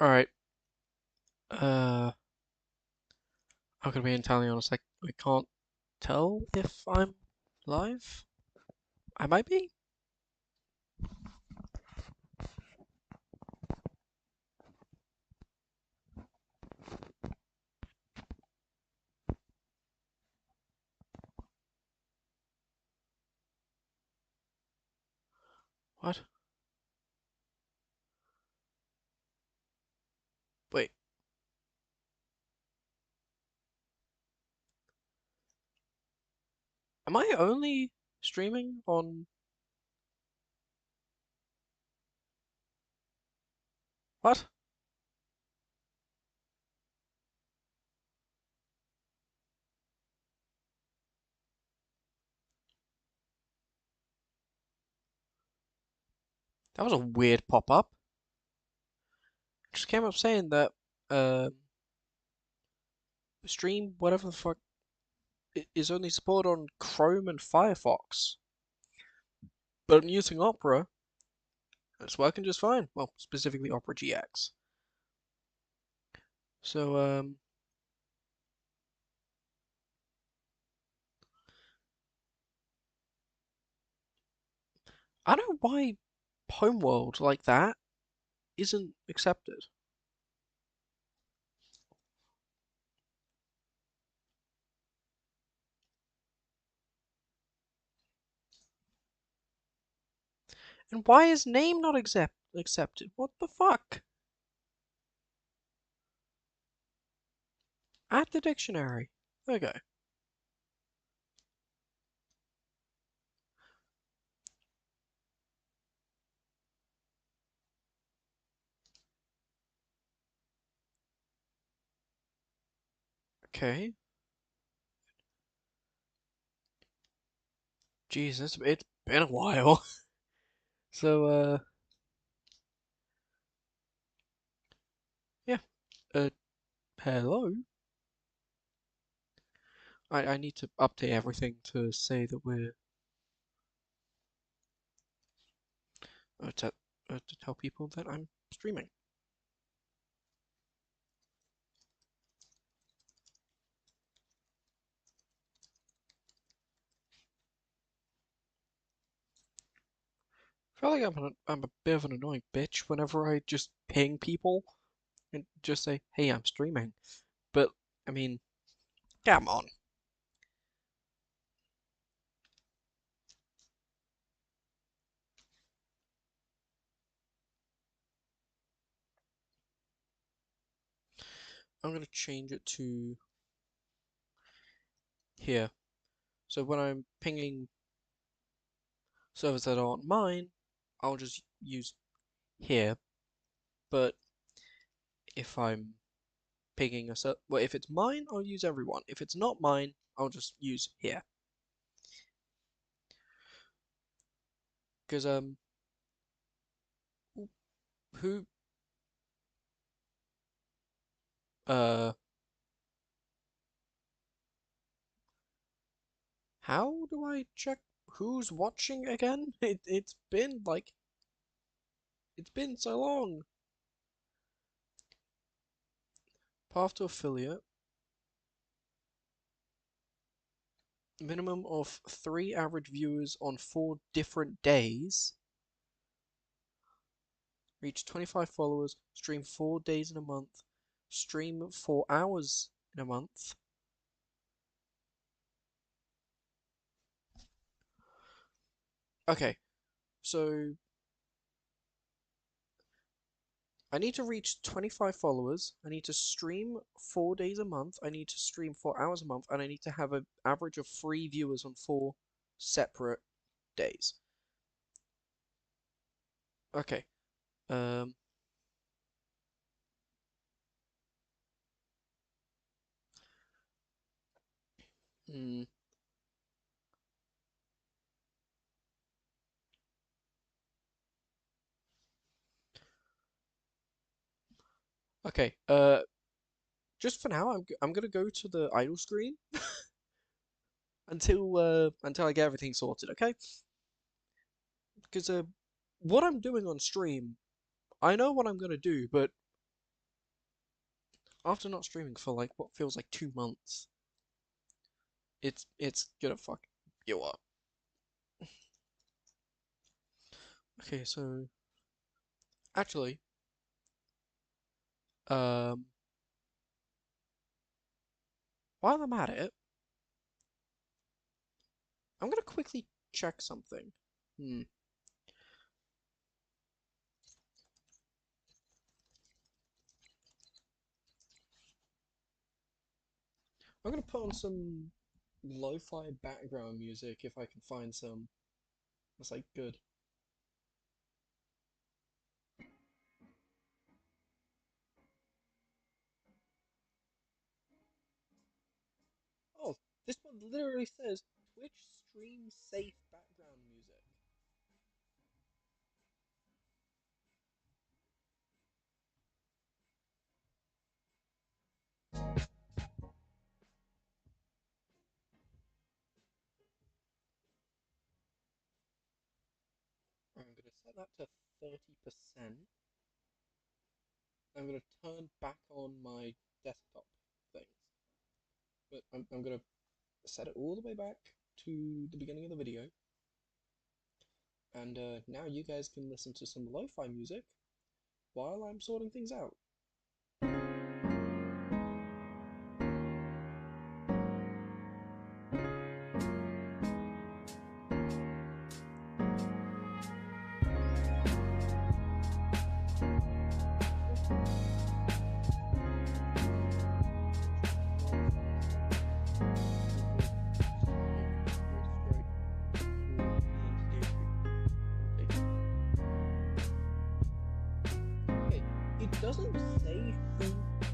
Alright, I'm gonna be entirely honest, I can't tell if I'm live. I might be? What? Wait, am I only streaming on... What? That was a weird pop-up. Just came up saying that, uh, stream, whatever the fuck, is only supported on Chrome and Firefox. But I'm using Opera, and it's working just fine. Well, specifically Opera GX. So, I don't know why Homeworld like that isn't accepted. And why is name not accepted? What the fuck? Add the dictionary. There we go. Okay. Jesus, it's been a while. So, yeah. Uh, hello? I need to update everything to say that we're... Uh, to, to tell people that I'm streaming. I feel like I'm a bit of an annoying bitch whenever I just ping people and just say, hey, I'm streaming. But, I mean, come on. I'm gonna change it to here. So when I'm pinging servers that aren't mine, I'll just use here. But if I'm pinging a server, well, if it's mine, I'll use everyone. If it's not mine, I'll just use here. Because who uh how do I check who's watching again? It's been like it's been so long. Path to affiliate. Minimum of 3 average viewers on 4 different days. Reach 25 followers. Stream 4 days in a month. Stream 4 hours in a month. Okay, so I need to reach 25 followers. I need to stream 4 days a month. I need to stream 4 hours a month. And I need to have an average of 3 viewers on 4 separate days. Okay. Um. Hmm. Okay. Just for now, I'm gonna go to the idle screen until I get everything sorted. Okay. Because what I'm doing on stream, I know what I'm gonna do, but After not streaming for like what feels like 2 months, it's gonna fuck you up. Okay, so actually, um, while I'm at it, I'm gonna quickly check something. Hmm. I'm gonna put on some lo-fi background music if I can find some that's like good. Oh, this one literally says Twitch stream safe background music. I'm gonna set that to 30%. I'm gonna turn back on my desktop things. But I'm gonna set it all the way back to the beginning of the video. And now you guys can listen to some lo-fi music while I'm sorting things out. It doesn't say who,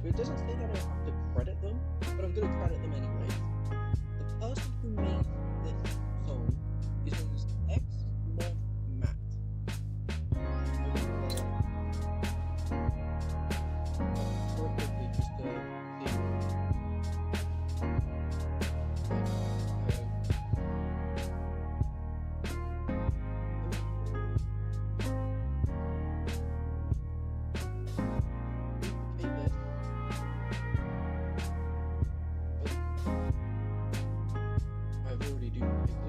it doesn't say that I have to credit them, but I'm gonna credit them anyways. The person who made this song is known as X-Mod Matt. I've already duplicated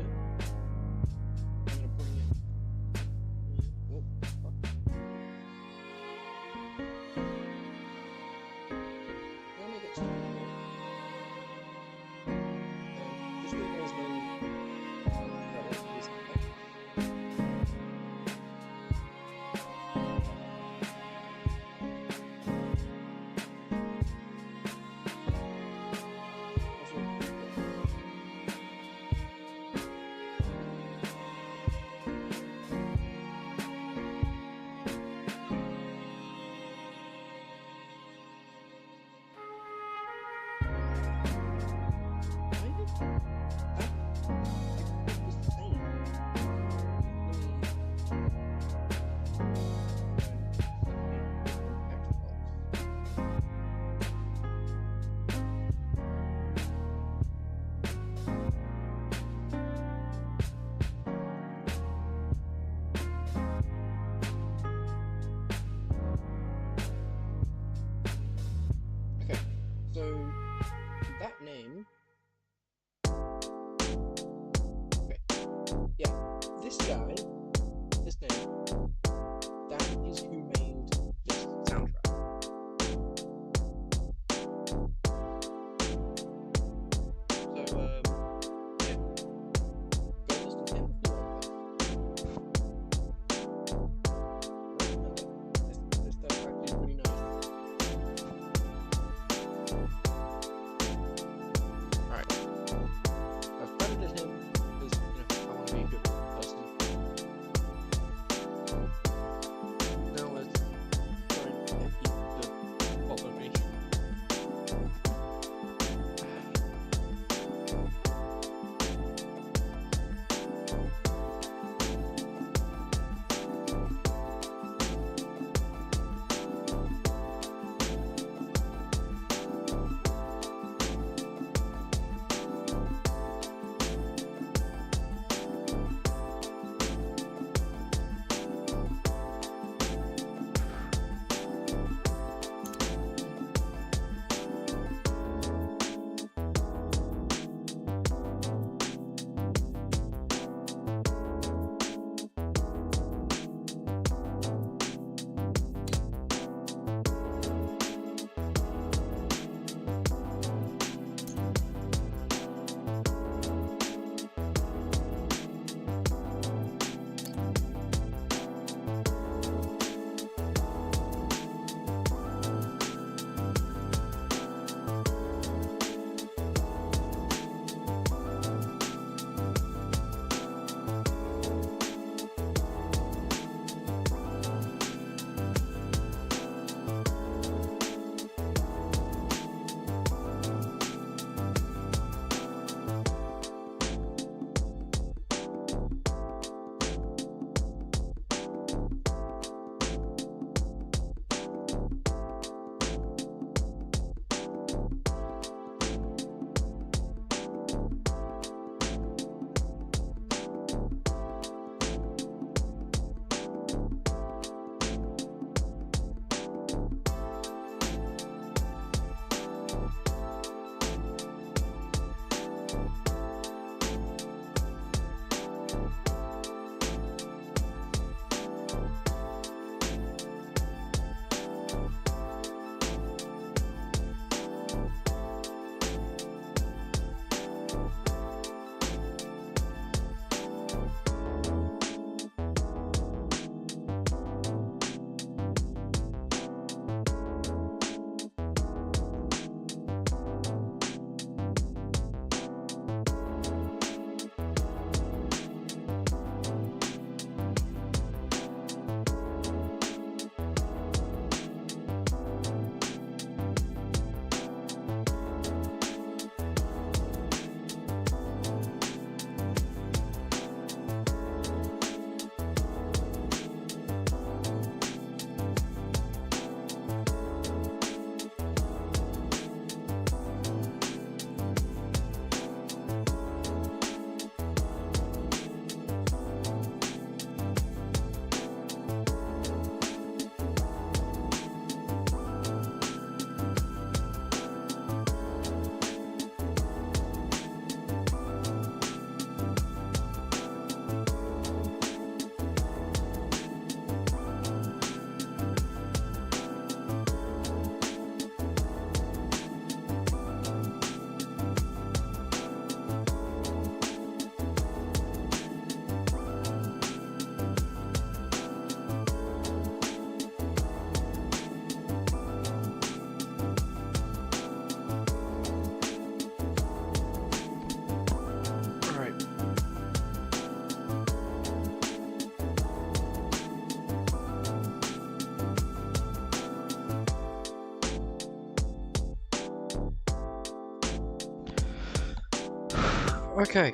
Okay.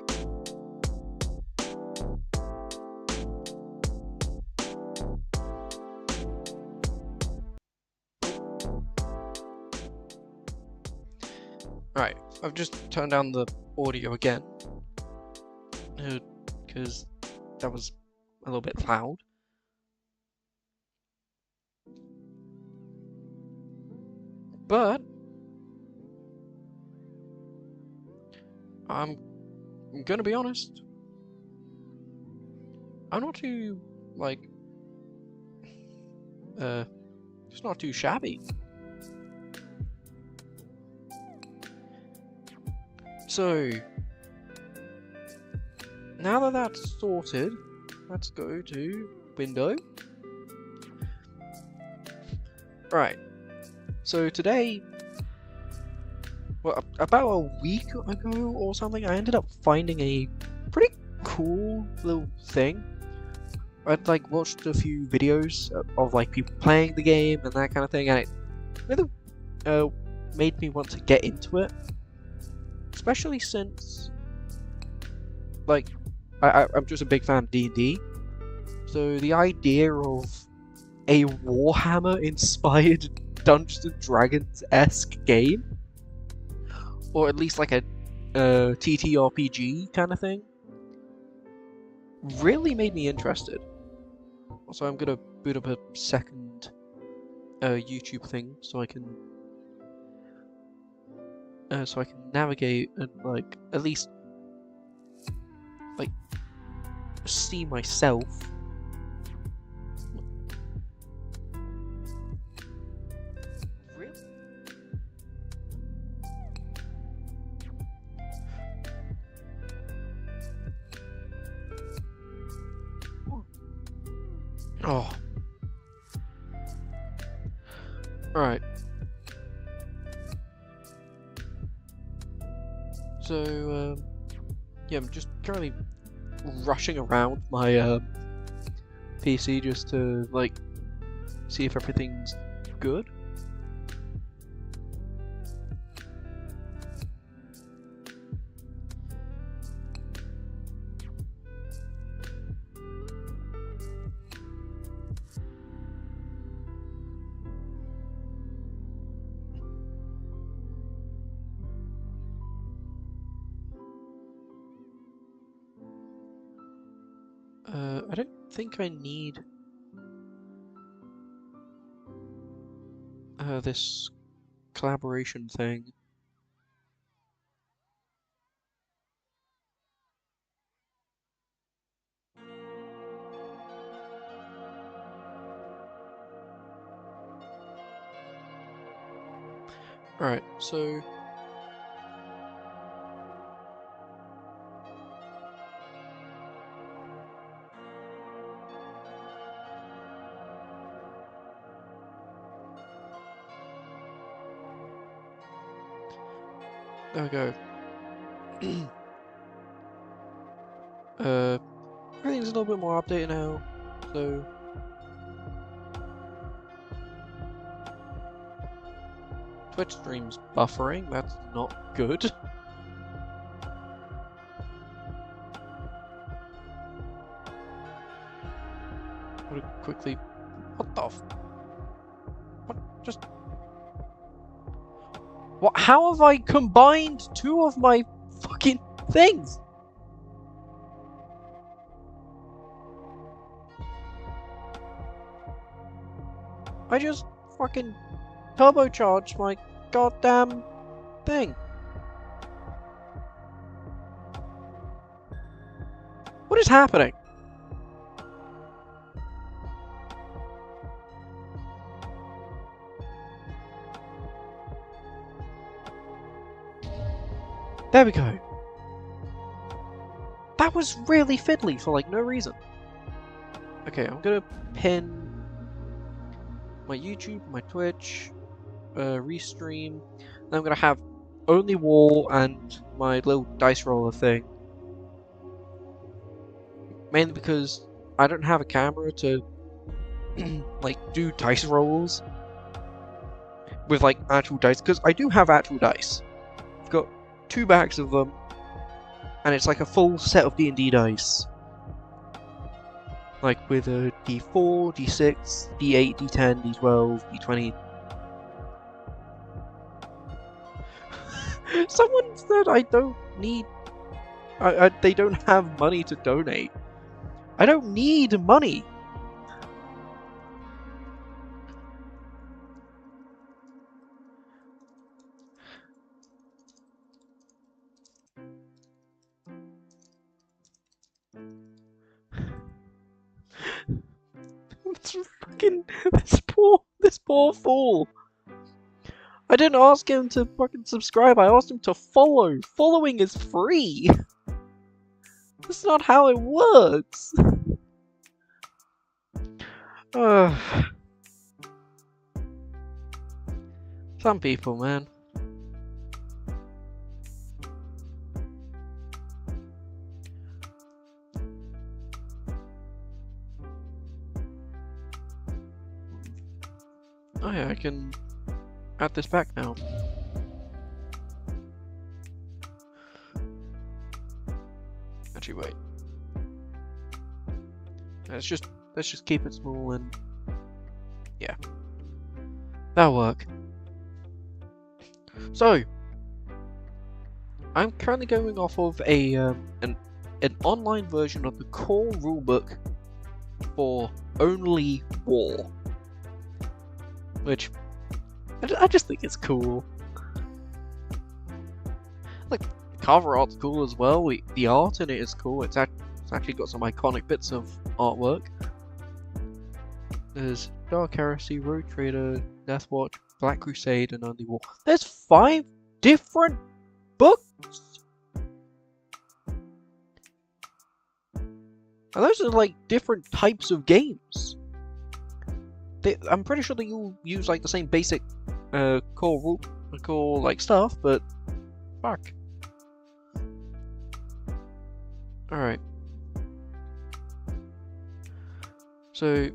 Right, I've just turned down the audio again, because that was a little bit loud. But I'm gonna be honest, I'm not too, like, it's not too shabby. So, now that that's sorted, let's go to Window. Right, so today, well, about a week ago or something, I ended up finding a pretty cool little thing. I'd like watched a few videos of like people playing the game and that kind of thing, and it really made me want to get into it. Especially since, like, I'm just a big fan of D&D, so the idea of a Warhammer-inspired Dungeons and Dragons-esque game, or at least like a TTRPG kind of thing, really made me interested. So I'm gonna boot up a second YouTube thing so I can navigate and like at least like see myself. Really? Oh. Alright. So, yeah, I'm just currently rushing around my PC just to, like, see if everything's good. I don't think I need this collaboration thing. Alright, so there we go. Everything's a little bit more updated now, so Twitch stream's buffering, that's not good. Gotta quickly... What the f... What? Just... What? How have I combined two of my fucking things? I just fucking turbocharged my goddamn thing. What is happening? There we go. That was really fiddly for like no reason. Okay, I'm gonna pin my YouTube, my Twitch, restream. Then I'm gonna have only wall and my little dice roller thing. Mainly because I don't have a camera to like do dice rolls with like actual dice. Because I do have actual dice. I've got 2 bags of them. and it's like a full set of D&D dice. Like with a D4, D6, D8, D10, D12, D20. Someone said I don't need... they don't have money to donate. I don't need money! This poor fool. I didn't ask him to fucking subscribe, I asked him to follow. Following is free. That's not how it works. Some people, man. Oh yeah, I can add this back now. Actually, wait. Let's just keep it small and yeah, that'll work. So, I'm currently going off of a an online version of the core rulebook for Only War. Which, I just think it's cool. Like, the cover art's cool as well, the art in it is cool, it's actually got some iconic bits of artwork. There's Dark Heresy, Road Trader, Deathwatch, Black Crusade, and Only War. There's 5 different books! And those are like different types of games. I'm pretty sure that you'll use like the same basic core like stuff, but fuck. Alright. So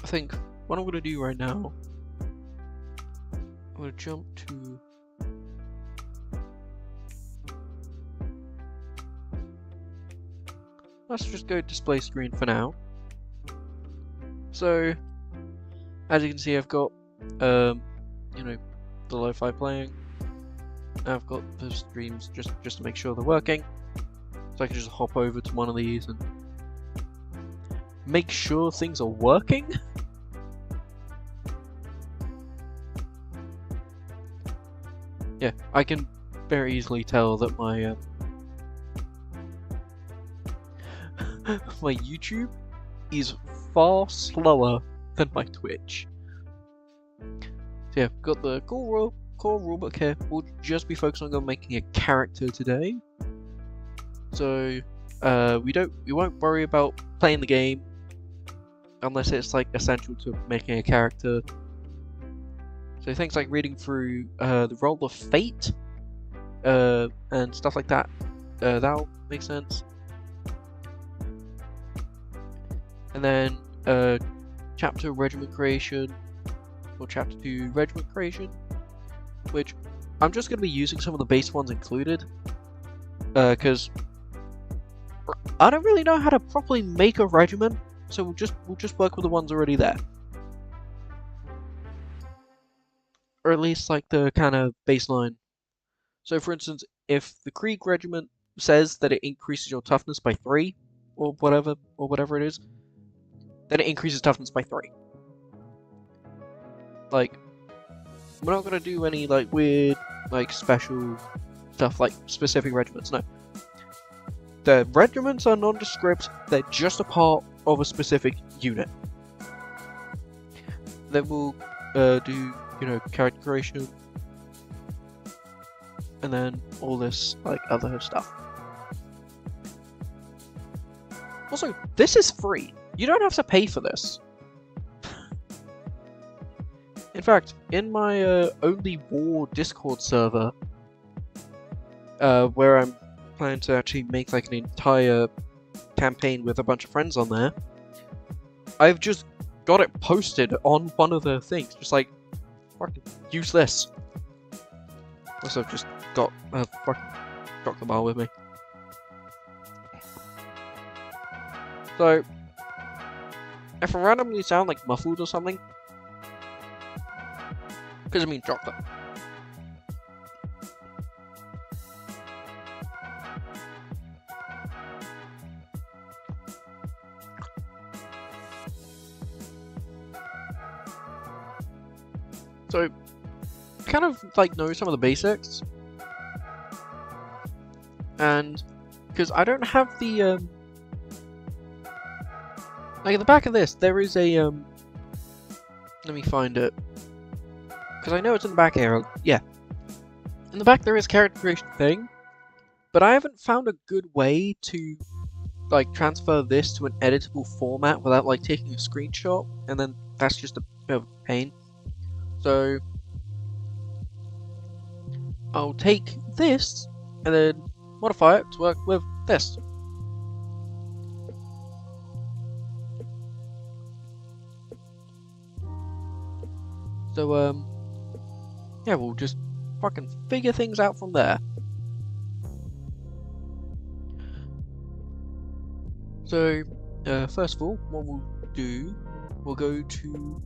I think what I'm gonna do right now, I'm gonna jump to let's just go display screen for now. So as you can see, I've got, you know, the lo-fi playing. I've got the streams just to make sure they're working. So I can just hop over to one of these and make sure things are working. Yeah, I can very easily tell that my my YouTube is far slower than my Twitch. So yeah, got the core rulebook here. We'll just be focusing on making a character today. So we won't worry about playing the game unless it's like essential to making a character. So things like reading through the Roll of Fate and stuff like that, that'll make sense. And then Chapter Regiment Creation, or Chapter 2 Regiment Creation, which I'm just going to be using some of the base ones included, because I don't really know how to properly make a regiment, so we'll just work with the ones already there. Or at least like the kind of baseline. So for instance, if the Krieg Regiment says that it increases your toughness by 3, or whatever it is, then it increases toughness by 3. Like, we're not gonna do any like weird, like special stuff like specific regiments, no. The regiments are nondescript, they're just a part of a specific unit. Then we'll do, you know, character creation, and then all this like other stuff. Also, this is free. You don't have to pay for this. In fact, in my Only War Discord server, where I'm planning to actually make like an entire campaign with a bunch of friends on there, I've just got it posted on one of the things, just like, fucking use this. Also, I've just got a fucking chocolate bar with me. So, if I randomly sound like muffled or something, because I mean chocolate. So, kind of like know some of the basics, and because I don't have the like at the back of this there is a let me find it, because I know it's in the back here. Yeah, in the back there is character creation thing, but I haven't found a good way to like transfer this to an editable format without like taking a screenshot, and then that's just a bit of a pain. So I'll take this and then modify it to work with this. So yeah, we'll just fucking figure things out from there. So first of all, what we'll do, we'll go to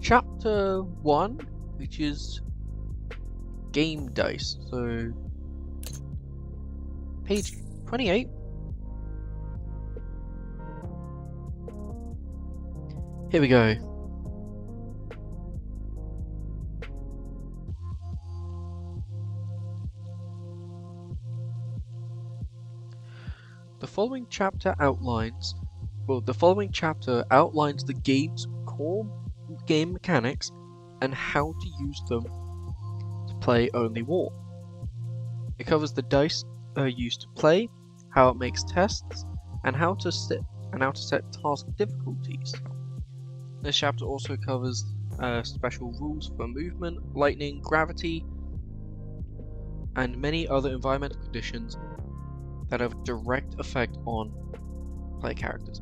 chapter 1, which is game dice. So page 28. Here we go. The following chapter outlines the game's core game mechanics and how to use them to play only war. It covers the dice used to play, how it makes tests, and how to set task difficulties. This chapter also covers special rules for movement, lightning, gravity, and many other environmental conditions that have a direct effect on player characters.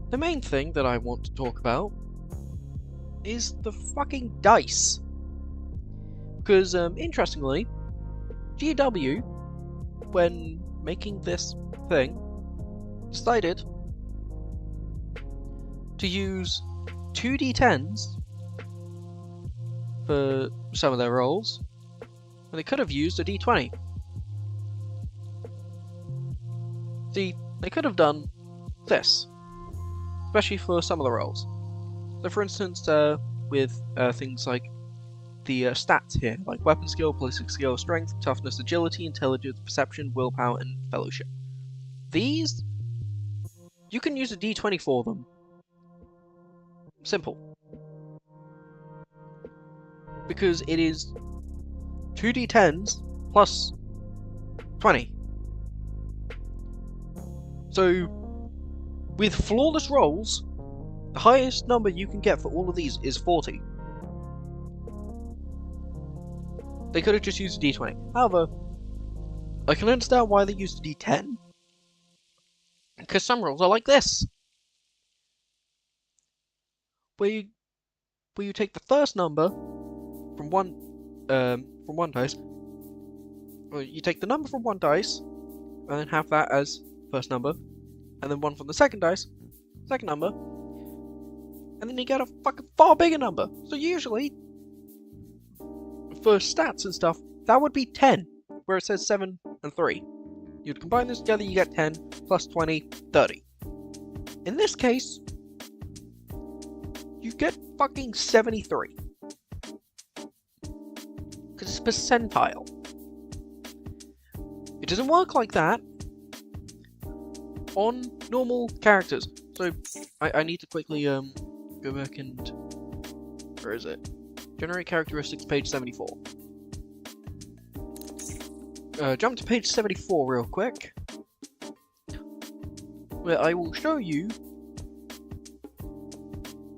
The main thing that I want to talk about is the fucking dice. Because, interestingly, GW, when making this thing, decided to use 2d10s for some of their rolls, and they could have used a d20. See, they could have done this, especially for some of the rolls. So for instance, with things like the stats here, like weapon skill, ballistic skill, strength, toughness, agility, intelligence, perception, willpower, and fellowship. These, you can use a d20 for them. Simple. Because it is 2d10s plus 20. So, with flawless rolls, the highest number you can get for all of these is 40. They could have just used a d20. However, I can understand why they used a d10. Because some rolls are like this. Where you take the first number from one dice. Well, you take the number from one dice, and then have that as first number, and then one from the second dice, second number, and then you get a fucking far bigger number. So usually, for stats and stuff, that would be 10, where it says 7 and 3. You'd combine this together, you get 10, plus 20, 30. In this case, you get fucking 73. Because it's percentile. It doesn't work like that on normal characters. So, I need to quickly go back and... where is it? Generate characteristics, page 74. Jump to page 74 real quick, where I will show you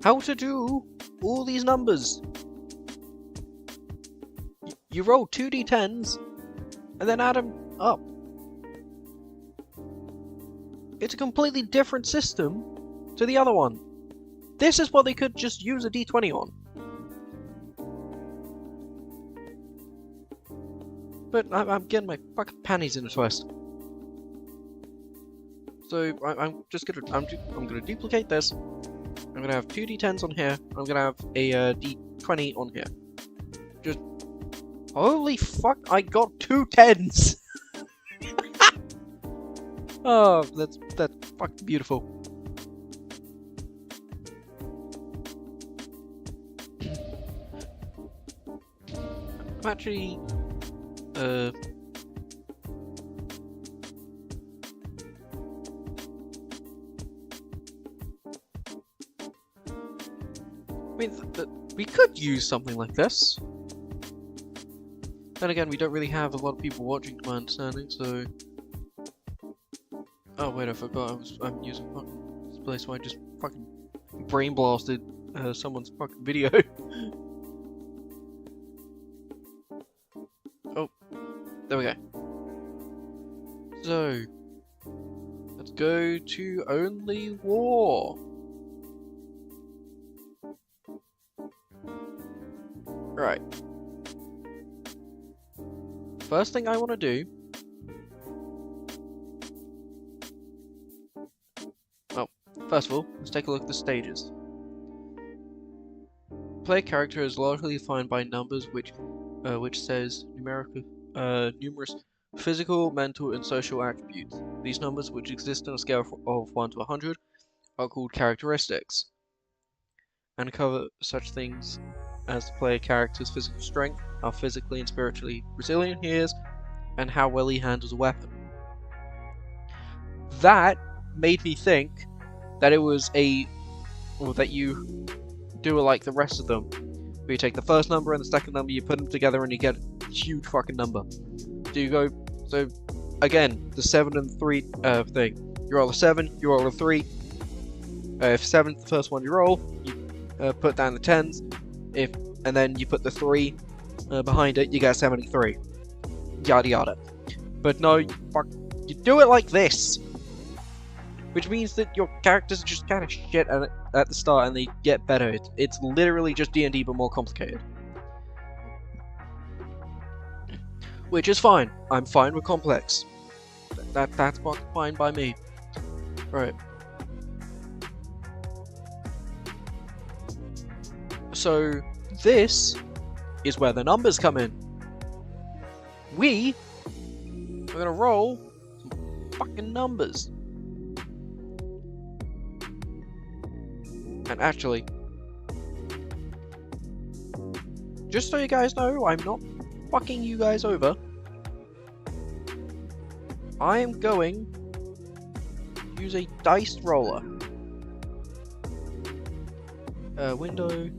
how to do all these numbers. You roll 2d10s and then add them up. It's a completely different system to the other one. This is what they could just use a d20 on. But I'm getting my fucking panties in a twist. So I'm gonna duplicate this. I'm gonna have two d10s on here. I'm gonna have a d20 on here. Just holy fuck! I got two 10s. Oh, that's fucking beautiful. I'm actually I mean, we could use something like this. Then again, we don't really have a lot of people watching, to my understanding, so... Oh wait, I forgot I'm using fucking display, so I just fucking brain blasted someone's fucking video. Oh, there we go. So, let's go to Only War. Right. First thing I want to do... Well, first of all, let's take a look at the stages. Player character is largely defined by numbers which says numerous physical, mental, and social attributes. These numbers, which exist on a scale of 1 to 100, are called characteristics, and cover such things as the player character's physical strength, how physically and spiritually resilient he is, and how well he handles a weapon. That made me think that it was that you do it like the rest of them, where you take the first number and the second number, you put them together and you get a huge fucking number. So again, the 7 and 3 thing. You roll a 7, you roll a 3. If 7's the first one you roll, you put down the 10s. And then you put the 3 behind it, you get 73. Yada yada. But no, you do it like this. Which means that your characters are just kind of shit at the start and they get better. It's literally just D&D but more complicated. Which is fine. I'm fine with complex. That's fine by me. Right. So, this is where the numbers come in. We are gonna roll some fucking numbers. And actually, just so you guys know, I'm not fucking you guys over. I am going to use a dice roller. Window.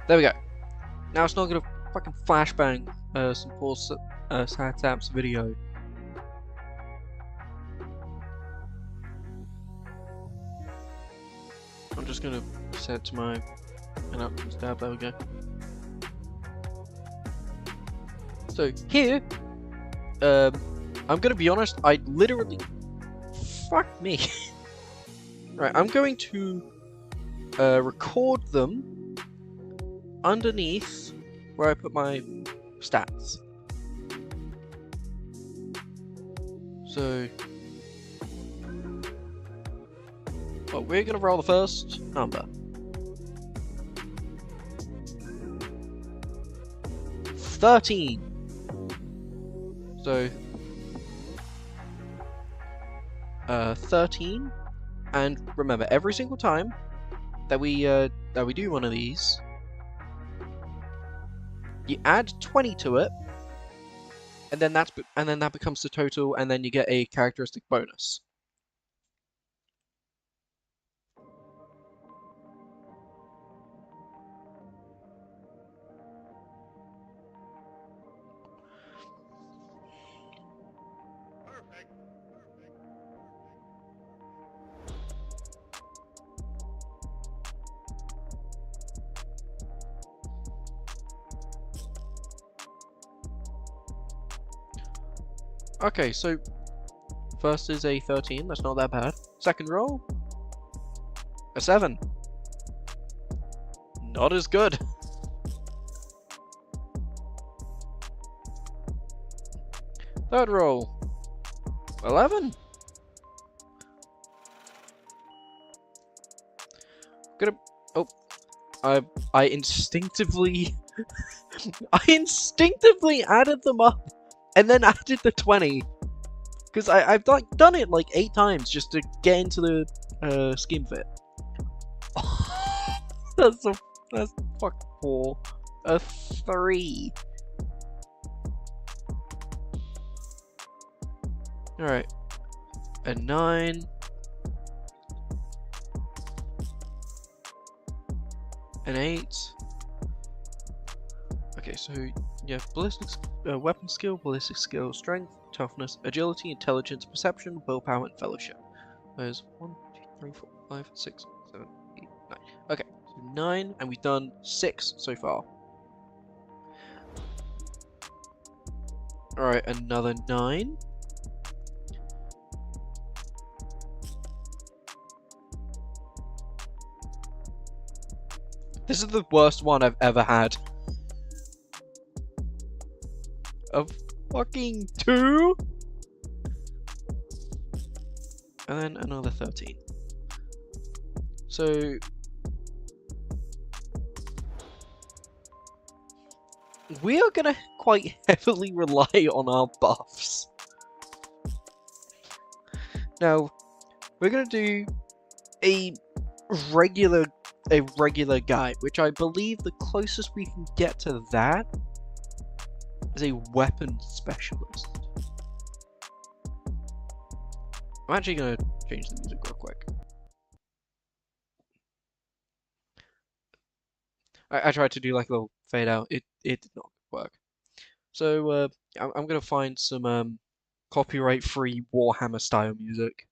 There we go. Now it's not gonna fucking flashbang some poor Sad Sam's video. I'm just gonna set it to my tab. There we go. So here, I'm gonna be honest. I literally, fuck me. Right, I'm going to record them underneath where I put my stats. So, well, we're gonna roll the first number. 13. So, 13. And remember, every single time that we do one of these, you add 20 to it, and then that becomes the total, and then you get a characteristic bonus. Okay, so first is a 13, that's not that bad. Second roll, a 7. Not as good. Third roll, 11. Gonna. Oh, I instinctively, I instinctively added them up, and then added the 20, because I've like done it like 8 times just to get into the scheme fit. That's fucking poor. A 3. Alright. A 9. An 8. Okay, so you have ballistic weapon skill, ballistic skill, strength, toughness, agility, intelligence, perception, willpower, and fellowship. There's 1, 2, 3, 4, 5, 6, 7, 8, 9. Okay, so 9, and we've done 6 so far. Alright, another 9. This is the worst one I've ever had. A fucking 2? And then another 13. So we are gonna quite heavily rely on our buffs. Now, we're gonna do a regular guy, which I believe the closest we can get to that is a weapon specialist. I'm actually gonna change the music real quick. I tried to do like a little fade out. It did not work. So I'm gonna find some copyright-free Warhammer style music.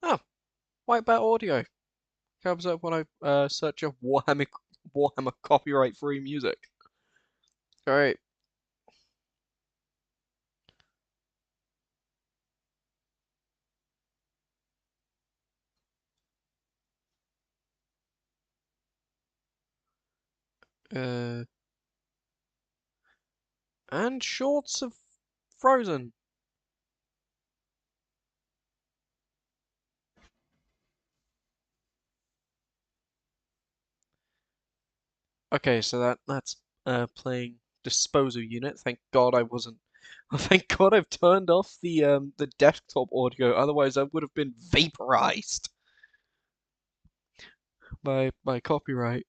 Oh, Whitebat Audio comes up when I search up Warhammer copyright-free music. All right. Uh, and Shorts of Frozen. Okay, so that's playing Disposal Unit. Thank God I wasn't. Thank God I've turned off the desktop audio. Otherwise, I would have been vaporized by copyright.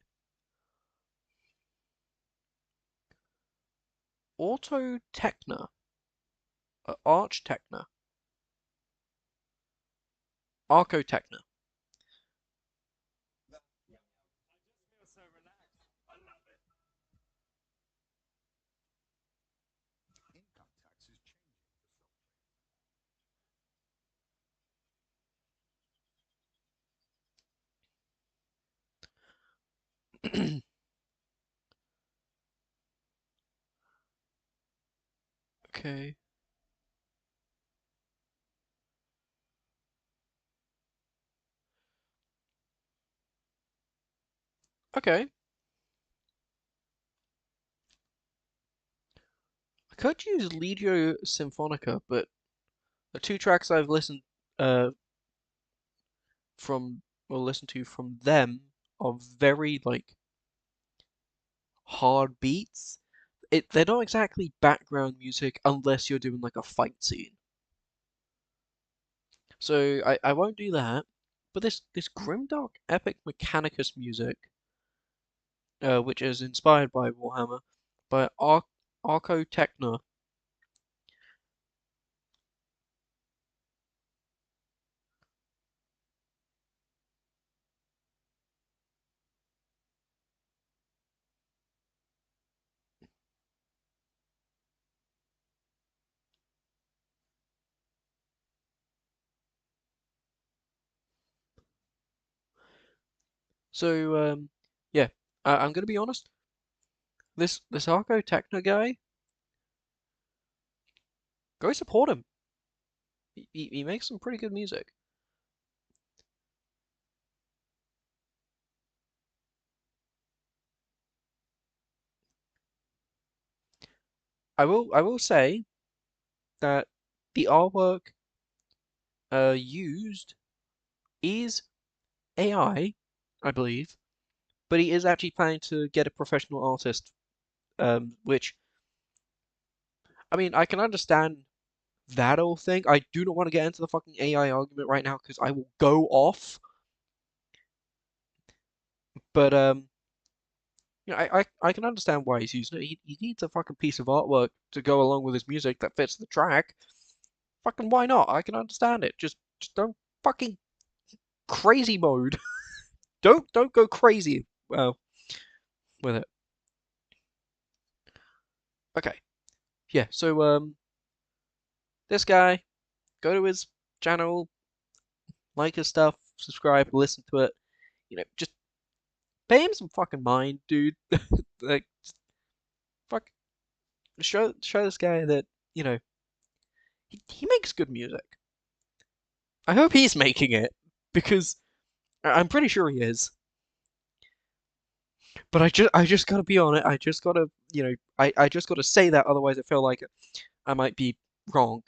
Auto Techna, Arch Techna, Arco Techna. Okay. Okay. I could use Legio Symphonica, but the 2 tracks I've listened uh from or listened to from them are very like hard beats. They're not exactly background music unless you're doing like a fight scene. So I won't do that. But this grimdark epic Mechanicus music, which is inspired by Warhammer, by Arco Techna. So yeah, I'm gonna be honest. This Arco Techna guy, Go support him. He makes some pretty good music. I will say that the artwork used is AI, I believe, but he is actually planning to get a professional artist. Which I mean, I can understand that whole thing. I do not want to get into the fucking AI argument right now because I will go off. But I can understand why he's using it. He needs a fucking piece of artwork to go along with his music that fits the track. Fucking why not? I can understand it. Just don't fucking crazy mode. Don't go crazy with it. Okay. Yeah, so this guy, go to his channel, like his stuff, subscribe, listen to it. Just pay him some fucking mind, dude. Like fuck show this guy that, you know, he makes good music. I hope he's making it because I'm pretty sure he is. But I just gotta be on it. I just gotta, I just gotta say that, otherwise I feel like I might be wrong.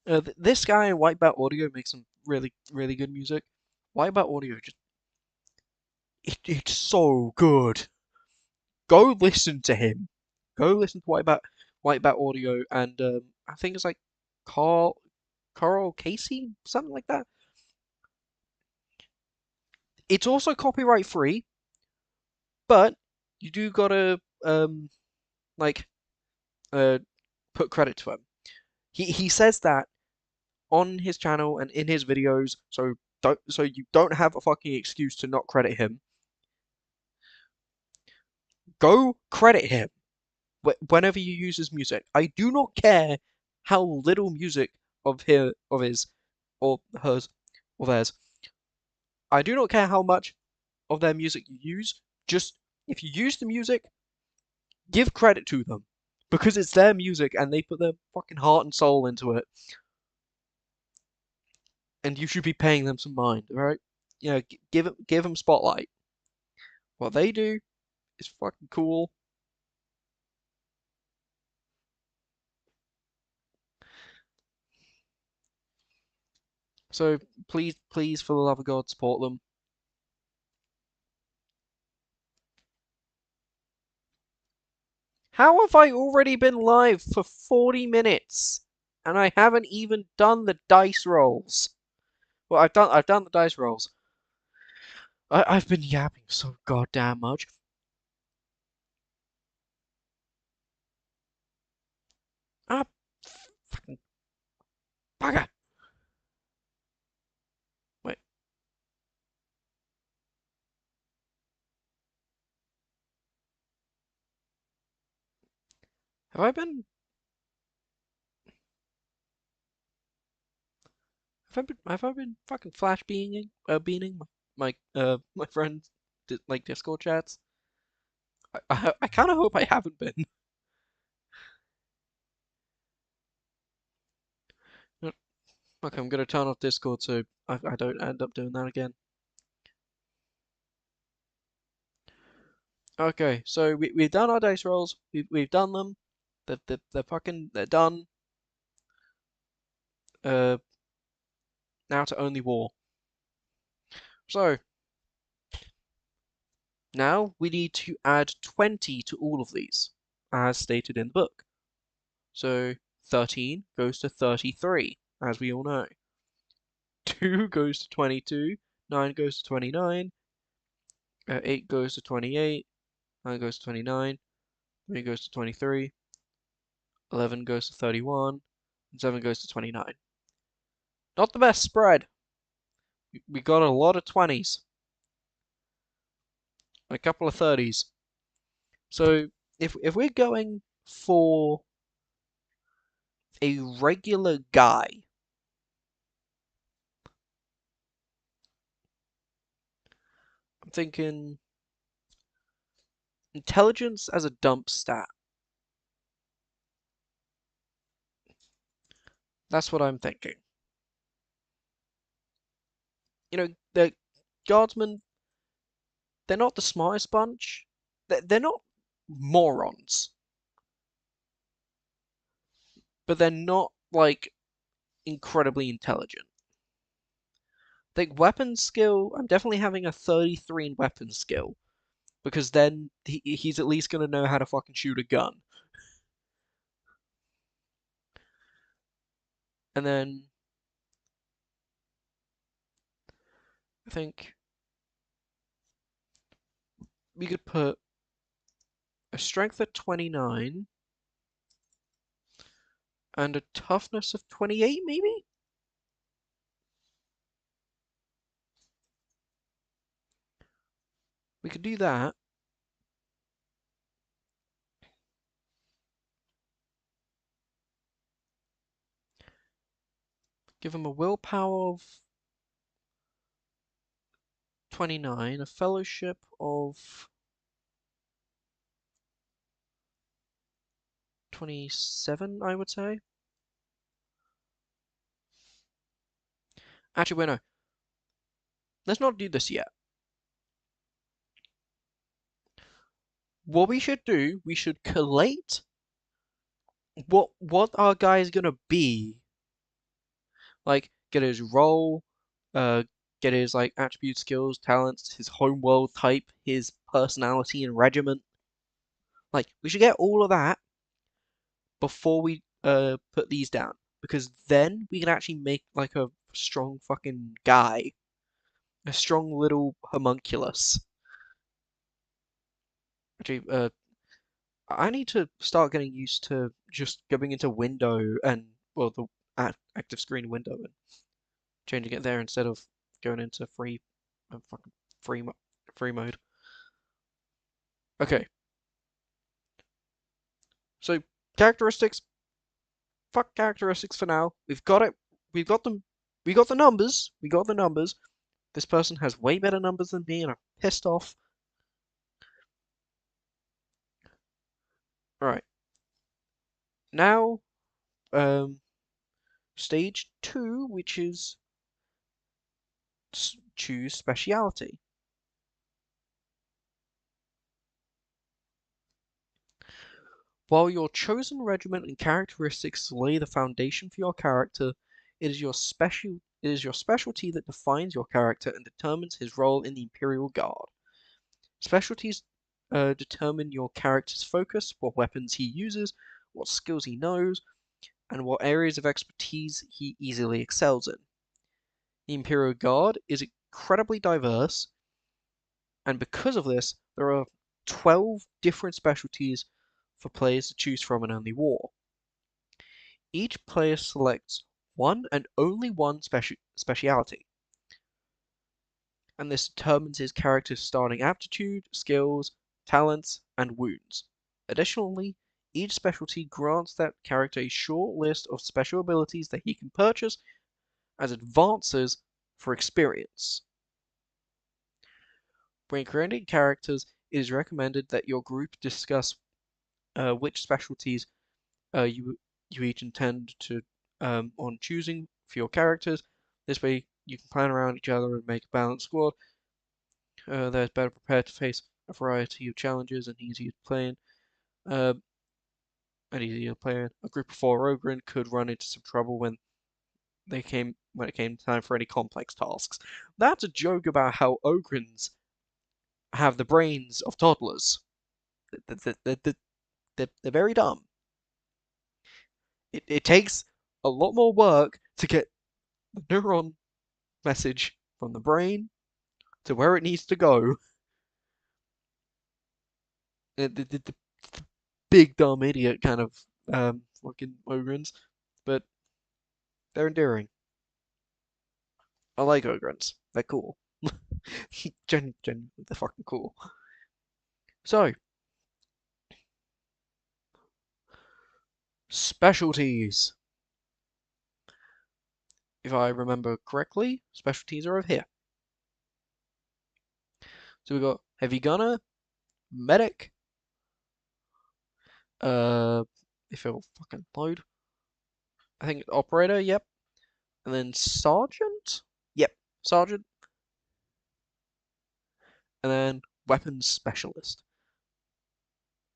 This guy in Wipeout Audio makes some really, really good music. Wipeout Audio it's so good. Go listen to him. Go listen to Wipeout Audio, and I think it's like Carl Carl Casey, something like that. It's also copyright free, but you do gotta like uh put credit to him. He says that on his channel and in his videos, so you don't have a fucking excuse to not credit him. Go credit him whenever you use his music. I do not care how little music of his or hers or theirs. I do not care how much of their music you use. Just if you use the music, give credit to them because it's their music and they put their fucking heart and soul into it, and you should be paying them some mind, right? Give them spotlight. What they do is fucking cool. So please, for the love of God, support them. How have I already been live for 40 minutes and I haven't even done the dice rolls? Well, I've done the dice rolls. I've been yapping so goddamn much. Ah, fucking bugger. Wait, have I been have I been fucking flash beaning my friends like Discord chats? I kind of hope I haven't been. Okay, I'm gonna turn off Discord so I don't end up doing that again. Okay, so we've done our dice rolls. We've done them. They're done. Uh, now to only war. So now we need to add 20 to all of these, as stated in the book. So 13 goes to 33, as we all know. 2 goes to 22, 9 goes to 29, 8 goes to 28, 9 goes to 29, 3 goes to 23, 11 goes to 31, and 7 goes to 29. Not the best spread. We got a lot of 20s and a couple of 30s. So if we're going for a regular guy, I'm thinking intelligence as a dump stat. That's what I'm thinking. You know, the guardsmen, they're not the smartest bunch. They're not morons, but they're not, like, incredibly intelligent. Like, weapon skill, I'm definitely having a 33 in weapon skill, because then he's at least gonna know how to fucking shoot a gun. And then I think we could put a strength at 29 and a toughness of 28, maybe? We could do that. Give him a willpower of 29, a fellowship of 27, I would say. Actually, wait, no. Let's not do this yet. What we should do, we should collate what our guy is gonna be. Like, get his role, uh, get his, like, attribute, skills, talents, his homeworld type, his personality and regiment. Like, we should get all of that before we put these down, because then we can actually make, like, a strong fucking guy, a strong little homunculus. Actually, I need to start getting used to just going into window and, well, the active screen window and changing it there instead of going into fucking free free mode. Okay, so characteristics. Fuck characteristics for now. We've got it. We've got them. We got the numbers. We got the numbers. This person has way better numbers than me, and I'm pissed off. All right, now, um, stage 2, which is choose speciality. While your chosen regiment and characteristics lay the foundation for your character, it is your specialty that defines your character and determines his role in the Imperial Guard. Specialties determine your character's focus, what weapons he uses, what skills he knows, and what areas of expertise he easily excels in. The Imperial Guard is incredibly diverse, and because of this, there are 12 different specialties for players to choose from in Only War. Each player selects one and only one speciality, and this determines his character's starting aptitude, skills, talents, and wounds. Additionally, each specialty grants that character a short list of special abilities that he can purchase as advances for experience. When creating characters, it is recommended that your group discuss which specialties you each intend to on choosing for your characters. This way, you can plan around each other and make a balanced squad that is better prepared to face a variety of challenges and easier playing. Uh, A group of 4 Ogren could run into some trouble when it came time for any complex tasks. That's a joke about how Ogrens have the brains of toddlers. They're very dumb. It takes a lot more work to get the neuron message from the brain to where it needs to go. The big dumb idiot kind of fucking Ogrens, but they're endearing. I like Ogrens. They're cool. Genuinely, they're fucking cool. So, specialties. If I remember correctly, specialties are over here. So we got heavy gunner, medic, uh, if it'll fucking load, I think operator, yep. And then sergeant? Yep, sergeant. And then weapons specialist.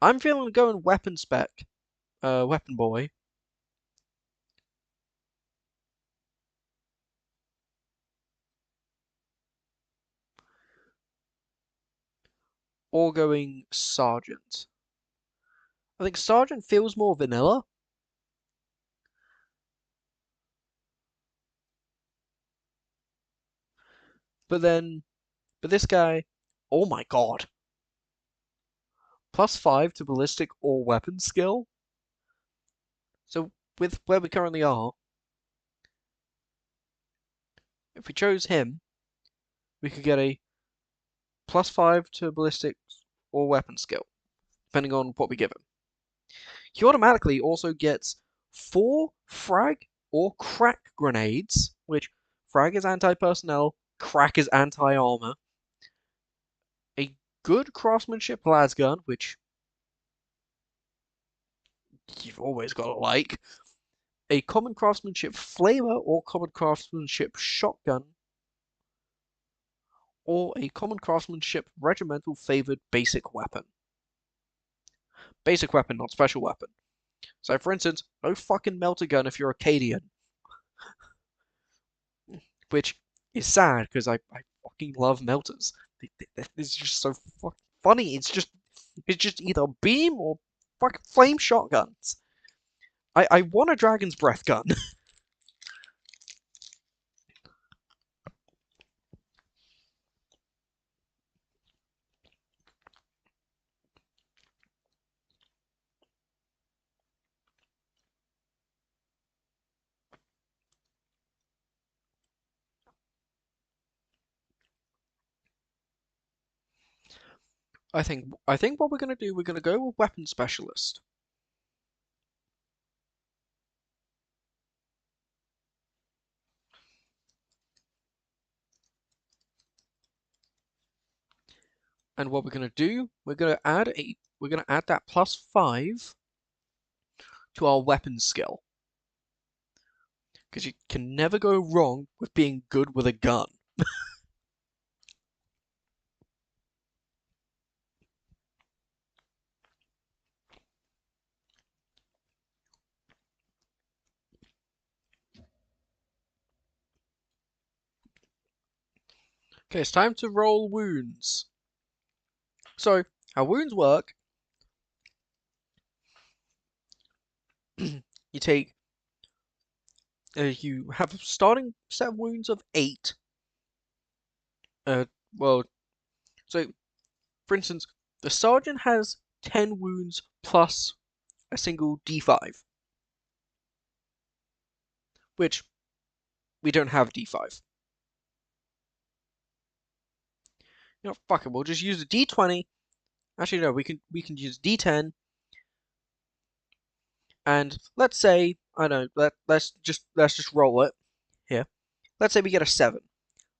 I'm feeling going weapon spec, weapon boy. Or going sergeant. I think sergeant feels more vanilla. But this guy, oh my god. +5 to ballistic or weapon skill. So with where we currently are, if we chose him, we could get a +5 to ballistic or weapon skill, depending on what we give him. He automatically also gets 4 frag or crack grenades, which frag is anti-personnel, crack is anti-armor, a good craftsmanship lasgun, which you've always got to like, a common craftsmanship flamer or common craftsmanship shotgun, or a common craftsmanship regimental favored basic weapon. Basic weapon, not special weapon. So, for instance, no fucking melter gun if you're Acadian, which is sad because I fucking love melters. It's just so fucking funny. It's just either beam or fucking flame shotguns. I want a dragon's breath gun. I think what we're gonna do, we're gonna go with weapon specialist. And what we're gonna do, we're gonna add that +5 to our weapon skill. Because you can never go wrong with being good with a gun. Okay, it's time to roll wounds. So, how wounds work, you take, you have a starting set of wounds of 8. Uh, well, so, for instance, the sergeant has 10 wounds plus a single D5, which we don't have D5. You know, fuck it, we'll just use a D20. Actually, no, we can use D10, and let's say, I don't know, let's just roll it here. Let's say we get a 7.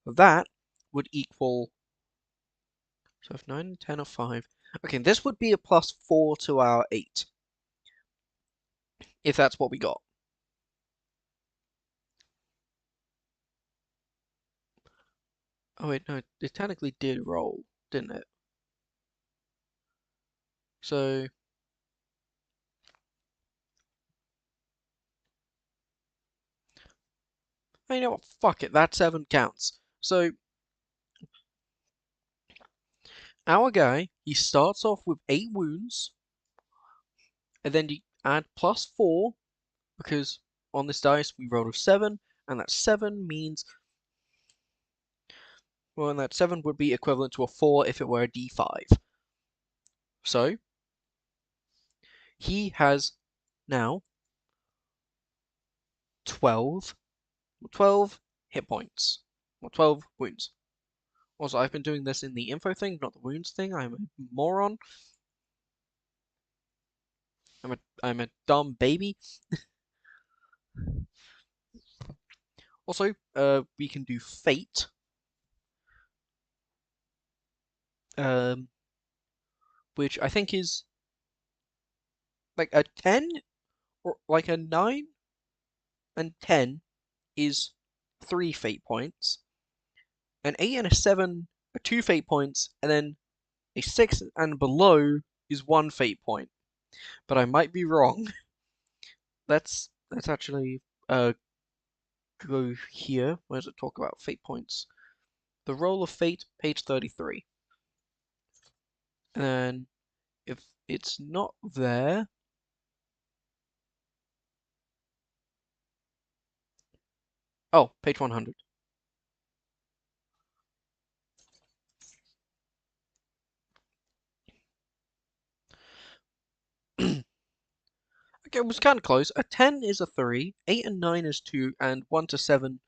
That would equal, so if 9 and 10 are 5. Okay, this would be a +4 to our 8, if that's what we got. Oh wait, no, it technically did roll, didn't it? So, you know what? Fuck it, that 7 counts. So, our guy, he starts off with 8 wounds, and then you add +4, because on this dice we rolled a 7, and that 7 means, well, and that 7 would be equivalent to a 4 if it were a D5. So, he has now 12 hit points. Or 12 wounds. Also, I've been doing this in the info thing, not the wounds thing. I'm a moron. I'm a dumb baby. Also, we can do fate. Um, which I think is like a 10 or like a 9. and 10 is 3 fate points. An 8 and a 7 are 2 fate points, and then a 6 and below is 1 fate point. But I might be wrong. Let's actually go here. Where does it talk about fate points? The Roll of Fate, page 33. And if it's not there, oh, page 100. Okay, it was kind of close. A 10 is a 3, 8 and 9 is 2, and 1 to 7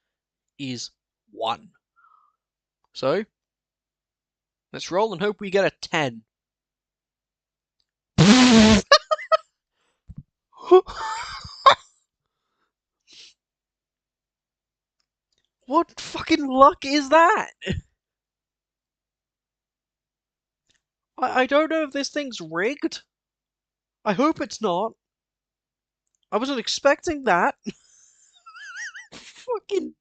is 1. So, let's roll and hope we get a 10. What fucking luck is that? I don't know if this thing's rigged. I hope it's not. I wasn't expecting that. Fucking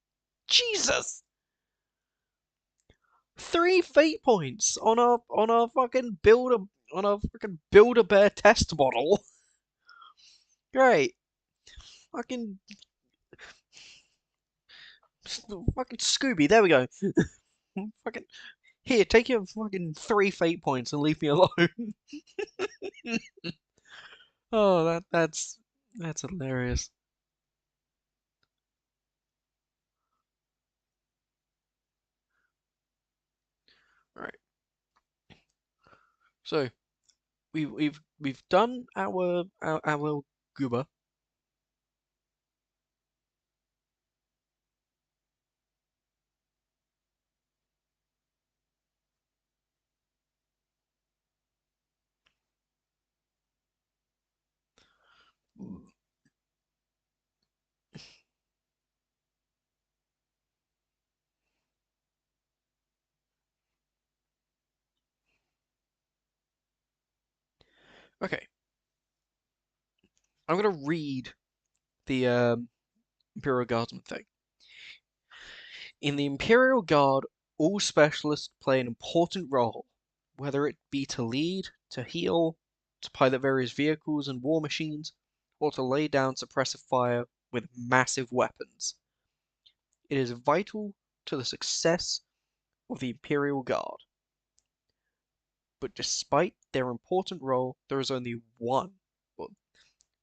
Jesus. 3 fate points on a fucking build a bear test model. Great. Fucking fucking Scooby, there we go. Fucking here, take your fucking 3 fate points and leave me alone. Oh, that's hilarious. Right. So we've done our goober. Okay, I'm gonna read the Imperial Guardsman thing. In the Imperial Guard, all specialists play an important role, whether it be to lead, to heal, to pilot various vehicles and war machines, or to lay down suppressive fire with massive weapons. It is vital to the success of the Imperial Guard. But despite their important role, there is only one.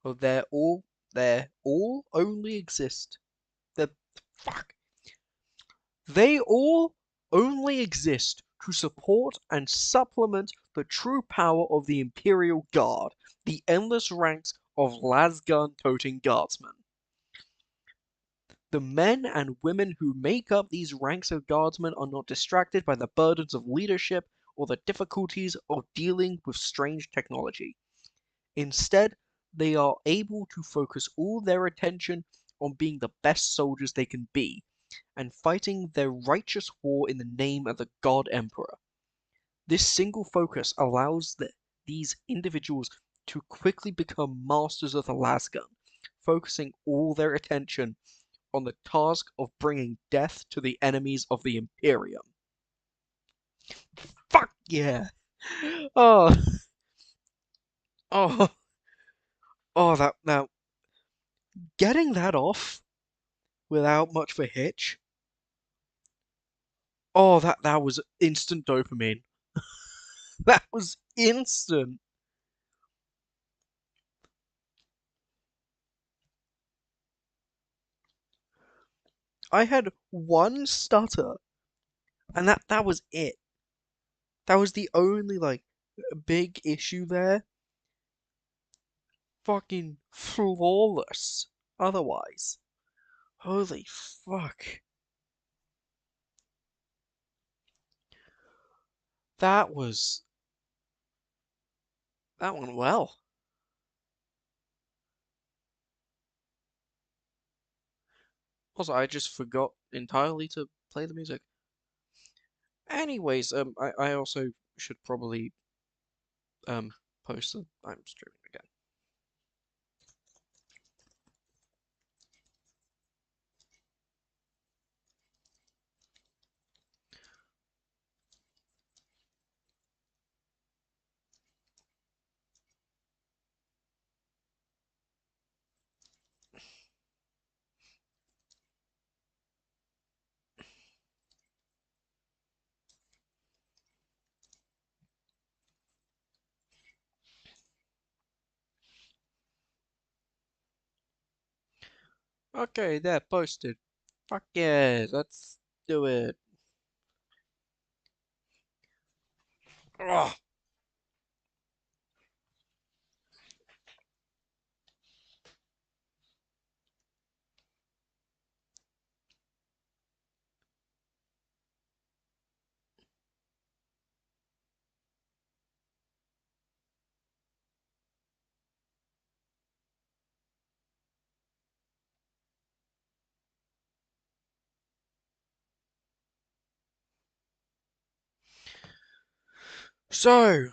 Well, they all only exist. The fuck. They all only exist to support and supplement the true power of the Imperial Guard, the endless ranks of lasgun-toting guardsmen. The men and women who make up these ranks of guardsmen are not distracted by the burdens of leadership or the difficulties of dealing with strange technology. Instead, they are able to focus all their attention on being the best soldiers they can be, and fighting their righteous war in the name of the God Emperor. This single focus allows these individuals to quickly become masters of the lasgun, focusing all their attention on the task of bringing death to the enemies of the Imperium. Fuck yeah! Oh, oh, oh, that now getting that off without much of a hitch. Oh, that was instant dopamine. That was instant. I had one stutter, and that was it. That was the only like big issue there. Fucking flawless. Otherwise, holy fuck, that was that went well. Also, I just forgot entirely to play the music. Anyways, I also should probably um post that I'm streaming again. Okay, there, posted. Fuck yeah, let's do it. Ugh. So,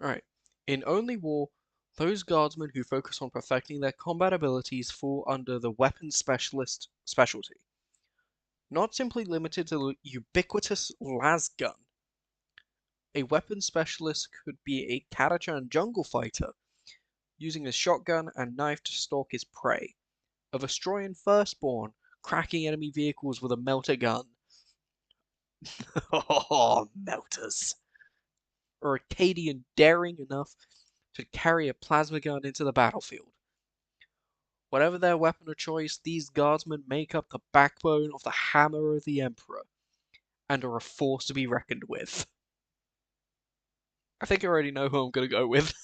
alright. In Only War, those guardsmen who focus on perfecting their combat abilities fall under the weapons specialist specialty. Not simply limited to the ubiquitous las gun. A weapons specialist could be a Katachan jungle fighter, using a shotgun and knife to stalk his prey. A Vestroyan firstborn, cracking enemy vehicles with a melter gun. Oh, melters. Or a Cadian daring enough to carry a plasma gun into the battlefield. Whatever their weapon of choice, these guardsmen make up the backbone of the hammer of the Emperor, and are a force to be reckoned with. I think I already know who I'm gonna go with.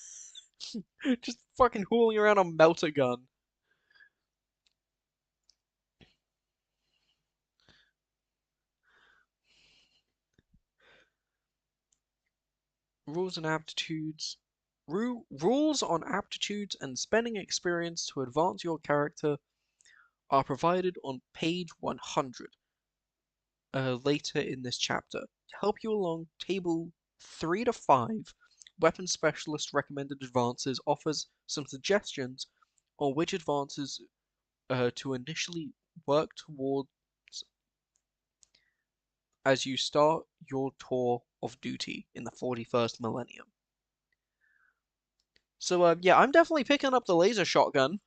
Just fucking hauling around a melter gun. Rules and aptitudes. Rules on aptitudes and spending experience to advance your character are provided on page 100 later in this chapter. To help you along, table 3 to 5, Weapon Specialist Recommended Advances offers some suggestions on which advances to initially work towards as you start your tour of duty in the 41st millennium. So, yeah, I'm definitely picking up the laser shotgun.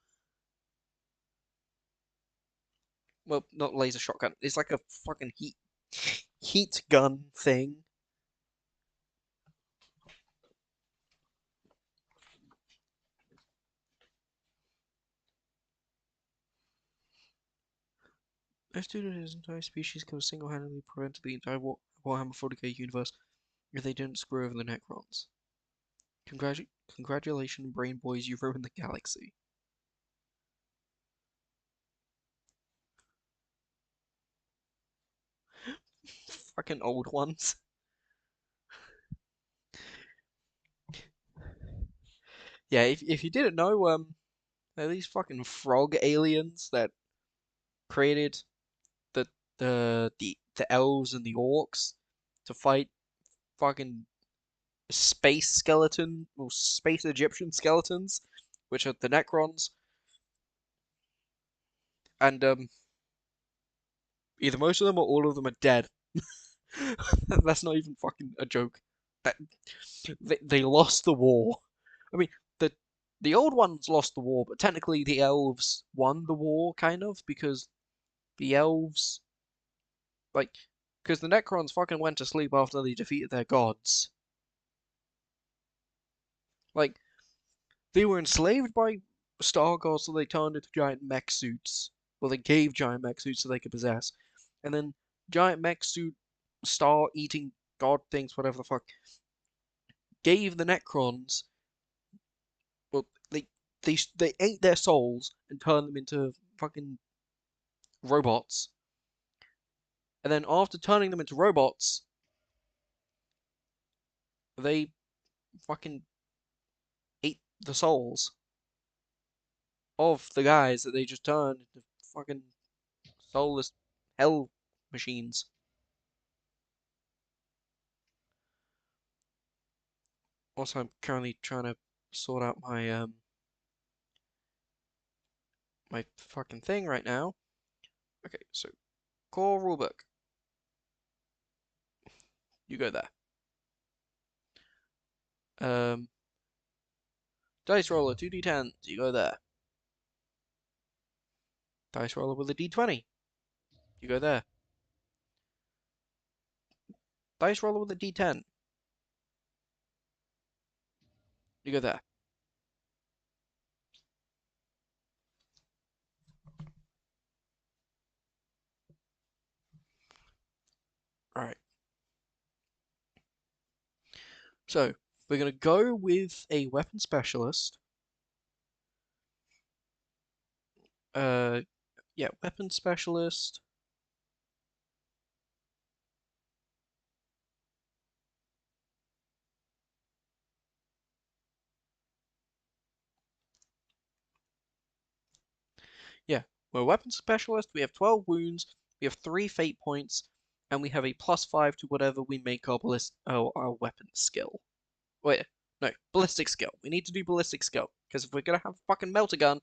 Well, not laser shotgun. It's like a fucking heat gun thing. A student his entire species could have single-handedly prevented the entire Warhammer 40K universe if they didn't screw over the Necrons. Congratulations, brain boys, you ruined the galaxy. Fucking old ones. Yeah, if you didn't know, they're these fucking frog aliens that created the the elves and the orcs to fight fucking space skeleton or space Egyptian skeletons, which are the Necrons, and either most of them or all of them are dead. That's not even fucking a joke. That they lost the war. I mean, the the old ones lost the war, but technically the elves won the war, kind of, because the elves like because the Necrons fucking went to sleep after they defeated their gods. Like they were enslaved by star gods, so they turned into giant mech suits. Well, they gave giant mech suits so they could possess, and then giant mech suit star eating god things, whatever the fuck, gave the Necrons. Well, they ate their souls and turned them into fucking robots. And then after turning them into robots, they fucking ate the souls of the guys that they just turned into fucking soulless hell machines. Also, I'm currently trying to sort out my fucking thing right now. Okay, so core rulebook. You go there. Um, dice roller 2d10s. You go there. Dice roller with a d20. You go there. Dice roller with a d10. You go there. So, we're going to go with a weapon specialist. Yeah, weapon specialist. Yeah, we're a weapon specialist. We have 12 wounds. We have 3 fate points, and we have a +5 to whatever we make our our weapon skill. Wait, no, ballistic skill. We need to do ballistic skill because if we're gonna have a fucking melter gun,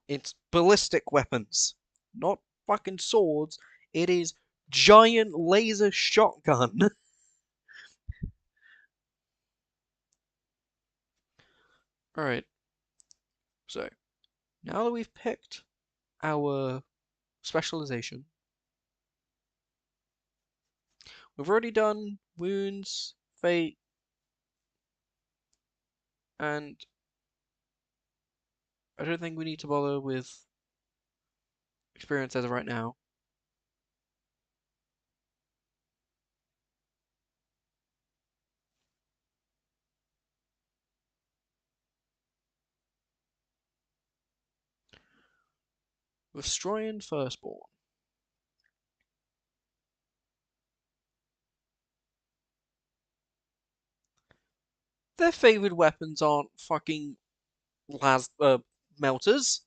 it's ballistic weapons, not fucking swords. It is giant laser shotgun. All right. So now that we've picked our specialization, we've already done wounds, fate, and I don't think we need to bother with experience as of right now. Destroying Firstborn. Their favorite weapons aren't fucking melters.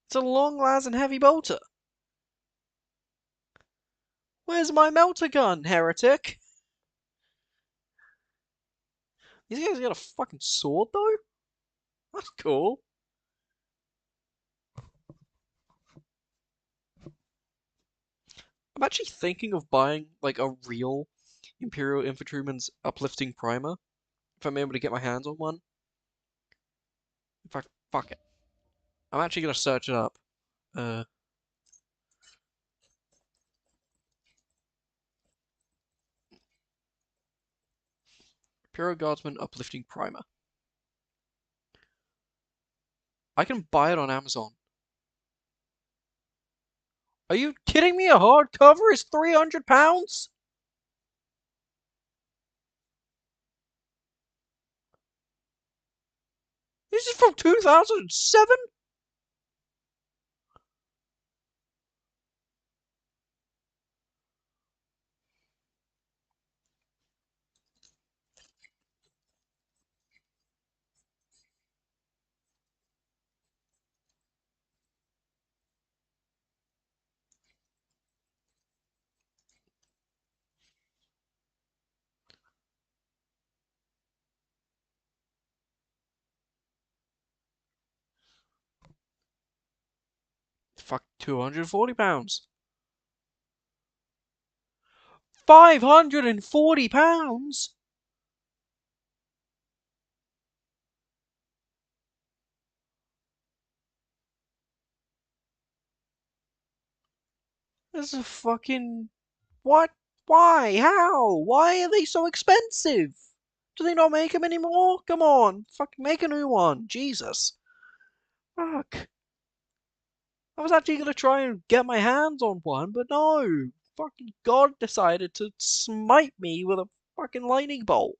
It's a long las and heavy bolter. Where's my melter gun, heretic? These guys got a fucking sword though? That's cool. I'm actually thinking of buying like a real Imperial Infantryman's uplifting primer. If I'm able to get my hands on one. In fact, fuck it. I'm actually gonna search it up. Uh Imperial Guardsman uplifting primer. I can buy it on Amazon. Are you kidding me? A hardcover is £300? This is from 2007? Fuck, £240. £540? This is fucking... What? Why? How? Why are they so expensive? Do they not make them anymore? Come on, fucking make a new one. Jesus. Fuck. I was actually gonna try and get my hands on one, but no. Fucking God decided to smite me with a fucking lightning bolt.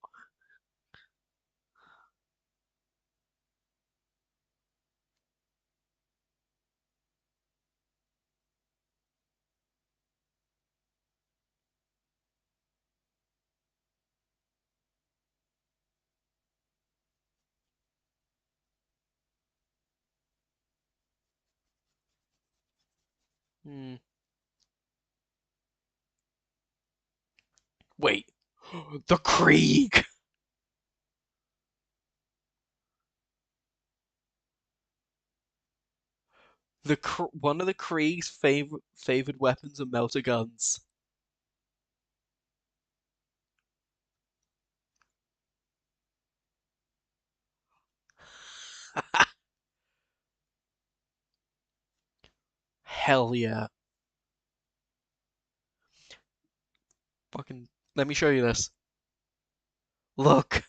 Hmm. Wait. The Krieg! One of the Krieg's favored weapons are melter guns. Hell yeah. Fucking let me show you this. Look.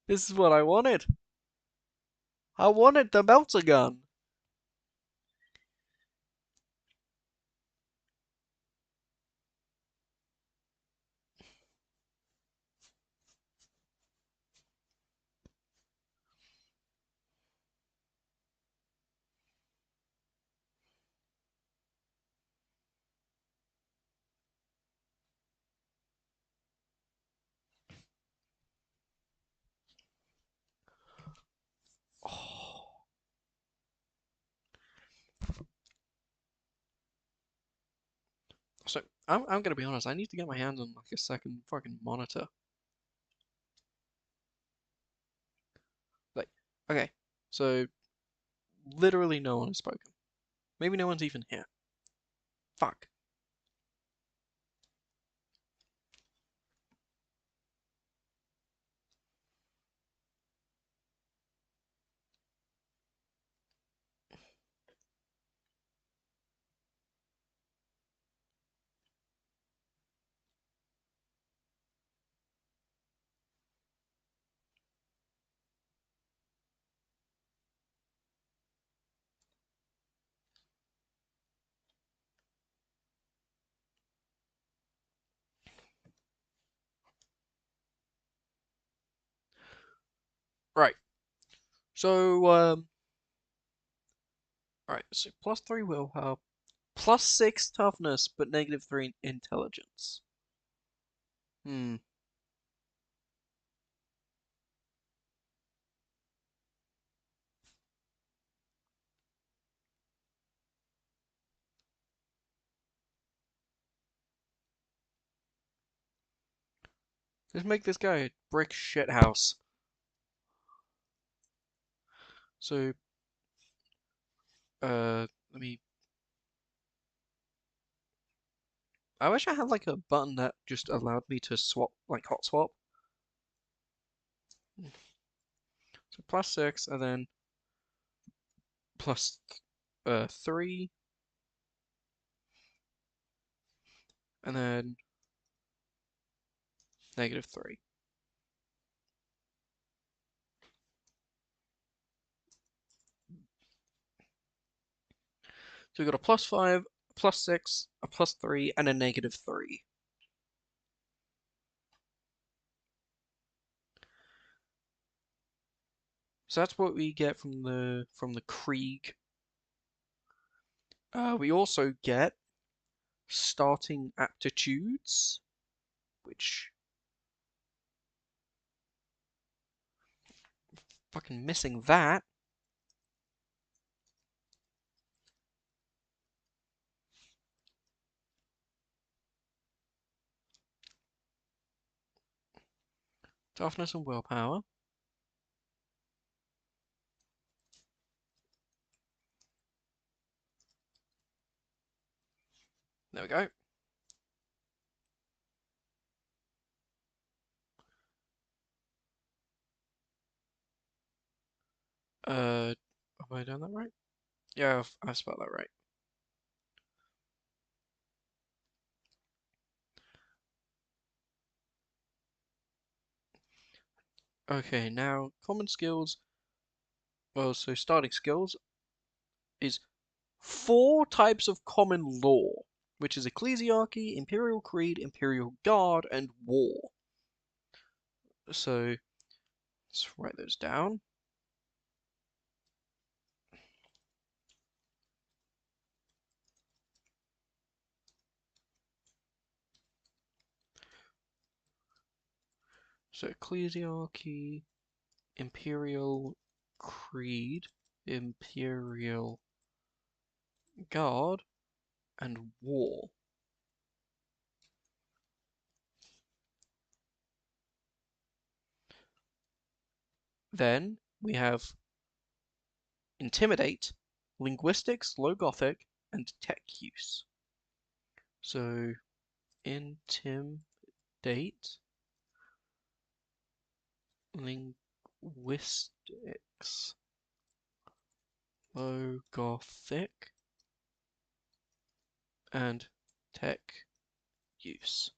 This is what I wanted. I wanted the melter gun. So I'm gonna be honest. I need to get my hands on like a second fucking monitor. Like, okay, so literally no one has spoken. Maybe no one's even here. Fuck. Right. So right. So +3 willpower, +6 toughness, but -3 intelligence. Hmm. Let's make this guy a brick shit house. So let me. I wish I had like a button that just allowed me to swap, like hot swap. So +6 and then plus 3 and then -3. So we got a +5, +6, a +3, and a -3. So that's what we get from the Krieg. We also get starting aptitudes, which fucking missing that. Toughness and willpower. There we go. Have I done that right? Yeah, I've spelled that right. Okay, now common skills. Well, so starting skills is 4 types of common law, which is ecclesiarchy, imperial creed, imperial guard, and war. So let's write those down. So ecclesiarchy, imperial creed, imperial guard, and war. Then we have intimidate, linguistics, low Gothic, and tech use. So intimidate, linguistics, low Gothic, and tech use.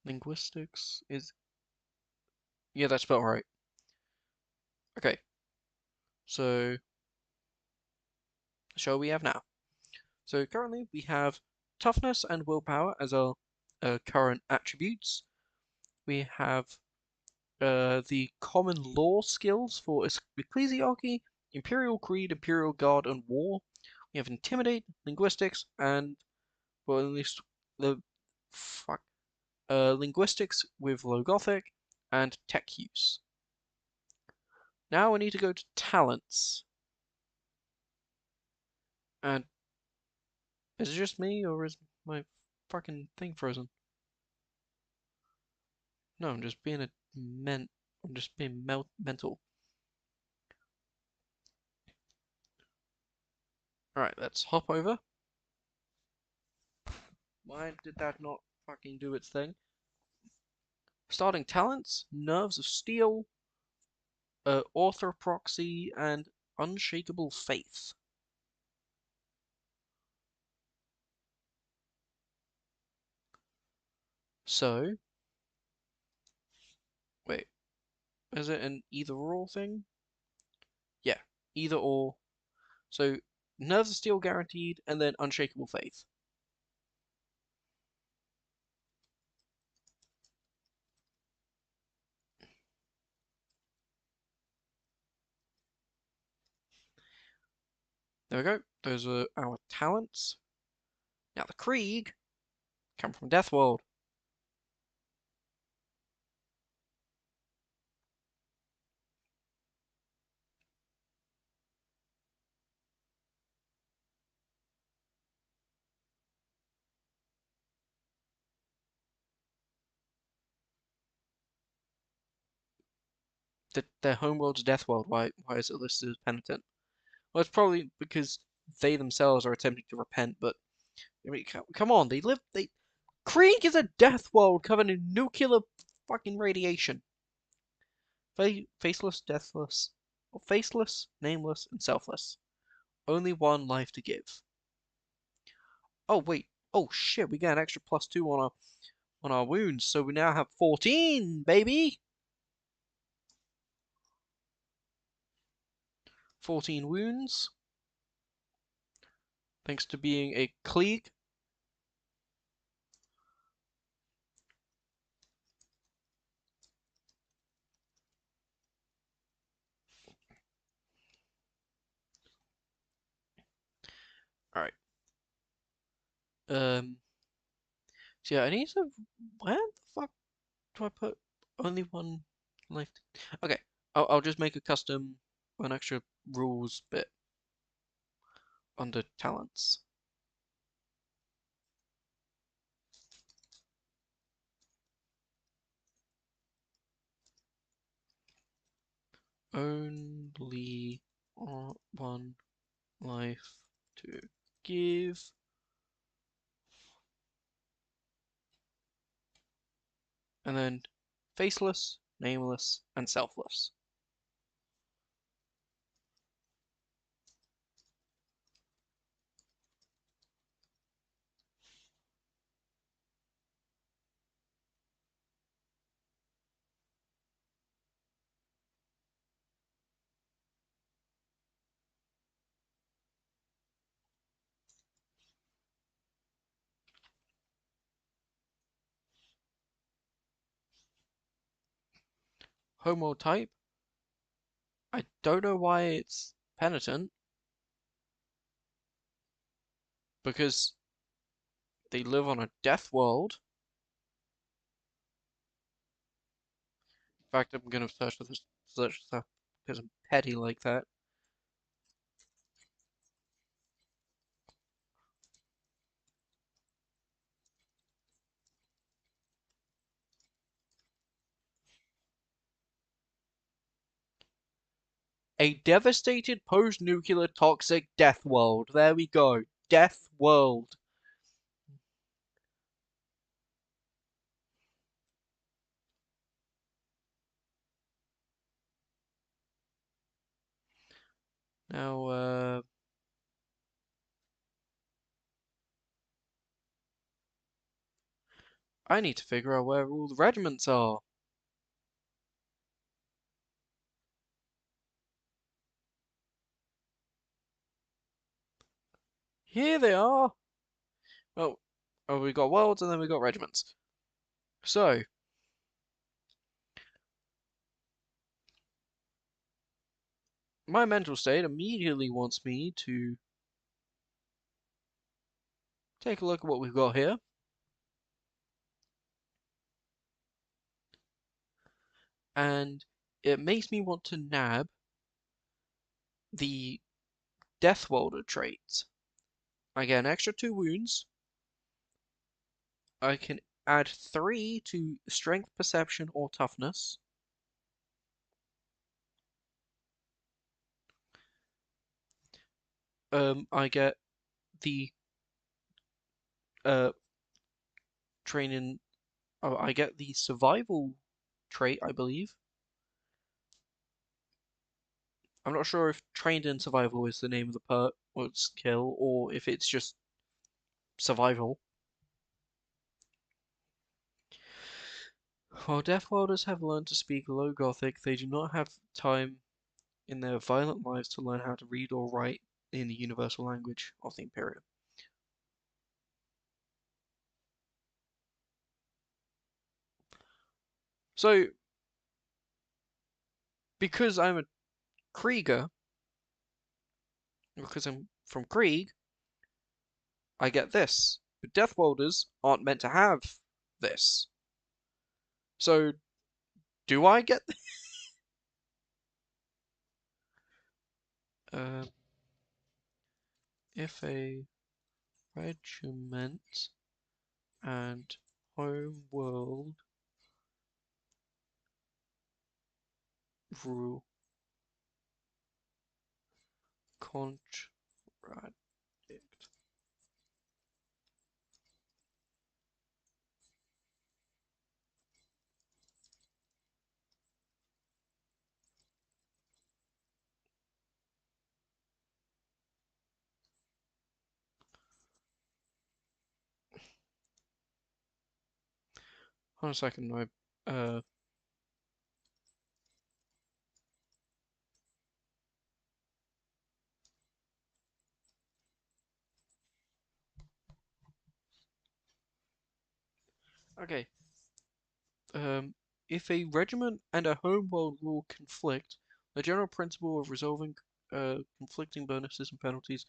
Linguistics is, yeah, that's about right. Okay, so shall we have now? So currently we have toughness and willpower as our current attributes. We have the common law skills for ecclesiarchy, imperial creed, imperial guard, and war. We have intimidate, linguistics, and well, at least the fuck, linguistics with low Gothic and tech use. Now we need to go to talents. And is it just me, or is my fucking thing frozen? No, I'm just being I'm just being mental. Alright, let's hop over. Why did that not fucking do its thing? Starting talents, Nerves of Steel, Orthoproxy, and Unshakable Faith. So, wait, is it an either or thing? Yeah, either or. So, Nerves of Steel guaranteed, and then Unshakable Faith. There we go. Those are our talents. Now the Krieg come from Deathworld. Their homeworld's Deathworld. Why is it listed as penitent? Well, it's probably because they themselves are attempting to repent. But I mean, come on, Krieg is a death world covered in nuclear fucking radiation. Faceless, deathless, or faceless, nameless, and selfless. Only one life to give. Oh wait. Oh shit, we get an extra +2 on our wounds, so we now have 14, baby. 14 wounds. Thanks to being a Klieg. Alright. So yeah, I need to. Where the fuck do I put only one life? Okay, I'll just make a custom, an extra rules bit under talents. Only one life to give. And then faceless, nameless, and selfless. Homo type. I don't know why it's penitent, because they live on a death world. In fact, I'm gonna search stuff because I'm petty like that. A devastated post-nuclear toxic death world. There we go. Death world. Now, I need to figure out where all the regiments are. Here they are. Well, oh, we got worlds and then we got regiments. So, my mental state immediately wants me to take a look at what we've got here. And it makes me want to nab the Deathwolder traits. I get an extra 2 wounds. I can add 3 to strength, perception, or toughness. I get the uh training. Oh, I get the survival trait, I believe. I'm not sure if trained in survival is the name of the perk or skill, or if it's just survival. While Death Wielders have learned to speak Low Gothic, they do not have time in their violent lives to learn how to read or write in the universal language of the Imperium. So, because I'm a Krieger, because I'm from Krieg, I get this. But Death Wielders aren't meant to have this. So, do I get? Uh, if a regiment and homeworld rule contradict. Hold on a second, okay. Um, if a regiment and a homeworld rule conflict, the general principle of resolving conflicting bonuses and penalties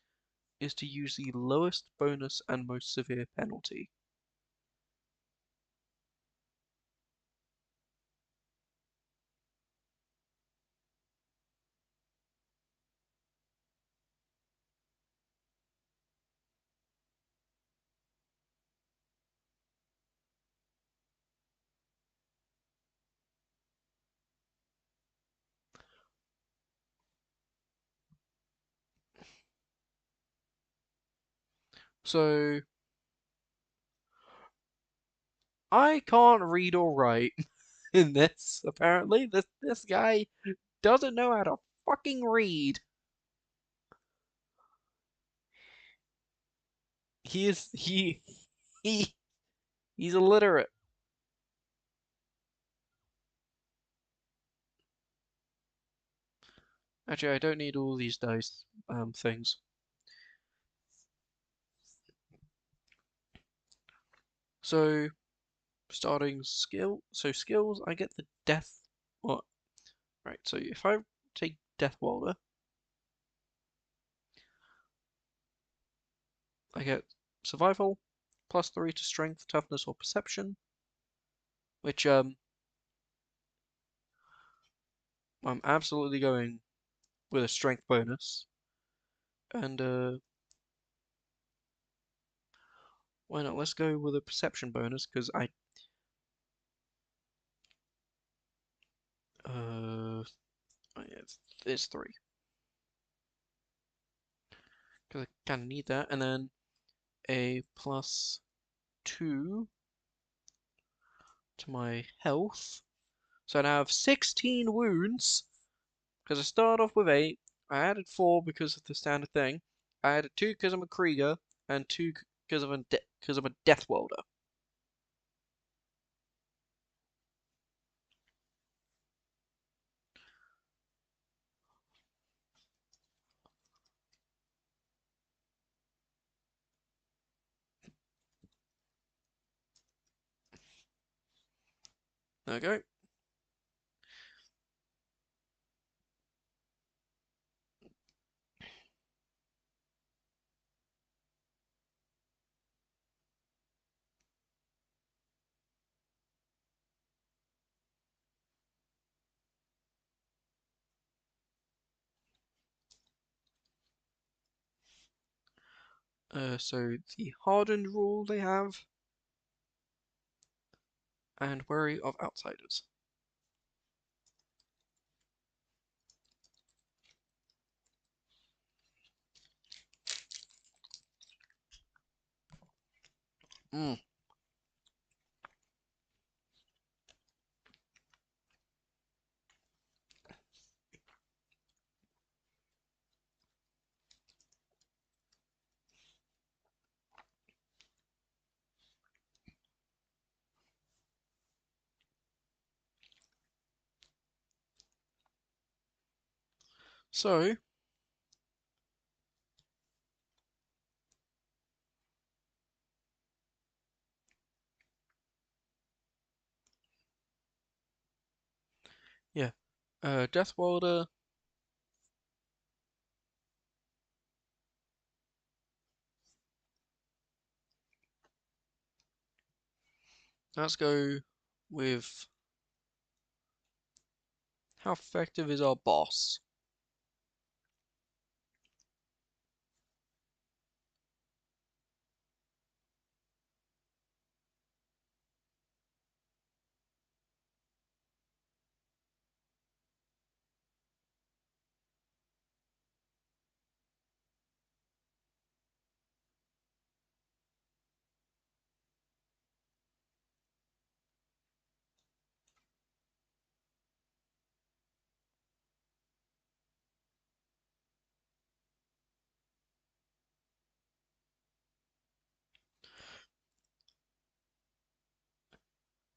is to use the lowest bonus and most severe penalty. So I can't read or write in this. Apparently, this guy doesn't know how to fucking read. He is he he's illiterate. Actually, I don't need all these dice things. So starting skill. So skills, I get the death. What? Right. So if I take Death Welder, I get survival, +3 to strength, toughness, or perception, which I'm absolutely going with a strength bonus. And why not? Let's go with a perception bonus because uh oh, yeah, it's 3 because I kind of need that, and then a +2 to my health. So I now have 16 wounds because I started off with 8. I added 4 because of the standard thing. I added 2 because I'm a Krieger, and 2 because I'm a Death Welder. There we go. So the hardened rule they have, and wary of outsiders. Mm. So, yeah, Death Welder. Let's go with how effective is our boss?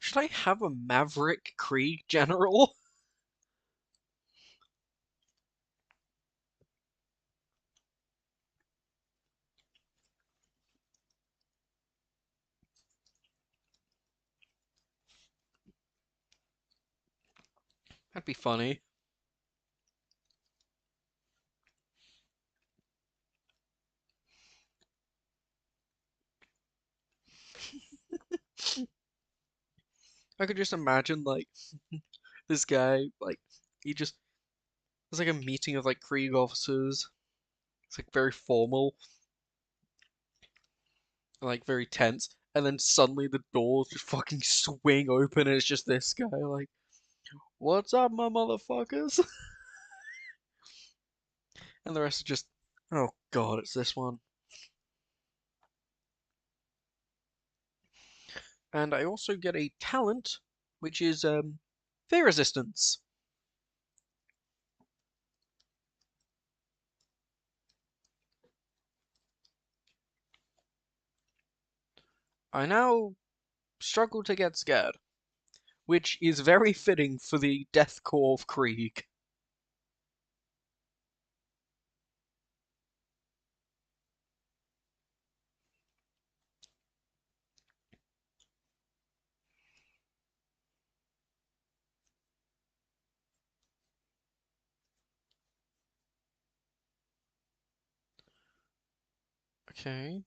Should I have a Maverick Krieg General? That'd be funny. I could just imagine like this guy, like he just it's like a meeting of like Krieg officers. It's like very formal, and, like very tense, and then suddenly the doors just fucking swing open, and it's just this guy like, "What's up, my motherfuckers?" And the rest are just, "Oh God, it's this one." And I also get a talent, which is fear resistance. I now struggle to get scared, which is very fitting for the deathcore of Krieg. Okay.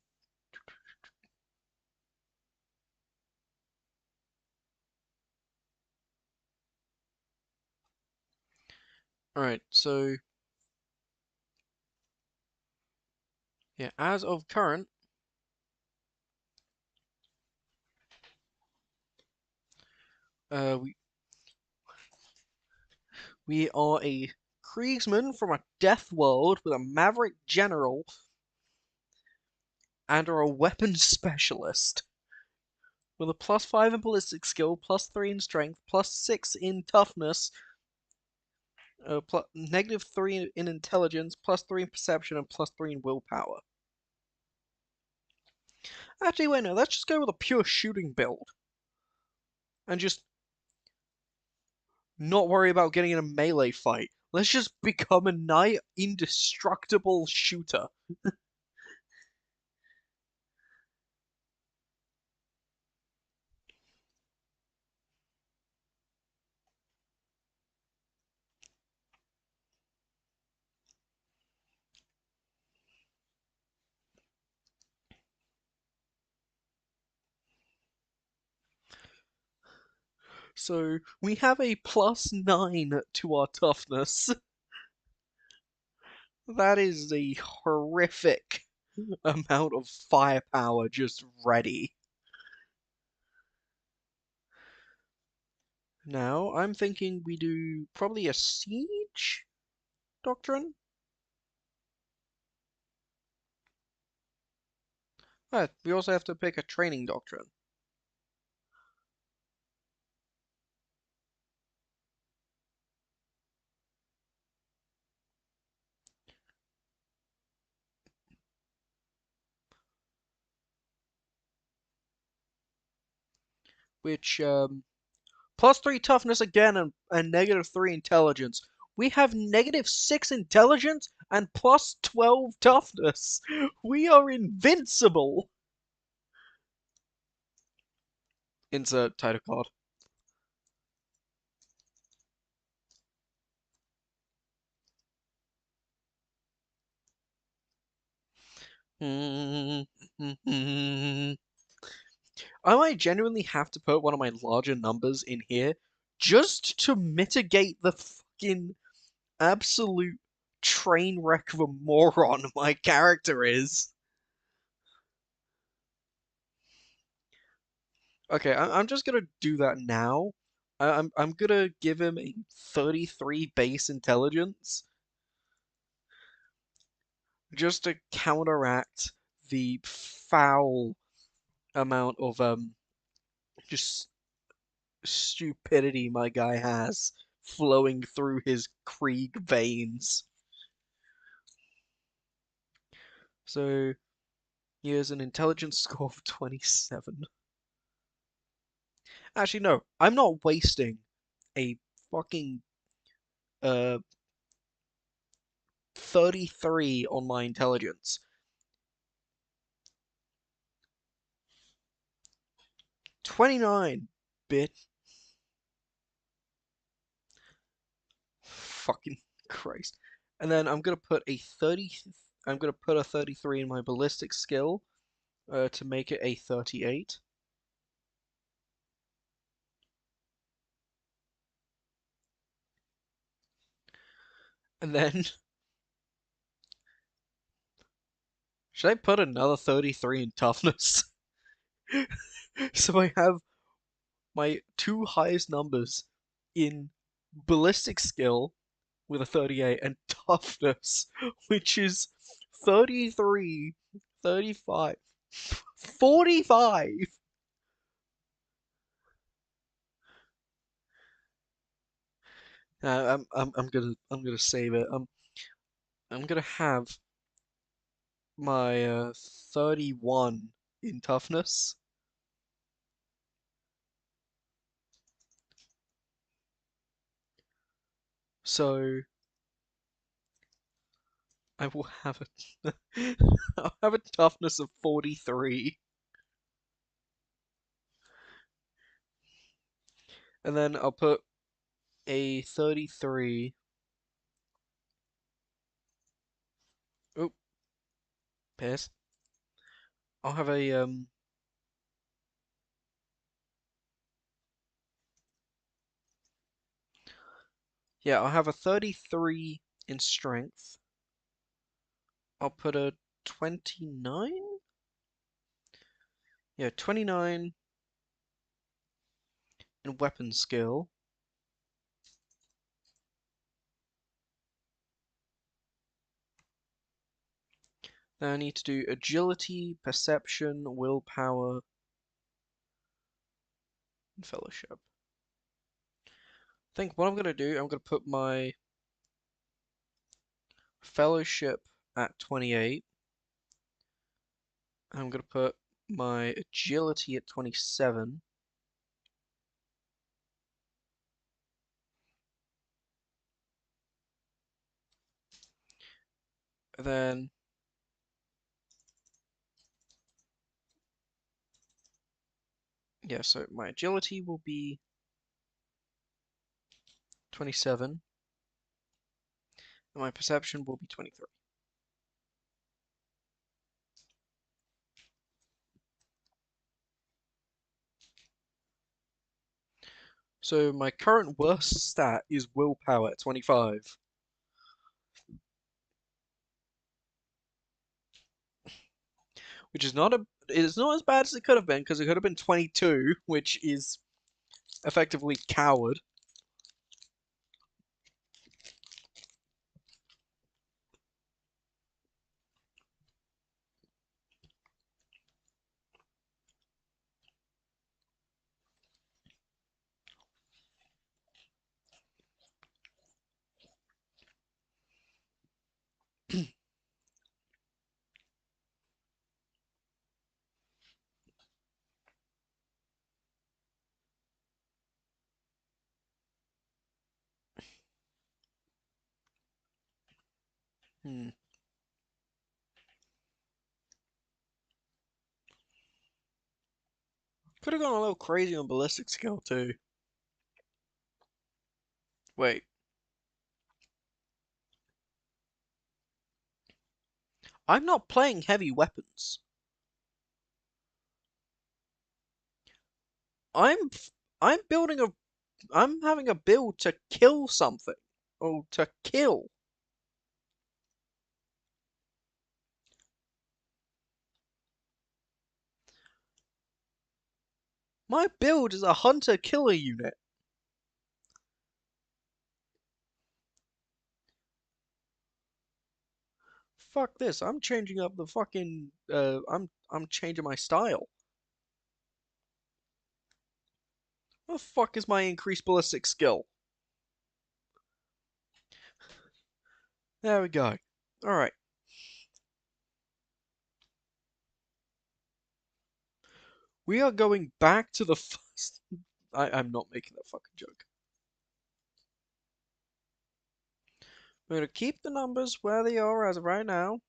Alright, so yeah, as of current, uh, we we are a Kriegsman from a death world with a maverick general and are a weapons specialist with a +5 in ballistic skill, +3 in strength, +6 in toughness, -3 in intelligence, +3 in perception, and +3 in willpower. Actually, wait, no, let's just go with a pure shooting build and just not worry about getting in a melee fight. Let's just become a nigh indestructible shooter. So we have a +9 to our toughness. That is a horrific. amount of firepower just ready. Now, I'm thinking we do probably a siege doctrine. We also have to pick a training doctrine. Which, +3 toughness again and -3 intelligence. We have -6 intelligence and +12 toughness. We are invincible. Insert title card. I might genuinely have to put one of my larger numbers in here just to mitigate the fucking absolute train wreck of a moron my character is. Okay, I'm just gonna do that now. I'm gonna give him a 33 base intelligence just to counteract the foul amount of just stupidity my guy has flowing through his Krieg veins. So he has an intelligence score of 27. Actually, no, I'm not wasting a fucking uh 33 on my intelligence. 29 bit. Fucking Christ. And then I'm gonna put a 30. I'm gonna put a 33 in my ballistic skill to make it a 38. And then should I put another 33 in toughness? So I have my two highest numbers in ballistic skill with a 38 and toughness, which is 33, 35, 45. I'm gonna save it. I'm gonna have my 31 in toughness. So I will have a I'll have a toughness of 43. And then I'll put a 33. Oh, piss. I'll have a yeah, I'll have a 33 in strength. I'll put a 29? Yeah, 29 in weapon skill. Then I need to do agility, perception, willpower, and fellowship. I think what I'm gonna do, I'm gonna put my fellowship at 28. I'm gonna put my agility at 27. And then yeah, so my agility will be 27, and my perception will be 23. So my current worst stat is willpower at 25. which is not a. It's not as bad as it could have been because it could have been 22, which is effectively coward. Hmm. Could have gone a little crazy on ballistic skill too. Wait, I'm not playing heavy weapons. I'm I'm building a I'm having a build to kill something. Or to kill. My build is a hunter-killer unit. Fuck this. I'm changing up the fucking I'm changing my style. What the fuck is my increased ballistic skill? There we go. Alright. We are going back to the first. I'm not making that fucking joke. We're gonna keep the numbers where they are as of right now.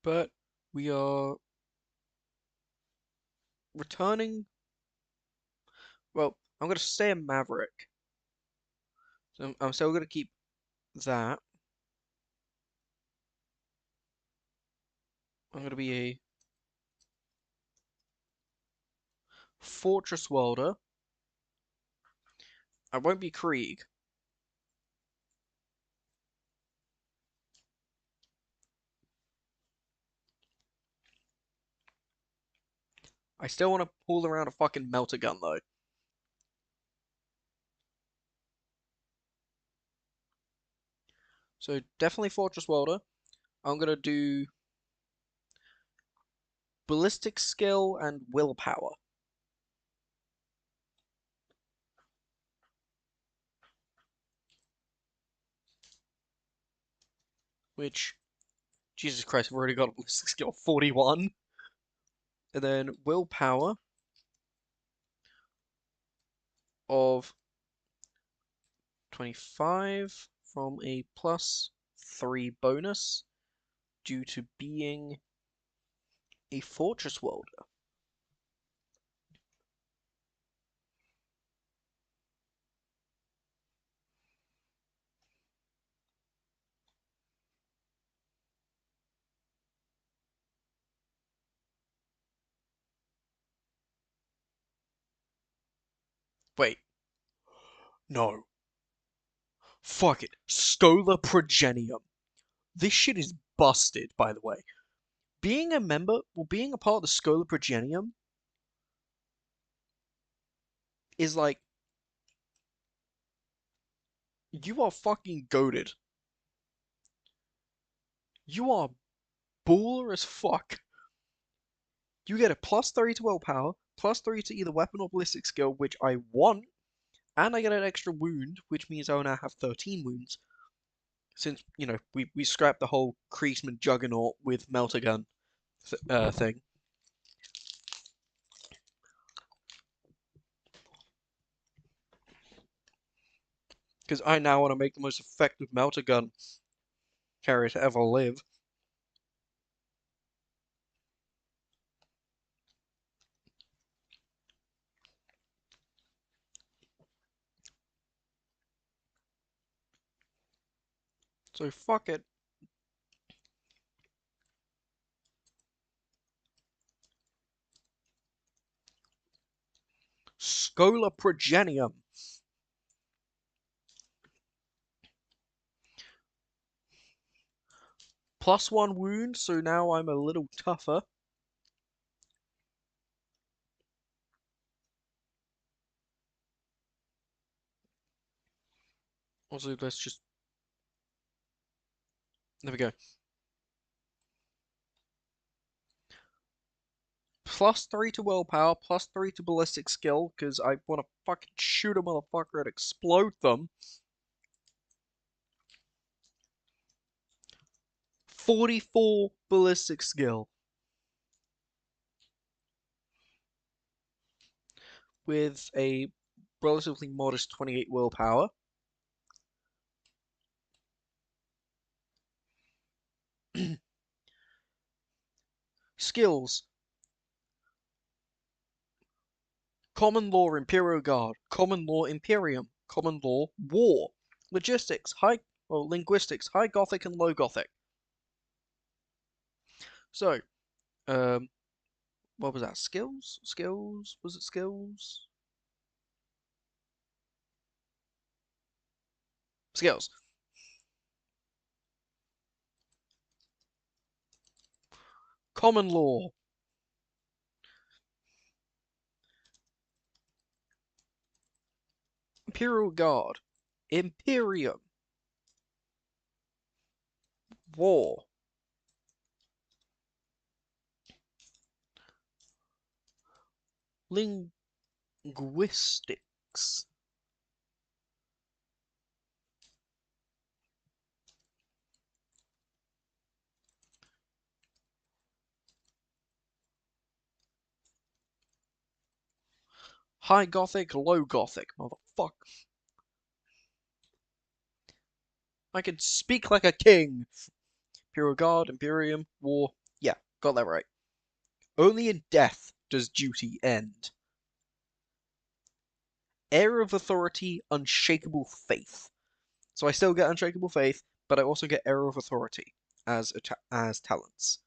But we are returning. Well, I'm gonna stay a Maverick. So I'm still gonna keep that. I'm gonna be a Fortress Welder. I won't be Krieg. I still want to pull around a fucking melter gun though. So definitely Fortress Welder. I'm gonna do ballistic skill and willpower. Which, Jesus Christ, I've already got a ballistic skill 41. And then willpower of 25 from a +3 bonus due to being a Fortress Welder. Wait, no. Fuck it. Scholar Progenium. This shit is busted, by the way. Being a member, well, being a part of the Scholar Progenium is like, you are fucking goaded. You are baller as fuck. You get a +3 to willpower, +3 to either weapon or ballistic skill, which I want, and I get an extra wound, which means I now have 13 wounds. Since, you know, we scrapped the whole Kriesman Juggernaut with Melter Gun thing. Because I now want to make the most effective Melter Gun carrier to ever live. So fuck it. Schola Progenium. +1 wound, so now I'm a little tougher. Also, let's just... There we go. +3 to willpower, +3 to ballistic skill, because I want to fucking shoot a motherfucker and explode them. 44 ballistic skill. With a relatively modest 28 willpower. Skills. Common Law Imperial Guard, Common Law Imperium, Common Law War, Logistics, Linguistics, High Gothic and Low Gothic. So, what was that? Skills? Skills? Was it skills? Skills. Common Law. Imperial Guard. Imperium. War. Linguistics. High Gothic, Low Gothic. Motherfucker. I can speak like a king. Imperial Guard, Imperium, War. Yeah, got that right. Only in death does duty end. Air of Authority, Unshakable Faith. So I still get Unshakable Faith, but I also get Air of Authority as talents.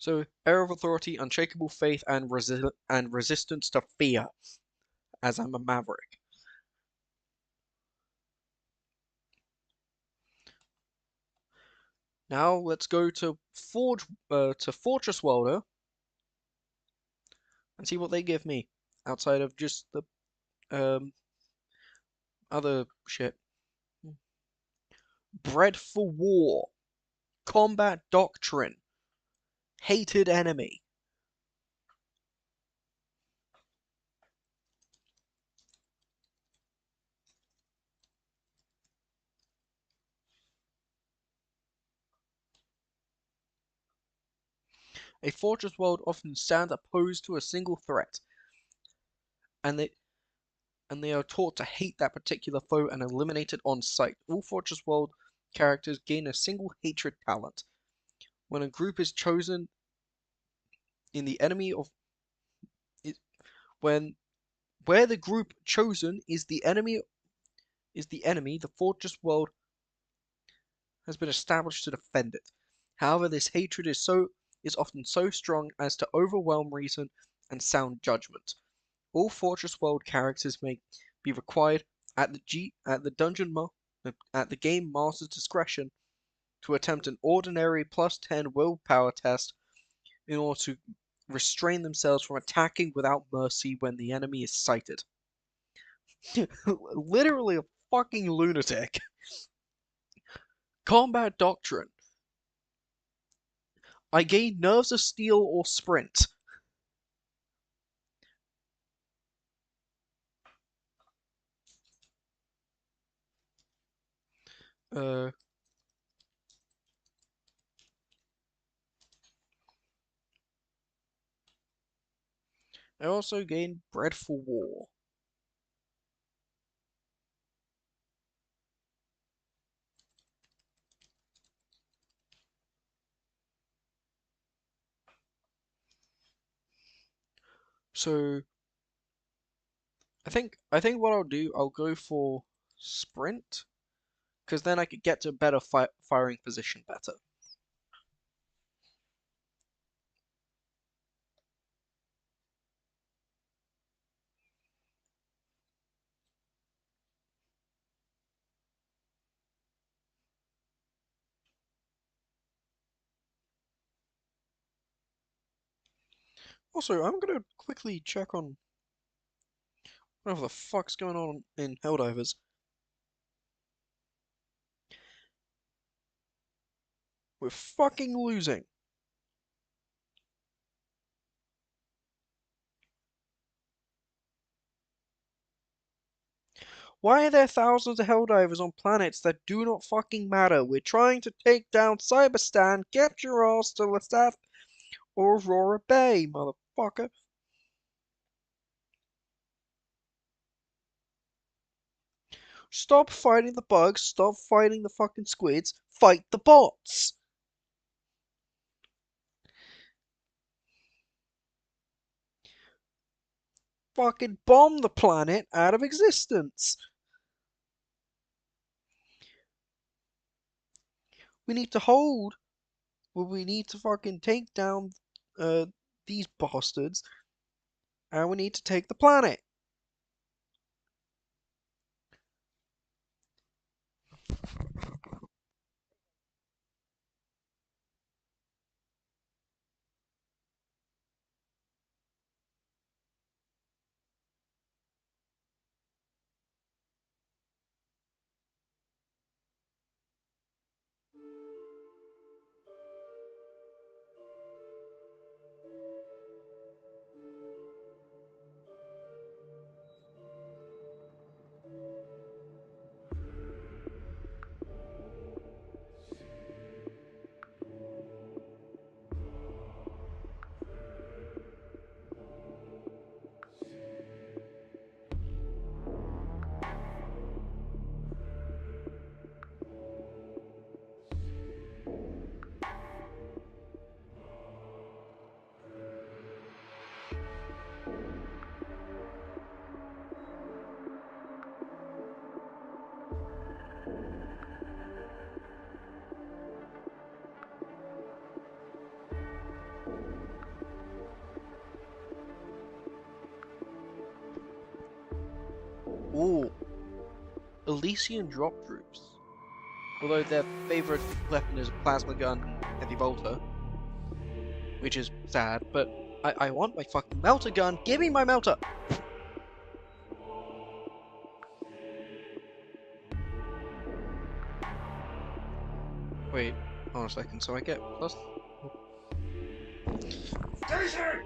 So Air of Authority, Unshakable Faith, and Resistance to Fear, as I'm a Maverick. Now let's go to Fortress Welder and see what they give me outside of just the other shit. Bred for War, Combat Doctrine, Hated Enemy. A fortress world often stands opposed to a single threat, and they are taught to hate that particular foe and eliminate it on sight. All Fortress World characters gain a single hatred talent. When a group is chosen in the enemy of when where the group chosen is the enemy, the Fortress World has been established to defend it. However, this hatred is often so strong as to overwhelm reason and sound judgment. All Fortress World characters may be required at the game master's discretion to attempt an ordinary +10 willpower test in order to restrain themselves from attacking without mercy when the enemy is sighted. Literally a fucking lunatic. Combat Doctrine. I gain Nerves of Steel or Sprint. I also gain Bred for War. So I think what I'll do, I'll go for Sprint, because then I could get to a better firing position better. Also, I'm gonna quickly check on whatever the fuck's going on in Helldivers. We're fucking losing. Why are there thousands of Helldivers on planets that do not fucking matter? We're trying to take down Cyberstan, get your ass to Lestat or Aurora Bay, motherfucker. Stop fighting the bugs, stop fighting the fucking squids, fight the bots! Fucking bomb the planet out of existence! We need to hold, we need to fucking take down these bastards, and we need to take the planet. Ooh, Elysian drop troops. Although their favorite weapon is a plasma gun and heavy bolter, which is sad, but I want my fucking melter gun. Give me my melter! Wait, hold on a second, so I get plus... Station!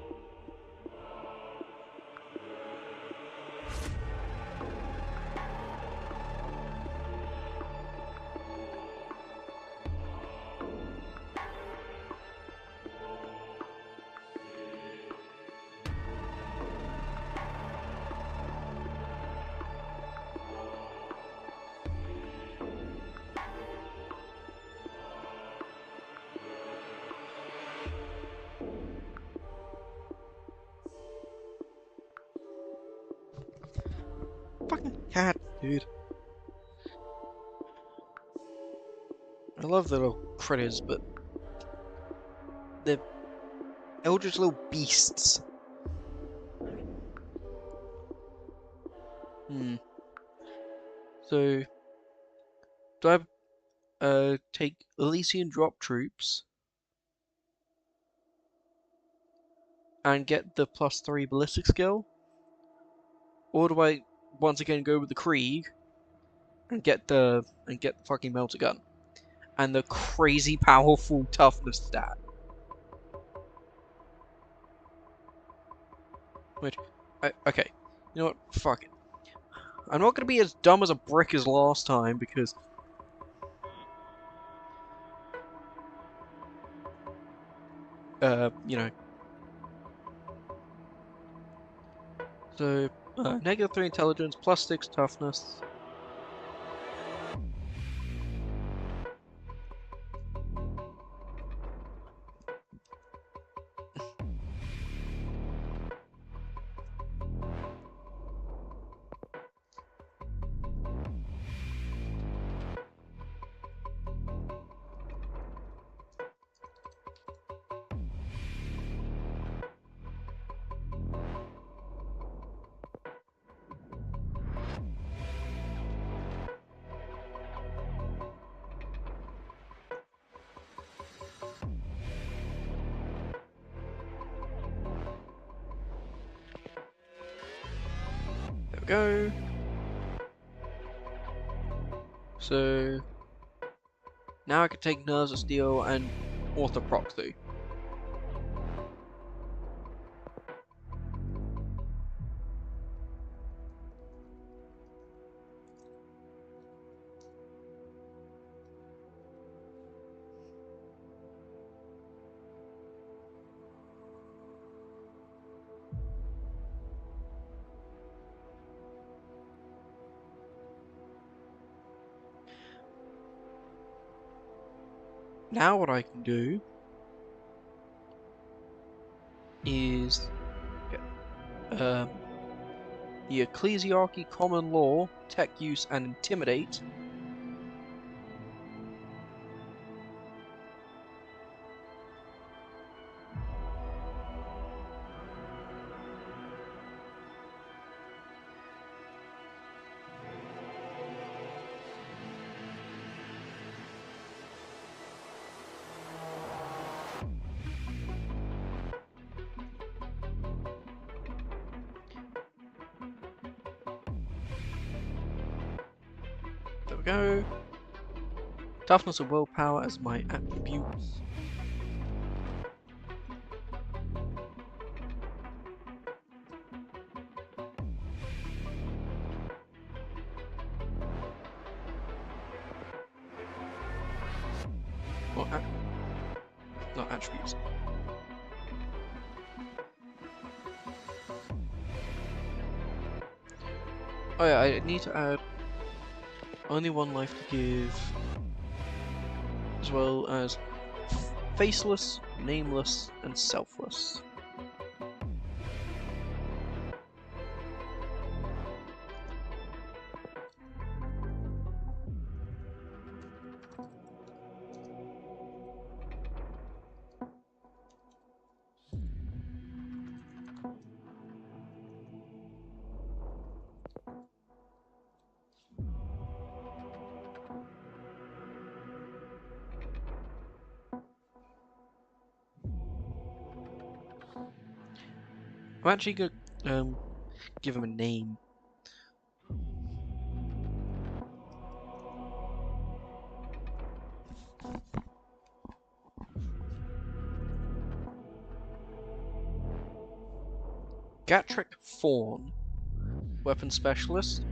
Fucking cat, dude. I love the little critters, but they're eldritch little beasts. So, do I take Elysian drop troops and get the +3 ballistic skill? Or do I once again go with the Krieg and get the fucking melter gun and the crazy powerful toughness stat? Which, okay, you know what? Fuck it. I'm not gonna be as dumb as a brick as last time because you know. So -3 intelligence, +6 toughness. we go. So now I can take Nerves of Steel and Orthoproc through. Now what I can do is the Ecclesiarchy Common Law, Tech Use and Intimidate. There we go. Toughness and Willpower as my attributes. Or not attributes. Oh yeah, I need to add only one life to give, as well as Faceless, Nameless, and Selfless. I'm actually gonna give him a name. Gatrick Fawn, Weapon Specialist.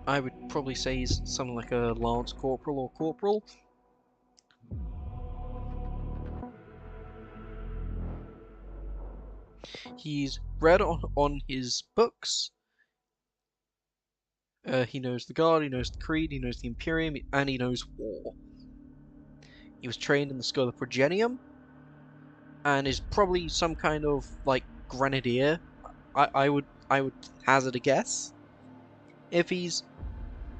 I would probably say he's something like a Lance Corporal or Corporal. He's read on his books. He knows the Guard, he knows the Creed, he knows the Imperium, and he knows War. He was trained in the Schola Progenium, and is probably some kind of like Grenadier. I would hazard a guess. If he's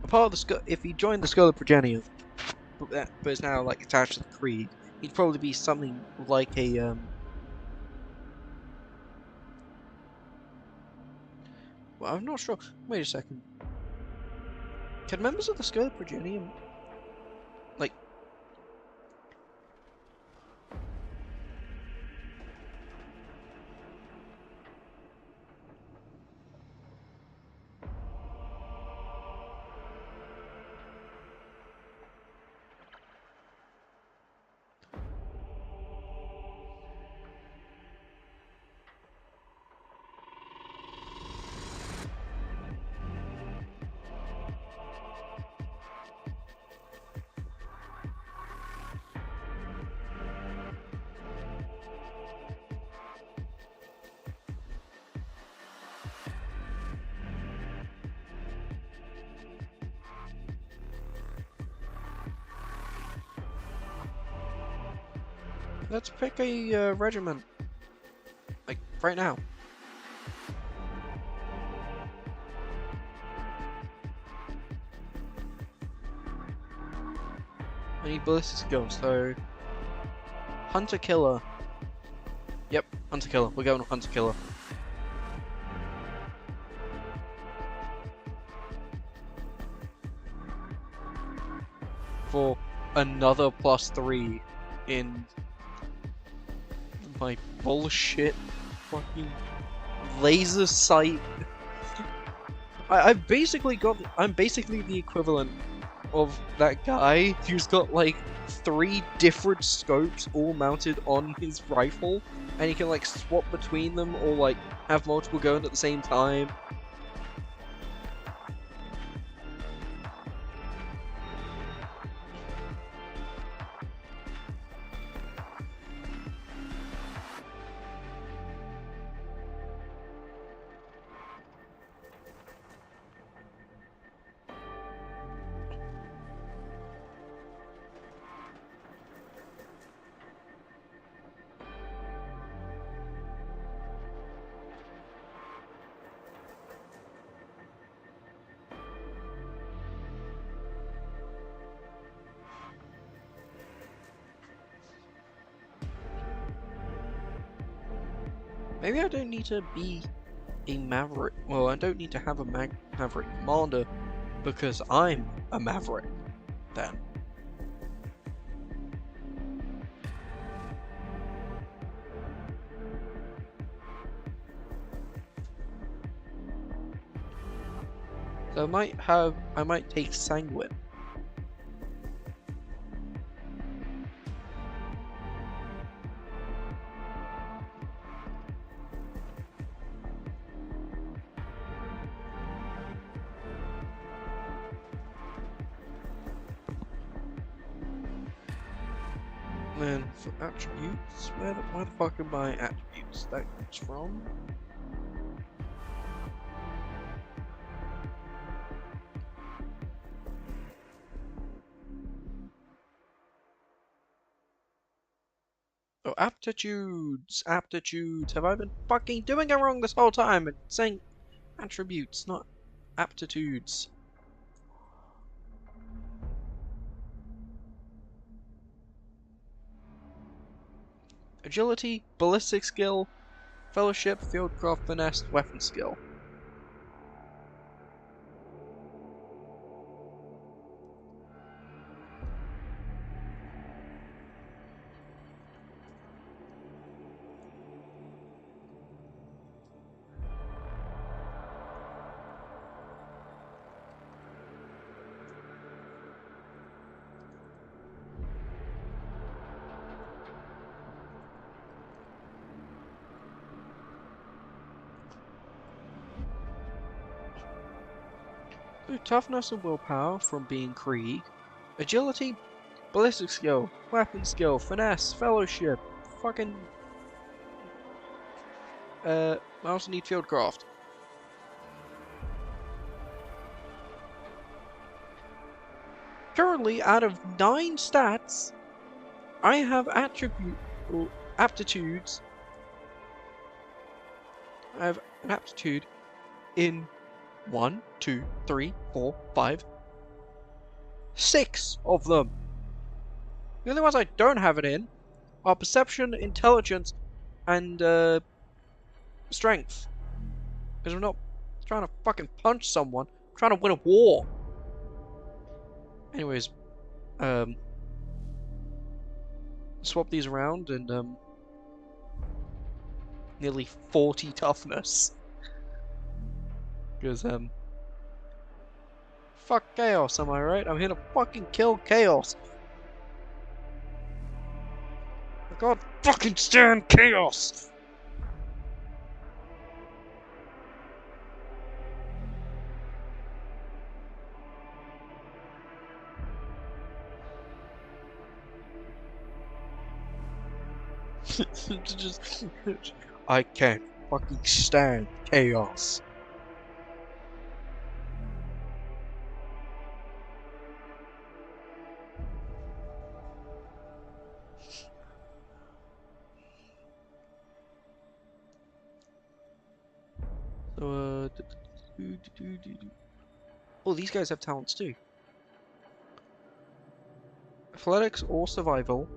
a part of the if he joined the Schola Progenium, but is now like attached to the Creed, he'd probably be something like a well, I'm not sure. Wait a second. Can members of the Schola Progenium like let's pick a regiment. Like, right now. I need ballistic skills, so... Hunter-Killer. Yep, Hunter-Killer. We're going with Hunter-Killer. For another +3 in... my bullshit fucking laser sight I've basically got. I'm basically the equivalent of that guy who's got like 3 different scopes all mounted on his rifle, and he can like swap between them or like have multiple going at the same time. Maybe I don't need to be a maverick. Well, I don't need to have a maverick commander because I'm a maverick then. So I might take Sanguine. And for attributes, where the fuck are my attributes? That comes from. Oh, aptitudes! Aptitudes! Have I been fucking doing it wrong this whole time and saying attributes, not aptitudes? Agility, ballistic skill, fellowship, fieldcraft, finesse, weapon skill. So toughness and willpower from being Krieg. Agility, ballistic skill, weapon skill, finesse, fellowship, fucking... I also need fieldcraft. Currently, out of 9 stats, I have aptitudes. I have an aptitude in 1, 2, 3, 4, 5, 6 of them. The only ones I don't have it in are perception, intelligence, and strength. Because I'm not trying to fucking punch someone. I'm trying to win a war. Anyways, swap these around and nearly 40 toughness. Because fuck chaos, am I right? I'm here to fucking kill chaos. I can't fucking stand chaos. Just, I can't fucking stand chaos. So, oh, these guys have talents too. Athletics or survival.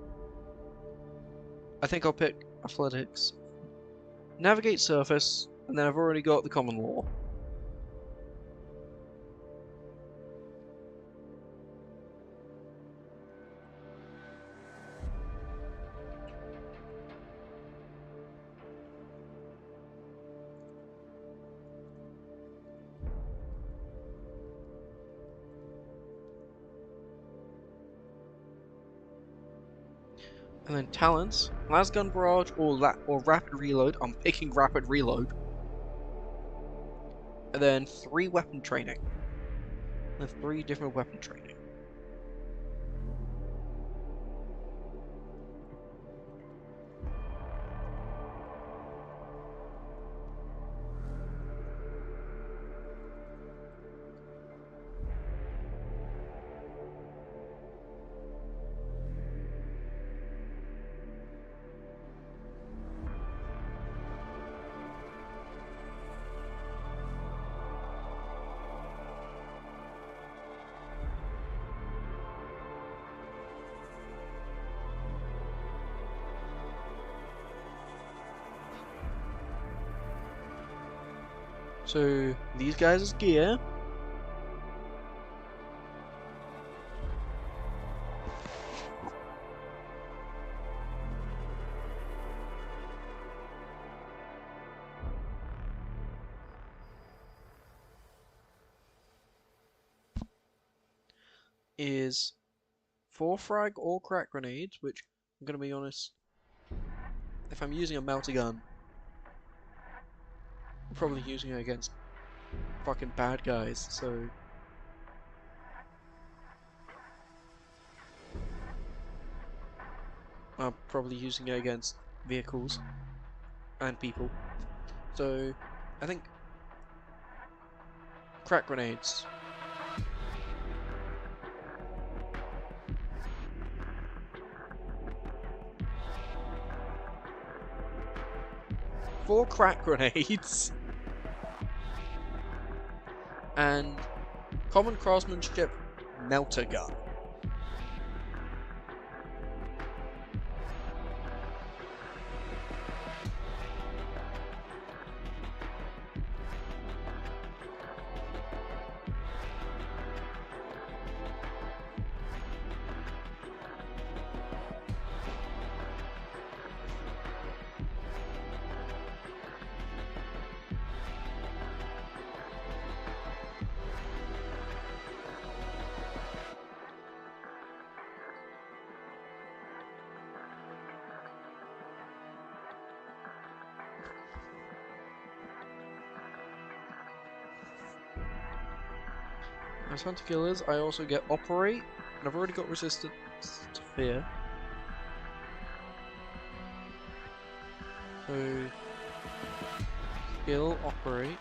I think I'll pick athletics. Navigate surface, and then I've already got the common law. And then talents, lasgun barrage or rapid reload. I'm picking rapid reload. And then 3 weapon training. And 3 different weapon training. So these guys' gear. Is 4 frag or crack grenades, which I'm gonna be honest, if I'm using a melter gun, I'm probably using it against fucking bad guys, so I'm probably using it against vehicles and people. So I think crack grenades. Four crack grenades and common craftsmanship melter gun. As hunter killers, I also get operate, and I've already got resistance to fear. So skill operate.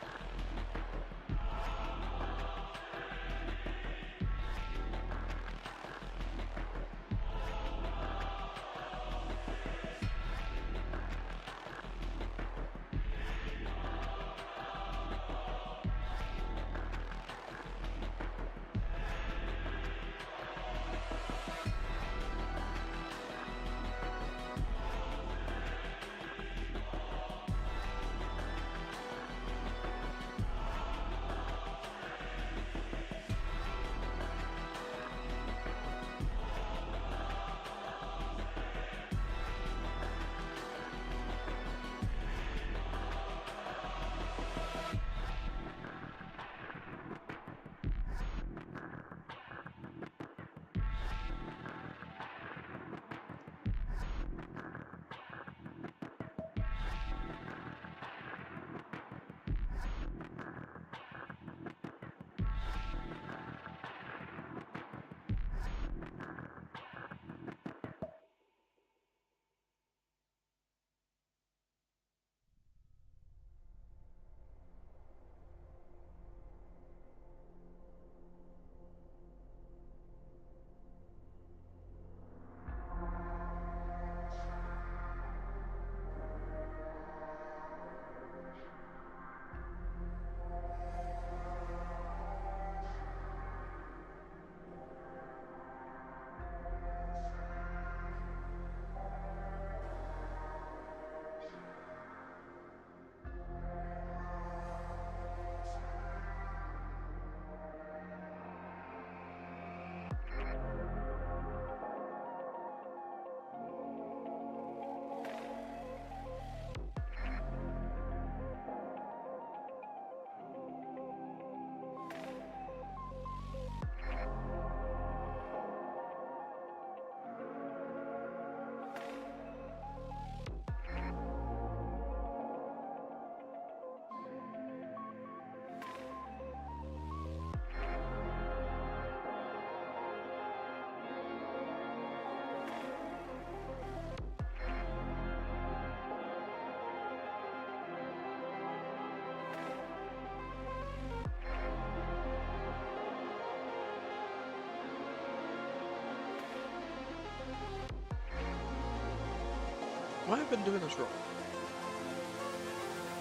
might have been doing this wrong.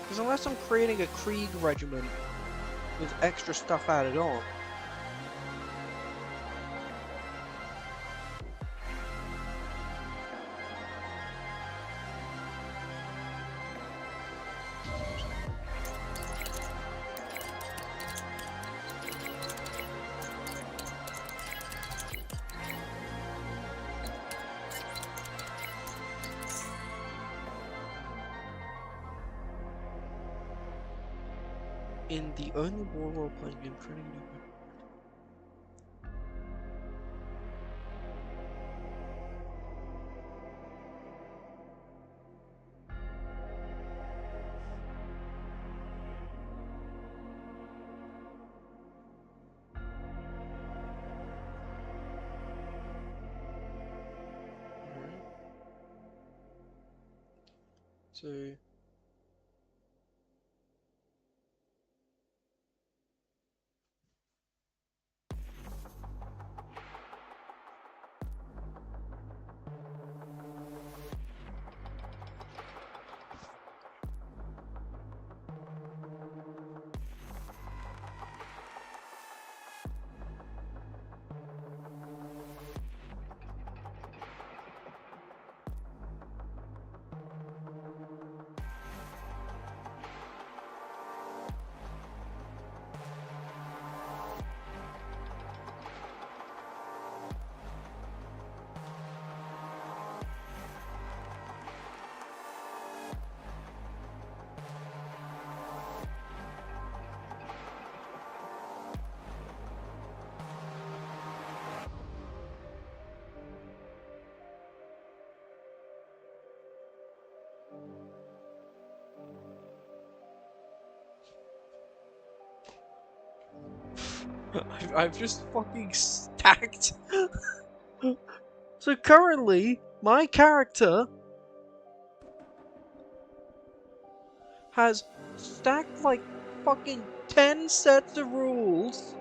Because unless I'm creating a Krieg regiment with extra stuff added on, in the only war role-playing game training new. Alright. So I've just fucking stacked. So currently, my character has stacked like fucking 10 sets of rules.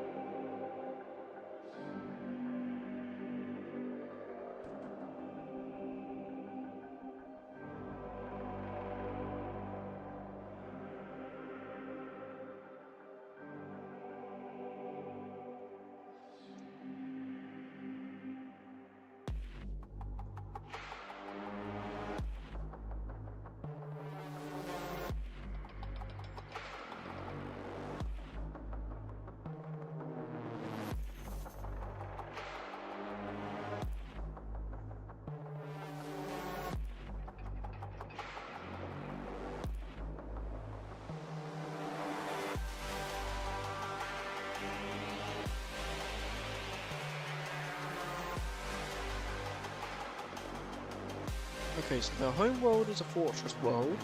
Okay, so the home world is a fortress world.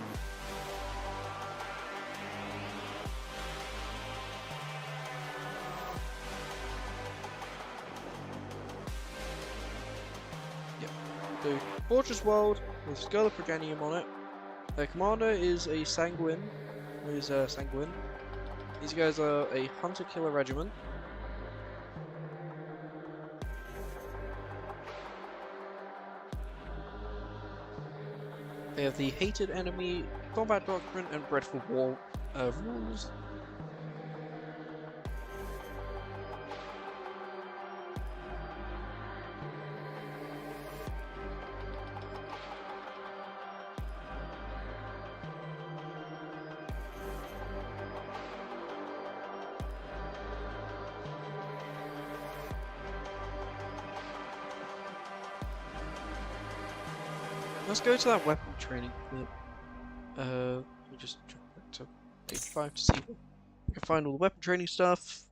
Yep. The fortress world with Skull of Proganium on it. Their commander is a Sanguine. Who's Sanguine? These guys are a hunter-killer regiment. They have the hated enemy, combat doctrine, and bread for war rules. Let's go to that weapon training clip. We just jump back to page 5 to see if we can find all the weapon training stuff.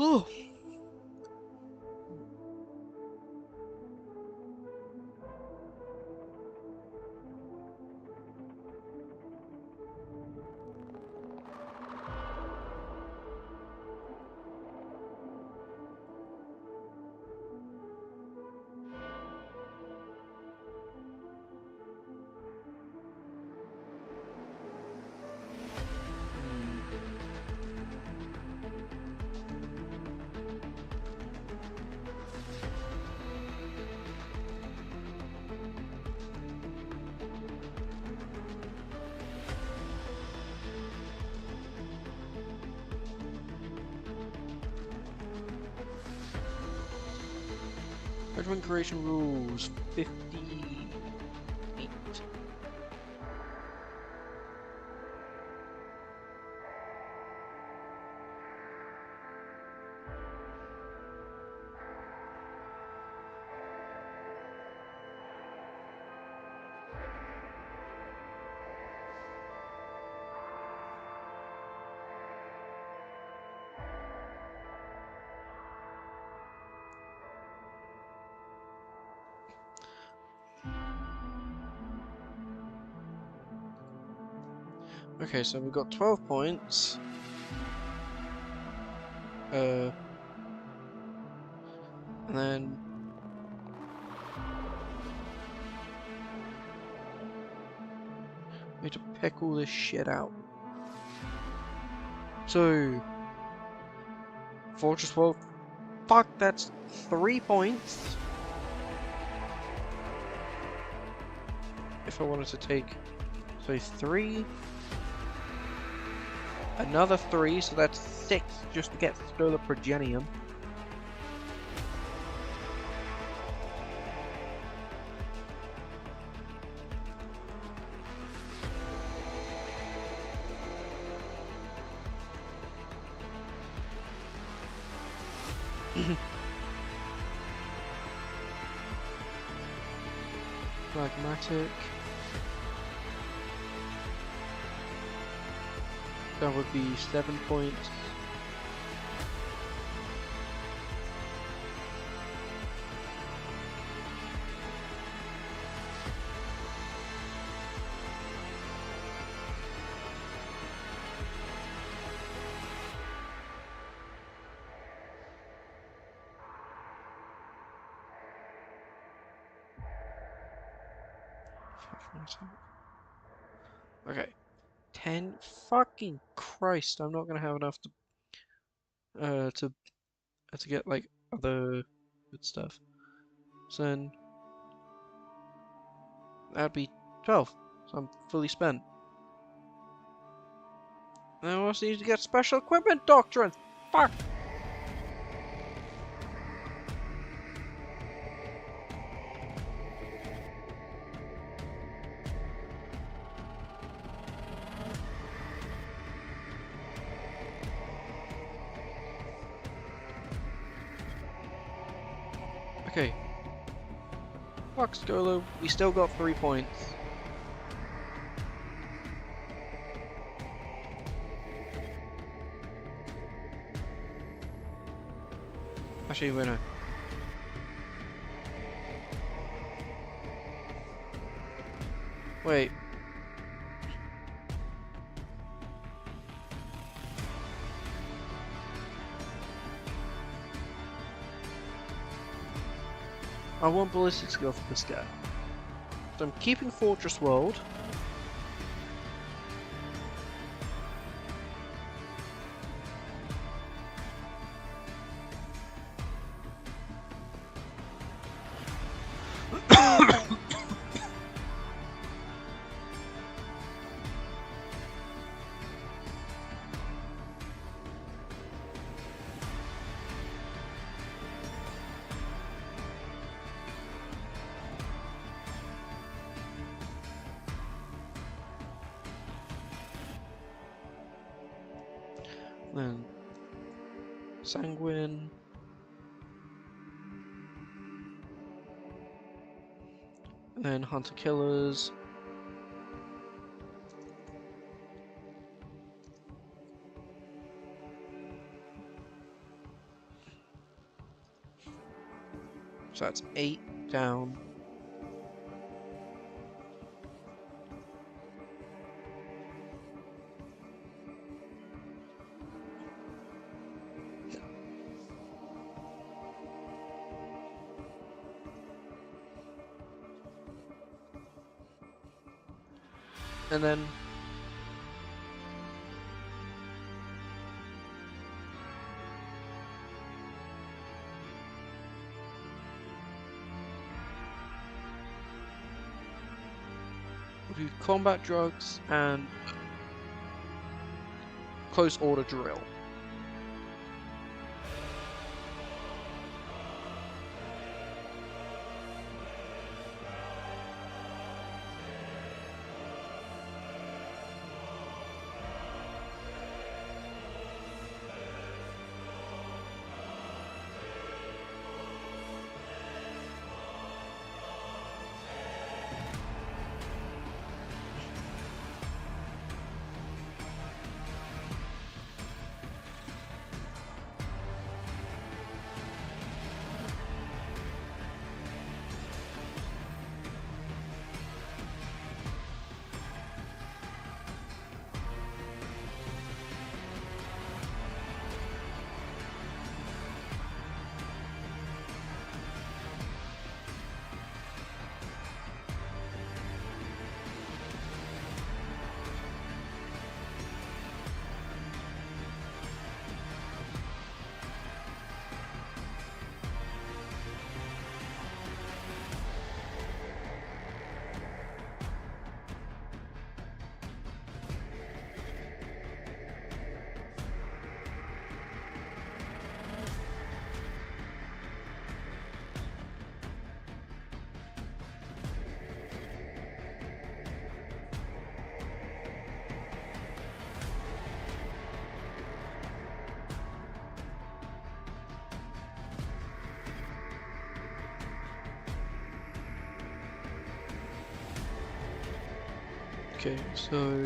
Oh. Regiment creation rules 58. Okay, so we've got 12 points. And then we need to pick all this shit out. So, Fortress World, fuck, that's 3 points. If I wanted to take, so 3, another 3, so that's 6 just to get Stola Progenium. Pragmatic. That would be 7 points. Okay. 10 fucking Christ, I'm not gonna have enough to get like other good stuff. So then that'd be 12. So I'm fully spent. And I also need to get special equipment doctrines. Fuck. Okay. Fuck Skolo, we still got 3 points. Actually, wait, no. Wait. I want ballistic skill for this guy. So I'm keeping Fortress World. Then Sanguine. And then Hunter Killers. So that's 8 down. And then we'll do combat drugs and close order drill. Okay, so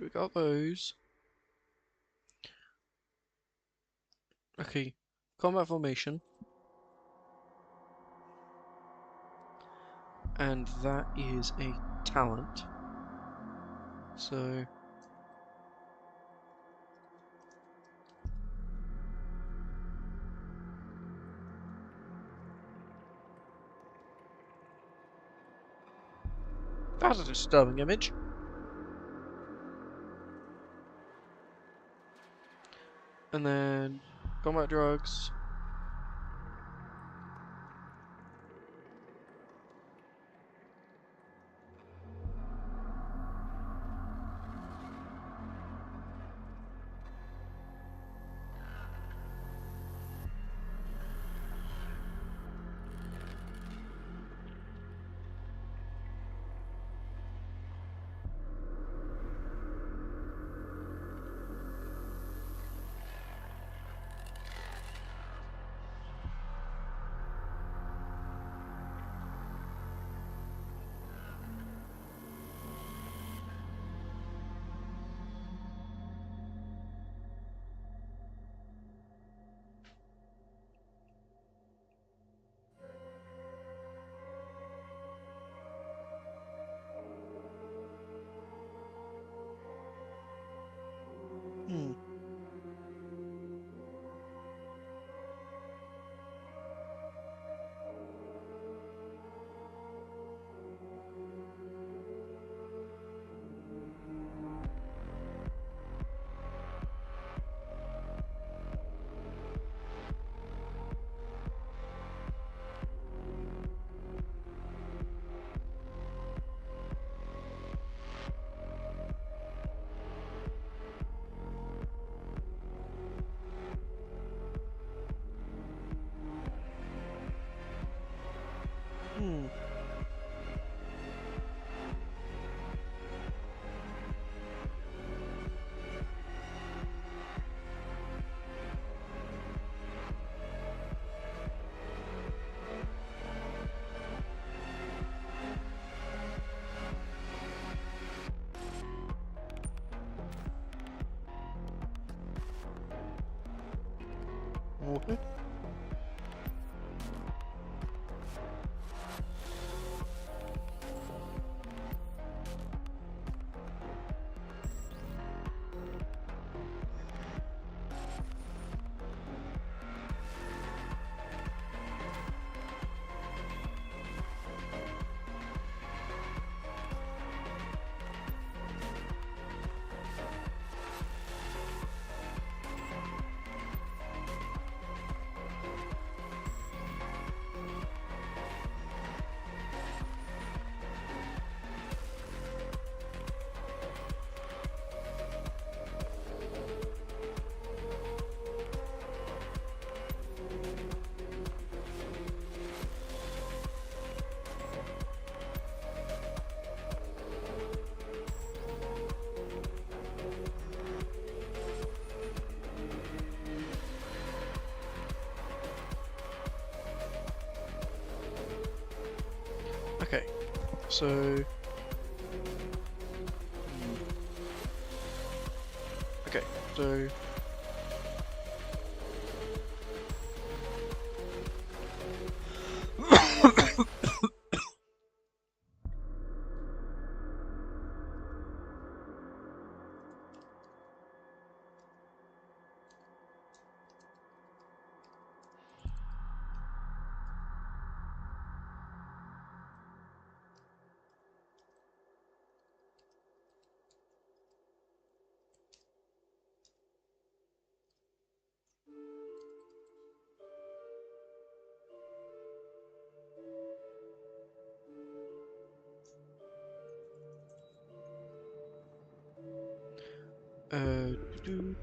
we got those. Okay, combat formation. And that is a talent. So that's a disturbing image. And then combat drugs. Hmm. Hmm. What? Okay, so okay, so doo-doo.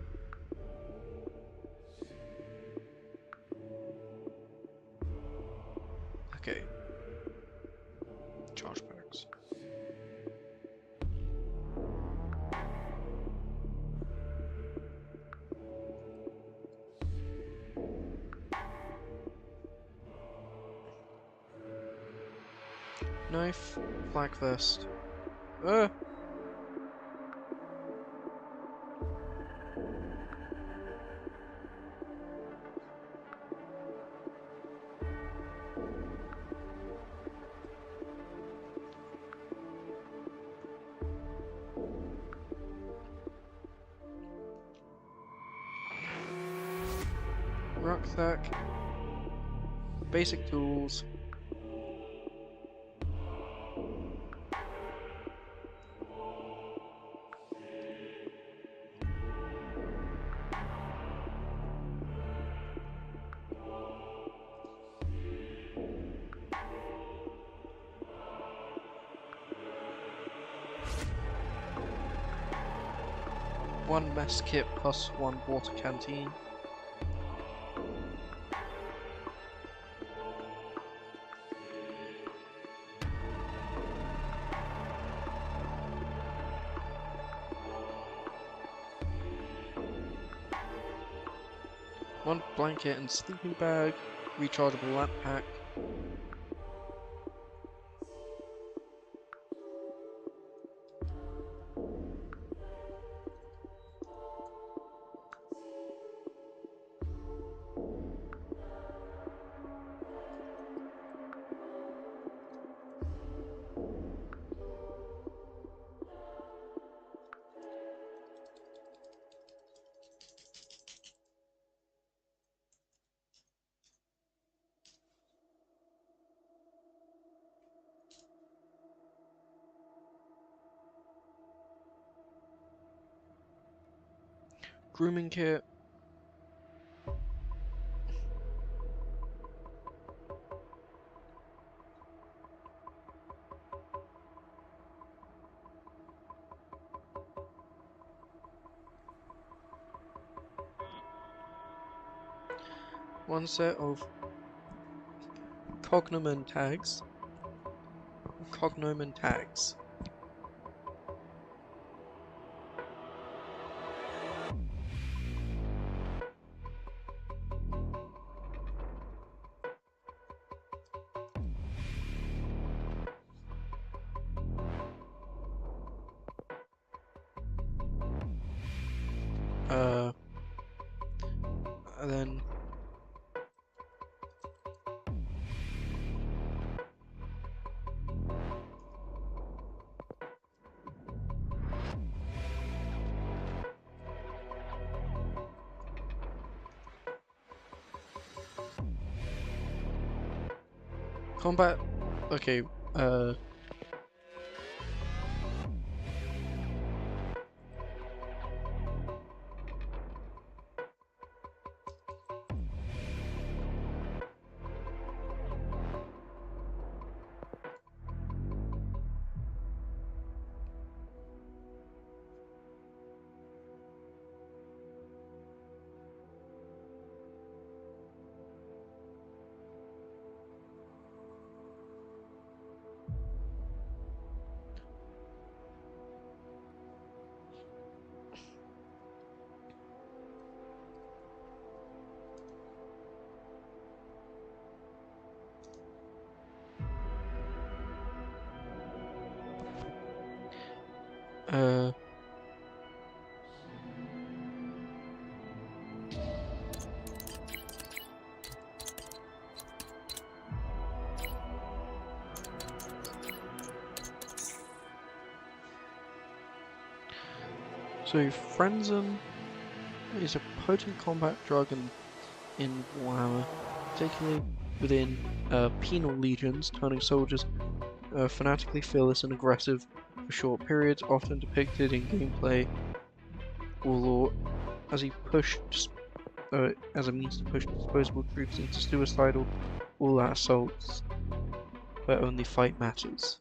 Okay, charge packs. Knife, black vest. Rucksack. Basic tools. One mess kit plus one water canteen. One blanket and sleeping bag. Rechargeable lamp pack. Grooming kit. One set of cognomen tags. Cognomen tags. And then combat. Okay. So Frenzen is a potent combat drug in Warhammer, particularly within penal legions, turning soldiers fanatically fearless and aggressive for short periods, often depicted in gameplay or lore as as a means to push disposable troops into suicidal all-out assaults where only fight matters.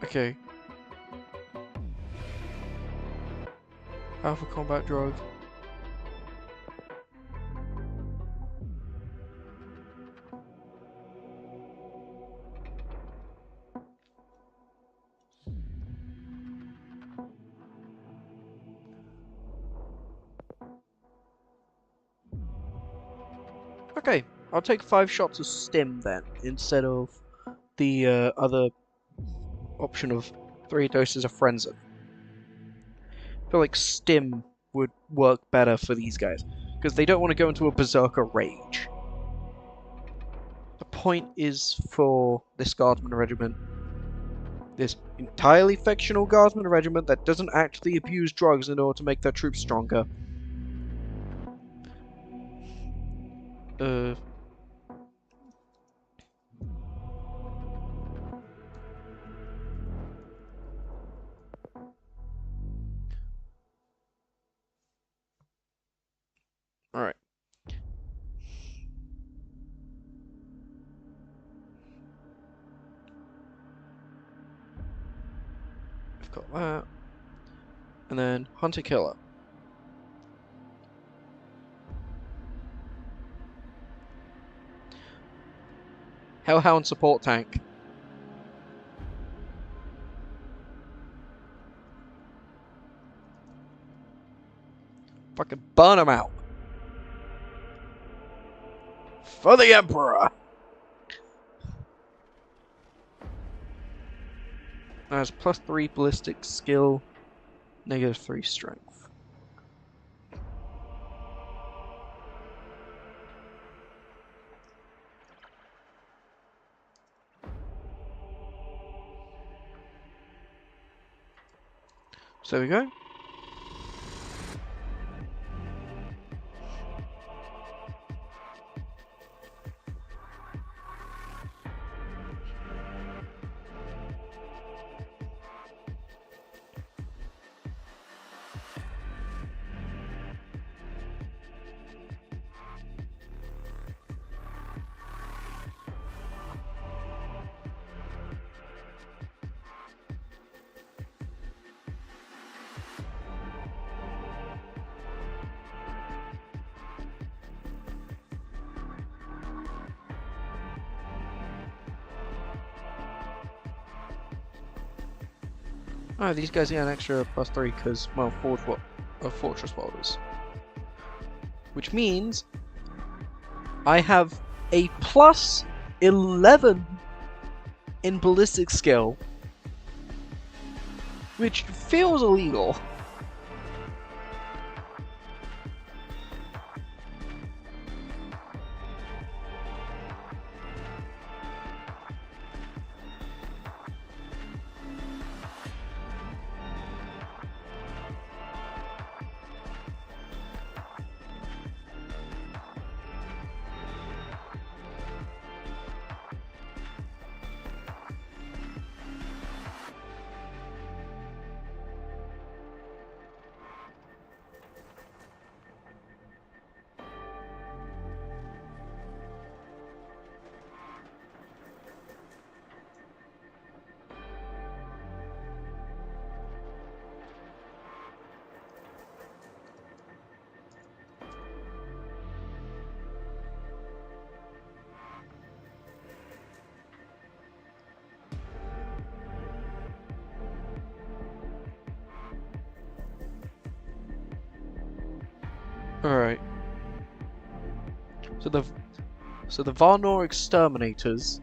Okay. Powerful combat drug. Okay, I'll take 5 shots of stim then, instead of the other option of 3 doses of Frenzy. I feel like stim would work better for these guys, because they don't want to go into a berserker rage. The point is for this guardsman regiment, this entirely fictional guardsman regiment that doesn't actually abuse drugs in order to make their troops stronger. Alright. I've got that. And then Hunter Killer. Hellhound support tank. Fucking burn them out. For the Emperor! Has +3 ballistic skill, -3 strength. So there we go. Oh, these guys get an extra +3 because, well, Fortress Welders. Which means I have a +11 in ballistic skill, which feels illegal. Alright. So the Varnor Exterminators,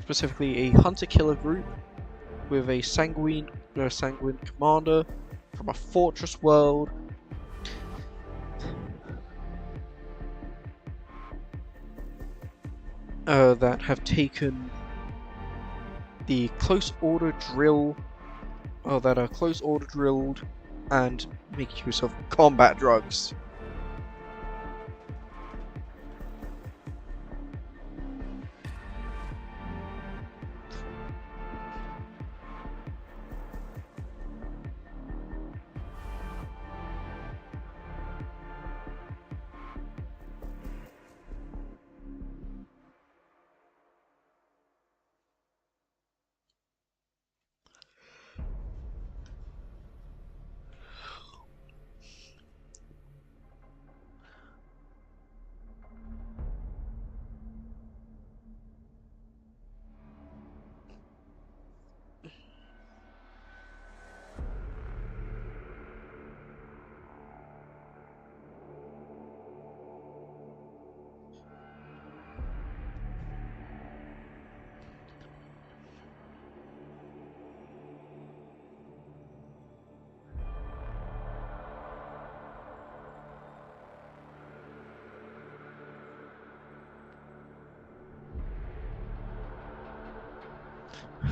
specifically a hunter-killer group with a sanguine commander from a fortress world. That have taken the close order drill, that are close order drilled and make use of combat drugs.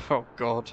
Oh God.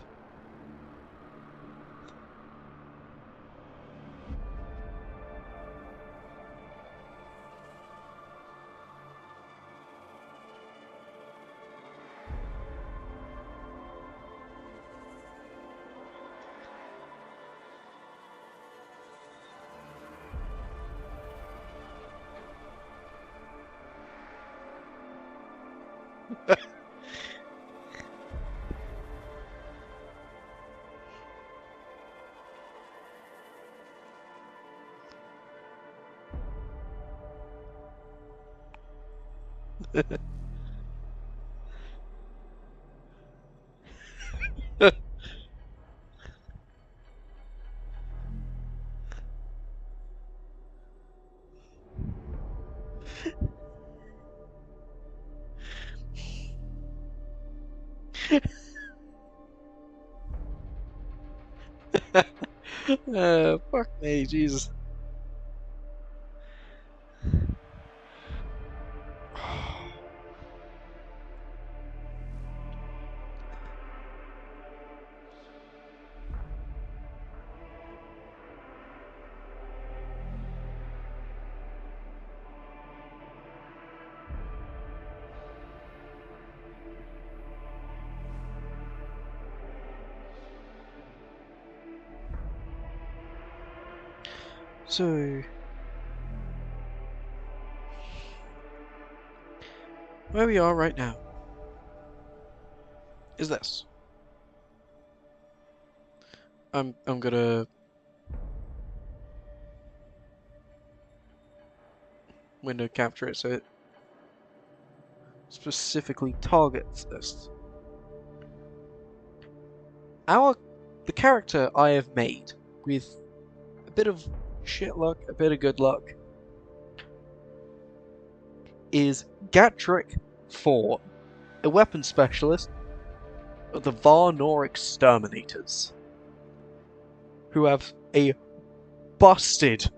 Fuck me, Jesus. So, where we are right now is this. I'm gonna window capture it so it specifically targets this. The character I have made with a bit of shit luck, a bit of good luck, is Gatrick 4, a weapon specialist of the Varnor Exterminators, who have a busted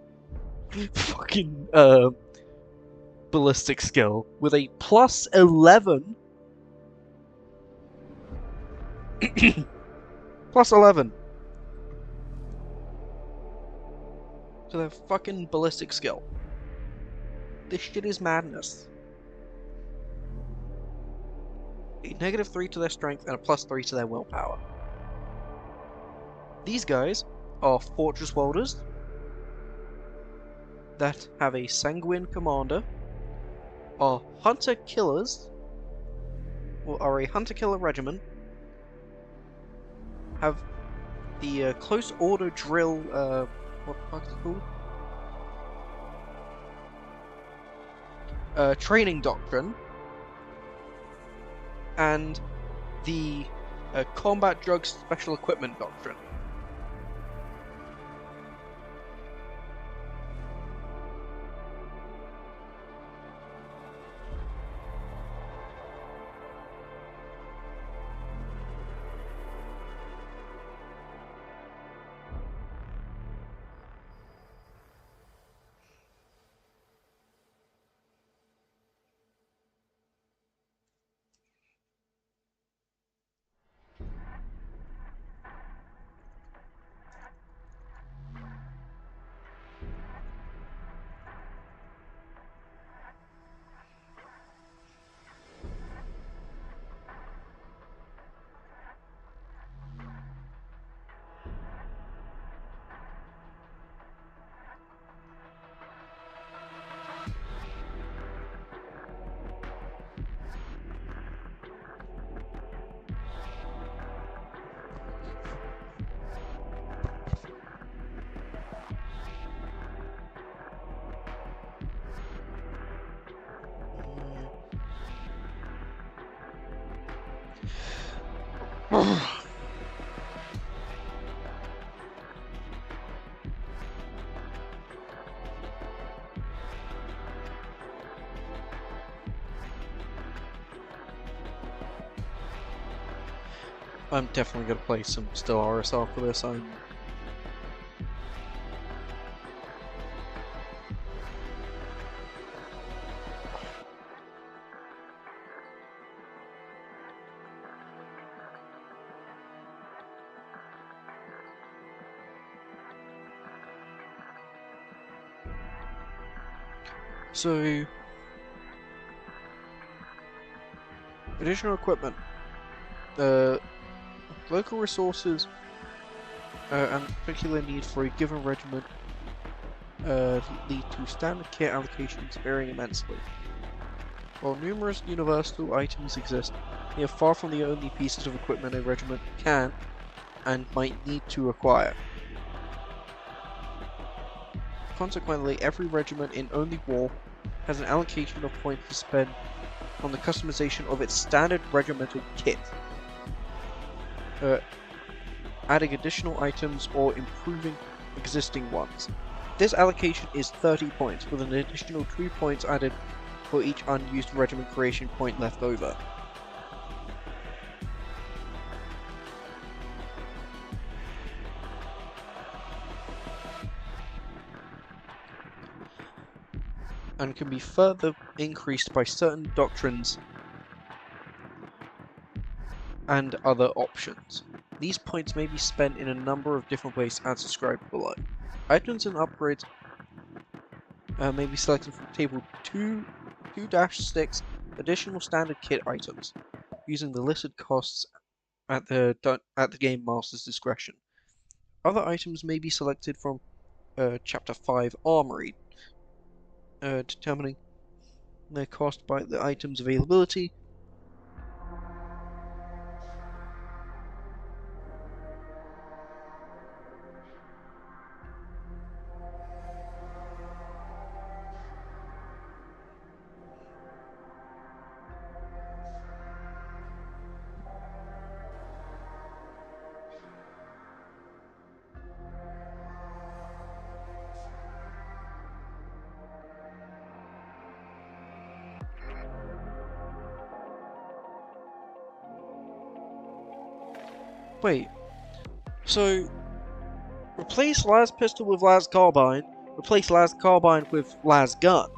fucking ballistic skill with a plus 11 plus 11 to their fucking ballistic skill. This shit is madness. A -3 to their strength and a +3 to their willpower. These guys are fortress welders that have a sanguine commander, are hunter killers, or are a hunter killer regiment, have the close order drill, what the fuck is it called? Training doctrine, and the combat drugs special equipment doctrine. I'm definitely gonna play some Stellaris after this. So, additional equipment. Local resources and particular need for a given regiment lead to standard kit allocations varying immensely. While numerous universal items exist, they are far from the only pieces of equipment a regiment can and might need to acquire. Consequently, every regiment in Only War has an allocation of points to spend on the customization of its standard regimental kit, adding additional items or improving existing ones. This allocation is 30 points, with an additional 2 points added for each unused regiment creation point left over. And can be further increased by certain doctrines and other options. These points may be spent in a number of different ways as described below. Items and upgrades may be selected from table 2-6 additional standard kit items, using the listed costs at the Game Master's discretion. Other items may be selected from Chapter 5 Armory, determining their cost by the item's availability. Wait, so replace las pistol with las carbine, replace las carbine with las gun.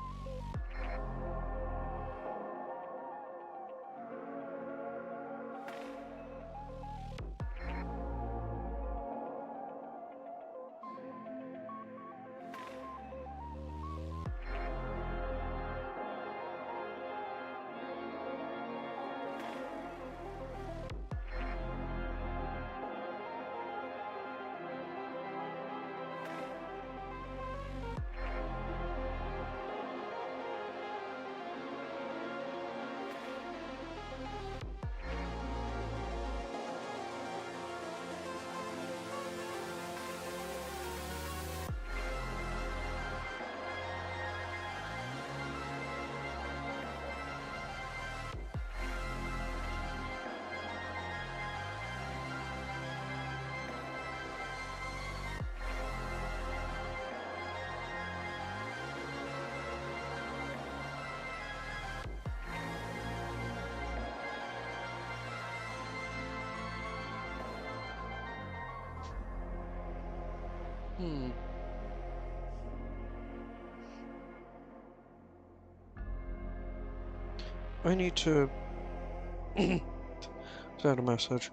I need to send a message.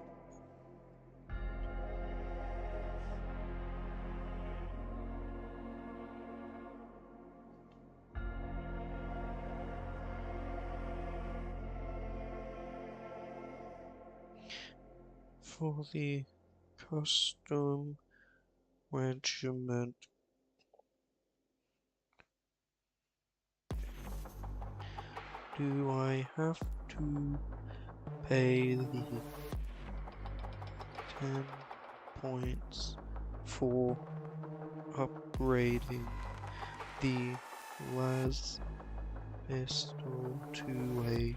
For the custom regiment, do I have to pay the 10 points for upgrading the las pistol to a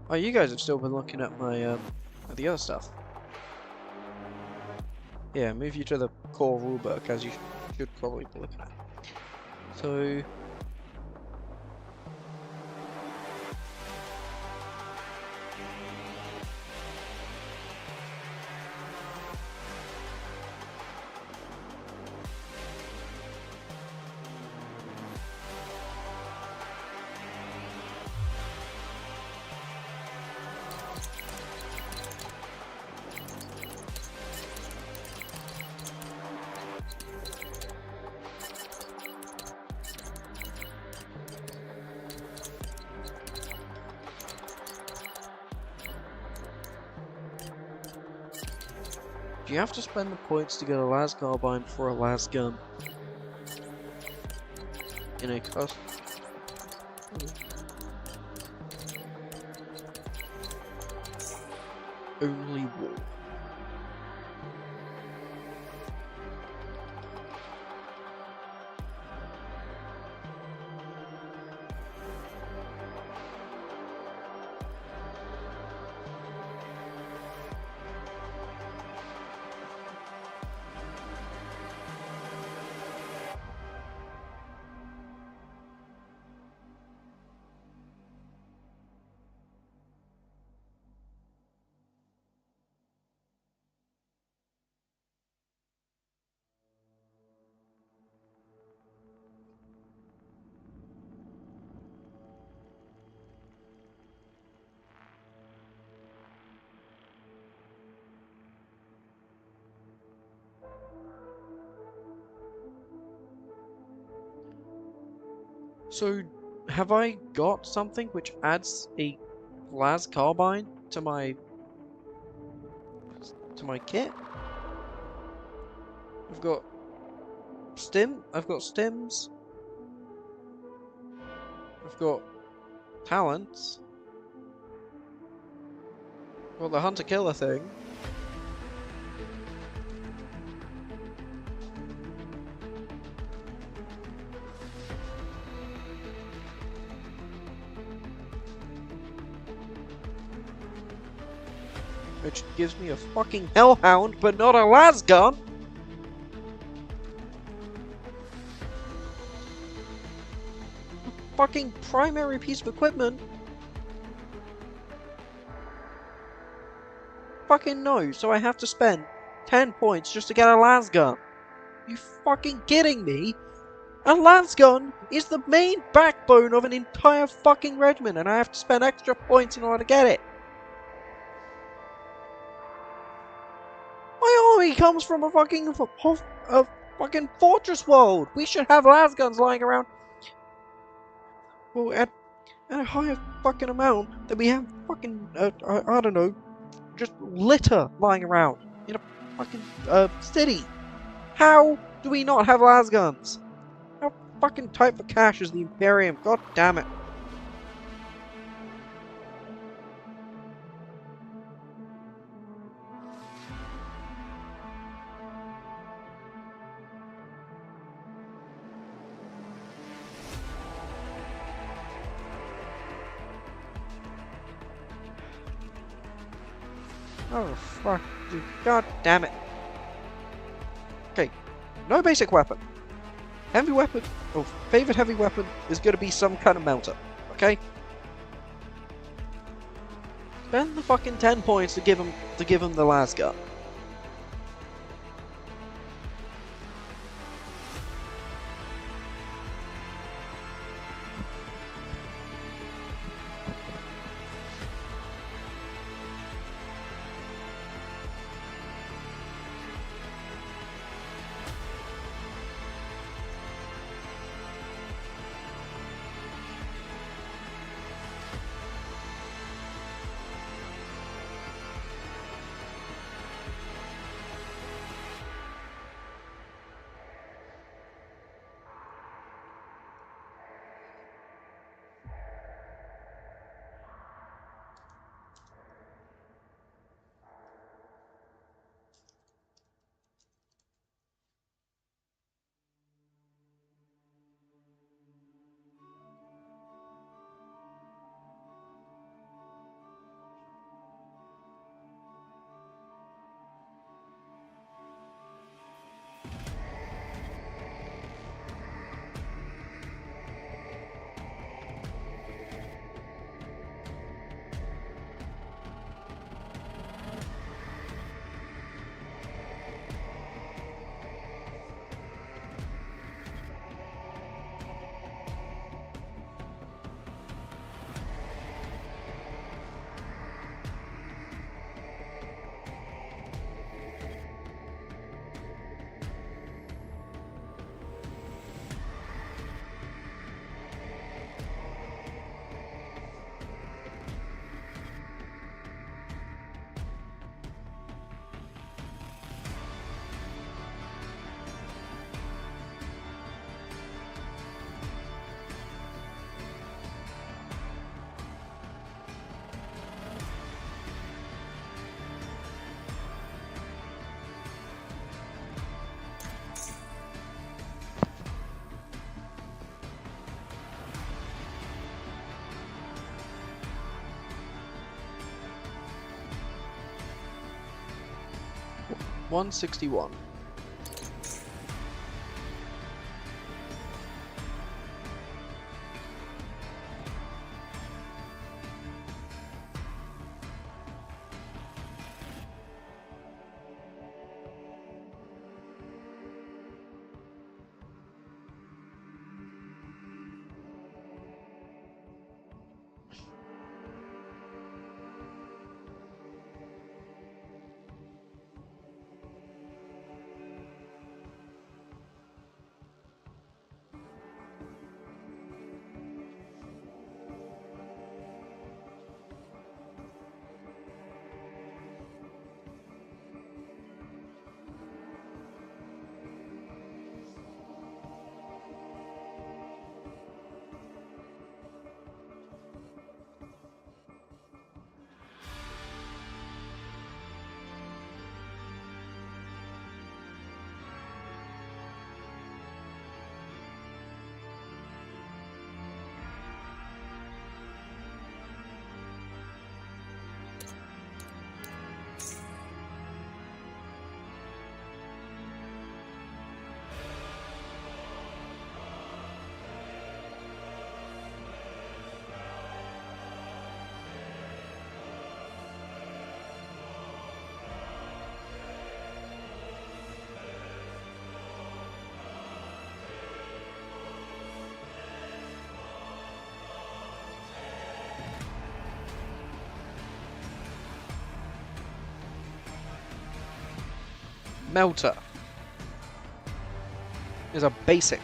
Oh, you guys have still been looking at my at the other stuff. Yeah, move you to the core rulebook, as you should probably be looking at. So. Do you have to spend the points to get a las carbine for a las gun? In a cost. Only war. So, have I got something which adds a las carbine to my kit? I've got stims. I've got talents. I've got the hunter killer thing. Which gives me a fucking hellhound, but not a las gun. Fucking primary piece of equipment. Fucking no, so I have to spend 10 points just to get a las gun. You fucking kidding me? A las gun is the main backbone of an entire fucking regiment, and I have to spend extra points in order to get it. My army comes from a fucking fortress world. We should have las guns lying around. Well, at a higher fucking amount than we have fucking I don't know, just litter lying around in a fucking city. How do we not have las guns? How fucking tight for cash is the Imperium? God damn it. Oh, fuck. God damn it. Okay. No basic weapon. Heavy weapon. Oh, favorite heavy weapon is going to be some kind of melter. Okay? Spend the fucking 10 points to give him the las gun. 161. Melter is a basic.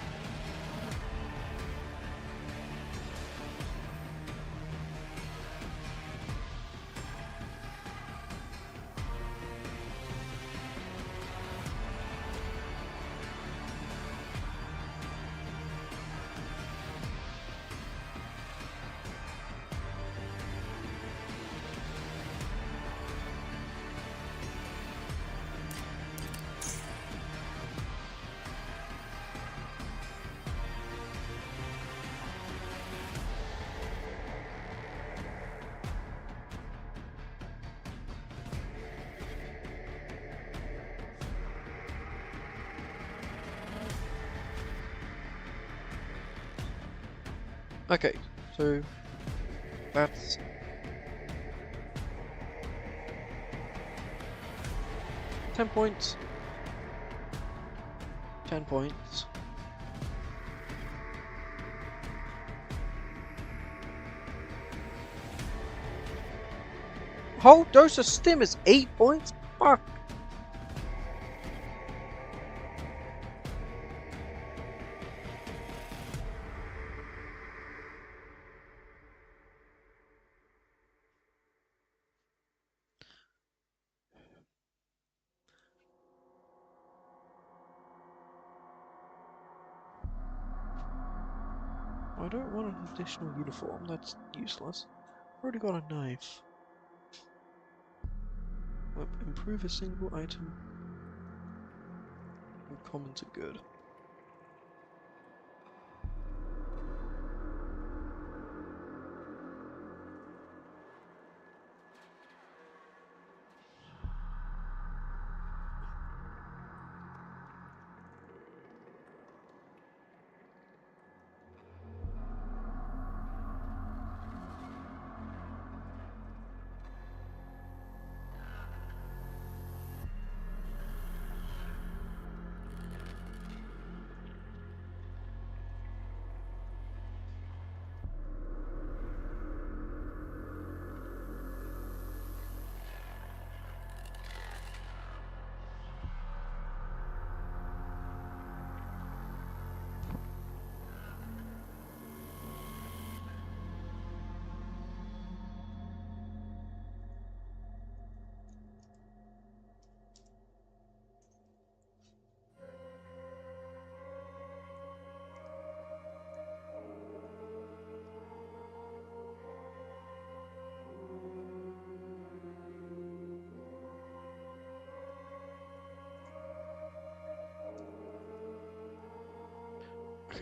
Okay, so that's 10 points. 10 points. Whole dose of stim is 8 points? Fuck. I don't want an additional uniform, that's useless. I've already got a knife. Improve a single item from common to good.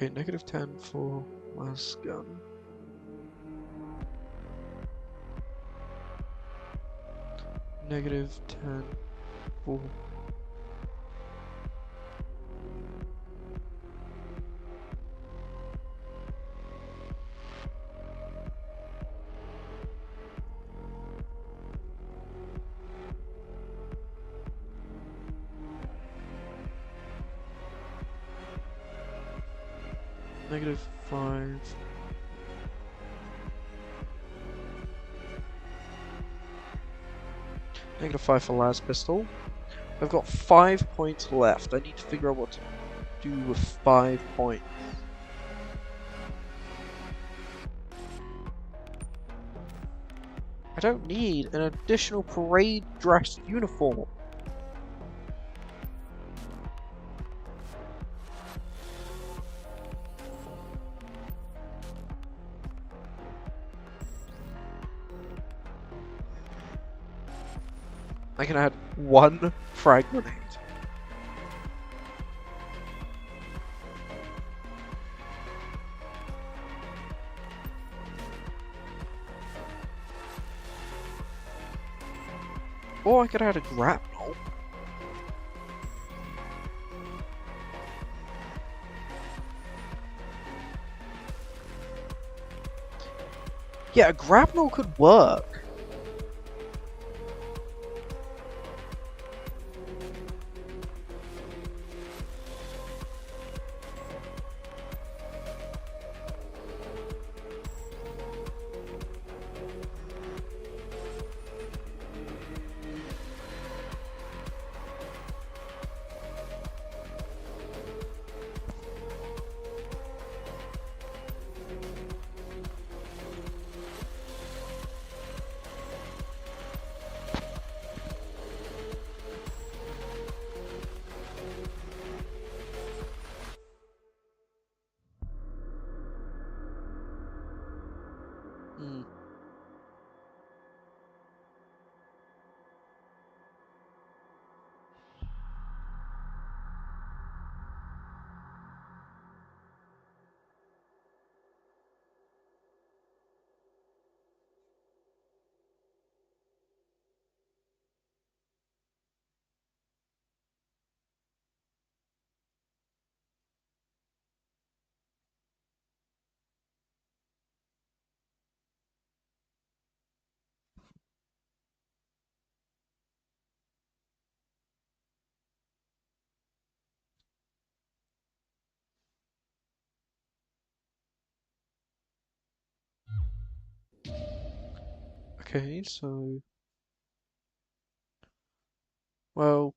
Okay, negative 10 for mass gun. Negative 10 for -5. -5 for las pistol. I've got 5 points left. I need to figure out what to do with 5 points. I don't need an additional parade dress uniform. I can add 1 frag grenade. Or I could add a grapnel. Yeah, a grapnel could work. Hmm. Okay, so... Well,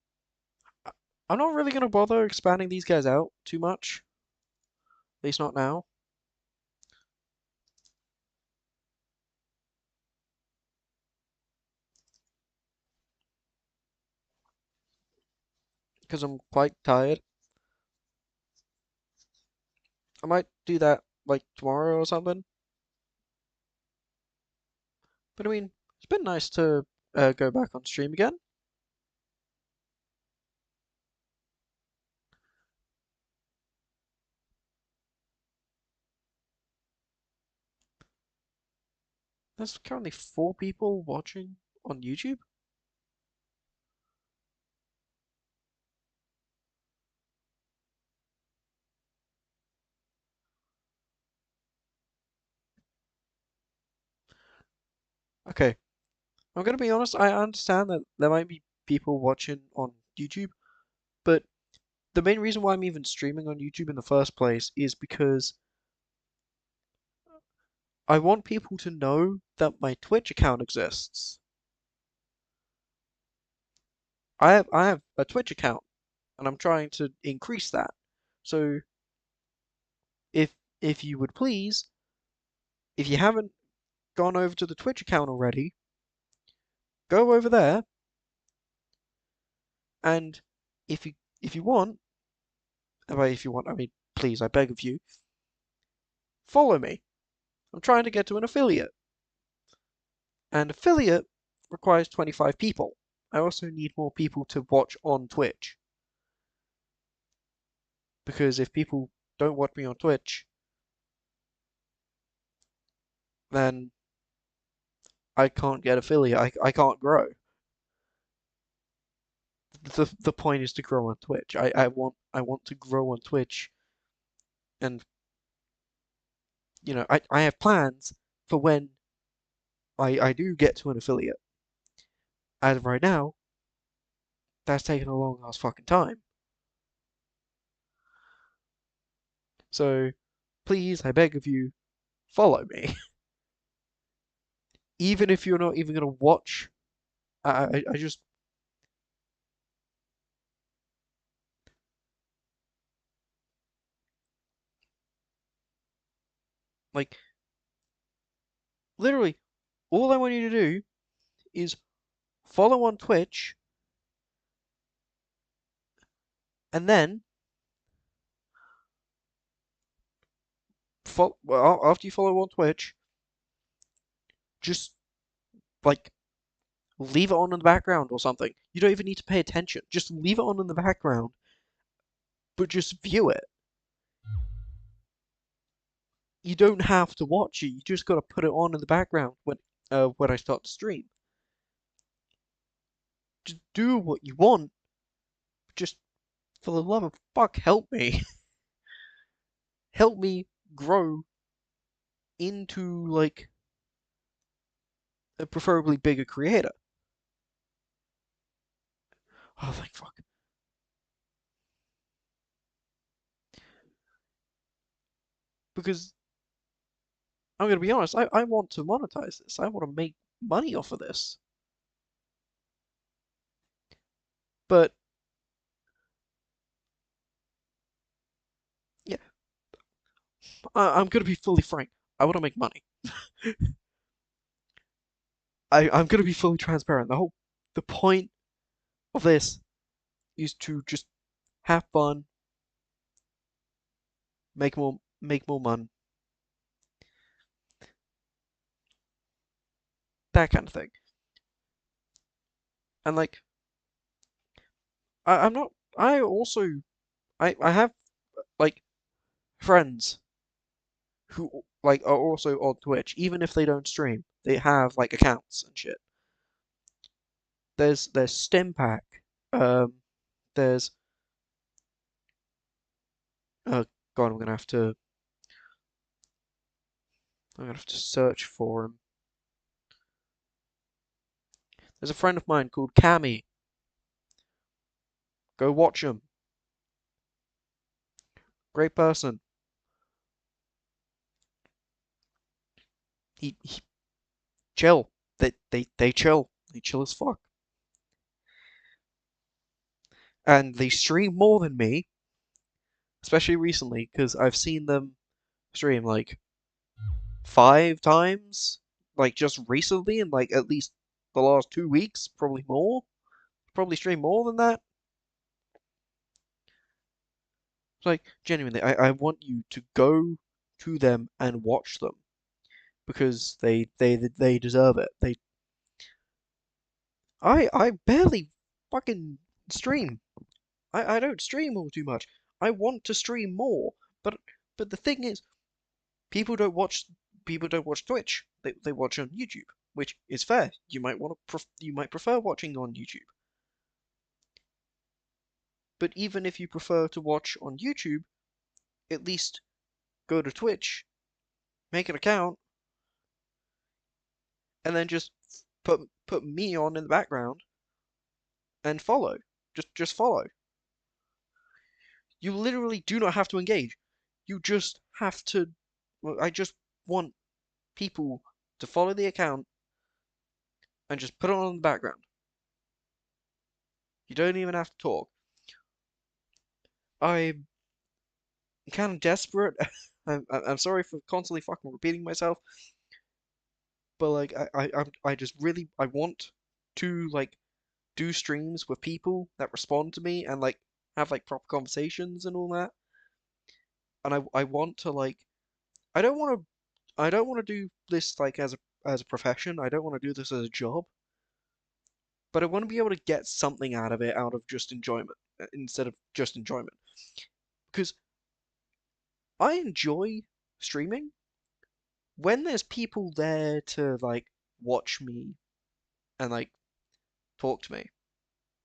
I'm not really going to bother expanding these guys out too much. At least not now. Because I'm quite tired. I might do that, like, tomorrow or something. But I mean, it's been nice to go back on stream again. There's currently 4 people watching on YouTube. Okay, I'm gonna be honest, I understand that there might be people watching on YouTube, but the main reason why I'm even streaming on YouTube in the first place is because I want people to know that my Twitch account exists. I have a Twitch account, and I'm trying to increase that. So if if you would please, if you haven't gone over to the Twitch account already, go over there, and if you if you want, by if you want, I mean, please, I beg of you, follow me. I'm trying to get to an affiliate. And affiliate requires 25 people. I also need more people to watch on Twitch. Because if people don't watch me on Twitch, then I can't get affiliate. I can't grow. The point is to grow on Twitch. I want to grow on Twitch, and I have plans for when I do get to an affiliate. As of right now, that's taken a long ass fucking time. So please, I beg of you, follow me. Even if you're not even gonna watch, I just like literally all I want you to do is follow on Twitch, and then well, after you follow on Twitch, just like leave it on in the background or something. You don't even need to pay attention. Just leave it on in the background, but just view it. You don't have to watch it. You just gotta put it on in the background when I start to stream. Just do what you want. Just for the love of fuck, help me. Help me grow into like a preferably bigger creator. Oh, thank fuck. Because I'm gonna be honest, I want to monetize this. I want to make money off of this. But yeah, I'm gonna be fully frank. I want to make money. I'm gonna be fully transparent. The point of this is to just have fun, make more money, that kind of thing. And like, I'm not. I also I have like friends who like are also on Twitch, even if they don't stream. They have like accounts and shit. There's Stimpack. Um, there's oh god, I'm gonna have to search for him. There's a friend of mine called Cammy. Go watch him. Great person. He chill. They chill. They chill as fuck. And they stream more than me, especially recently, because I've seen them stream like 5 times, like just recently, in like at least the last 2 weeks, probably more. Probably stream more than that. It's like genuinely, I want you to go to them and watch them because they deserve it. I barely fucking stream. I don't stream all too much. I want to stream more, but the thing is, people don't watch people don't watch Twitch. They watch on YouTube, which is fair. You might prefer watching on YouTube. But even if you prefer to watch on YouTube, at least go to Twitch, make an account, and then just put me on in the background and follow. Just follow. You literally do not have to engage. You just have to. Well, I just want people to follow the account and just put it on in the background. You don't even have to talk. I'm kind of desperate. I'm sorry for constantly fucking repeating myself, but like I just really I want to like do streams with people that respond to me and like have like proper conversations and all that. And I want to like I don't want I don't want to do this like as a profession. I don't want to do this as a job, but I want to be able to get something out of it, out of just enjoyment, instead of just enjoyment. Because I enjoy streaming when there's people there to like watch me and like talk to me,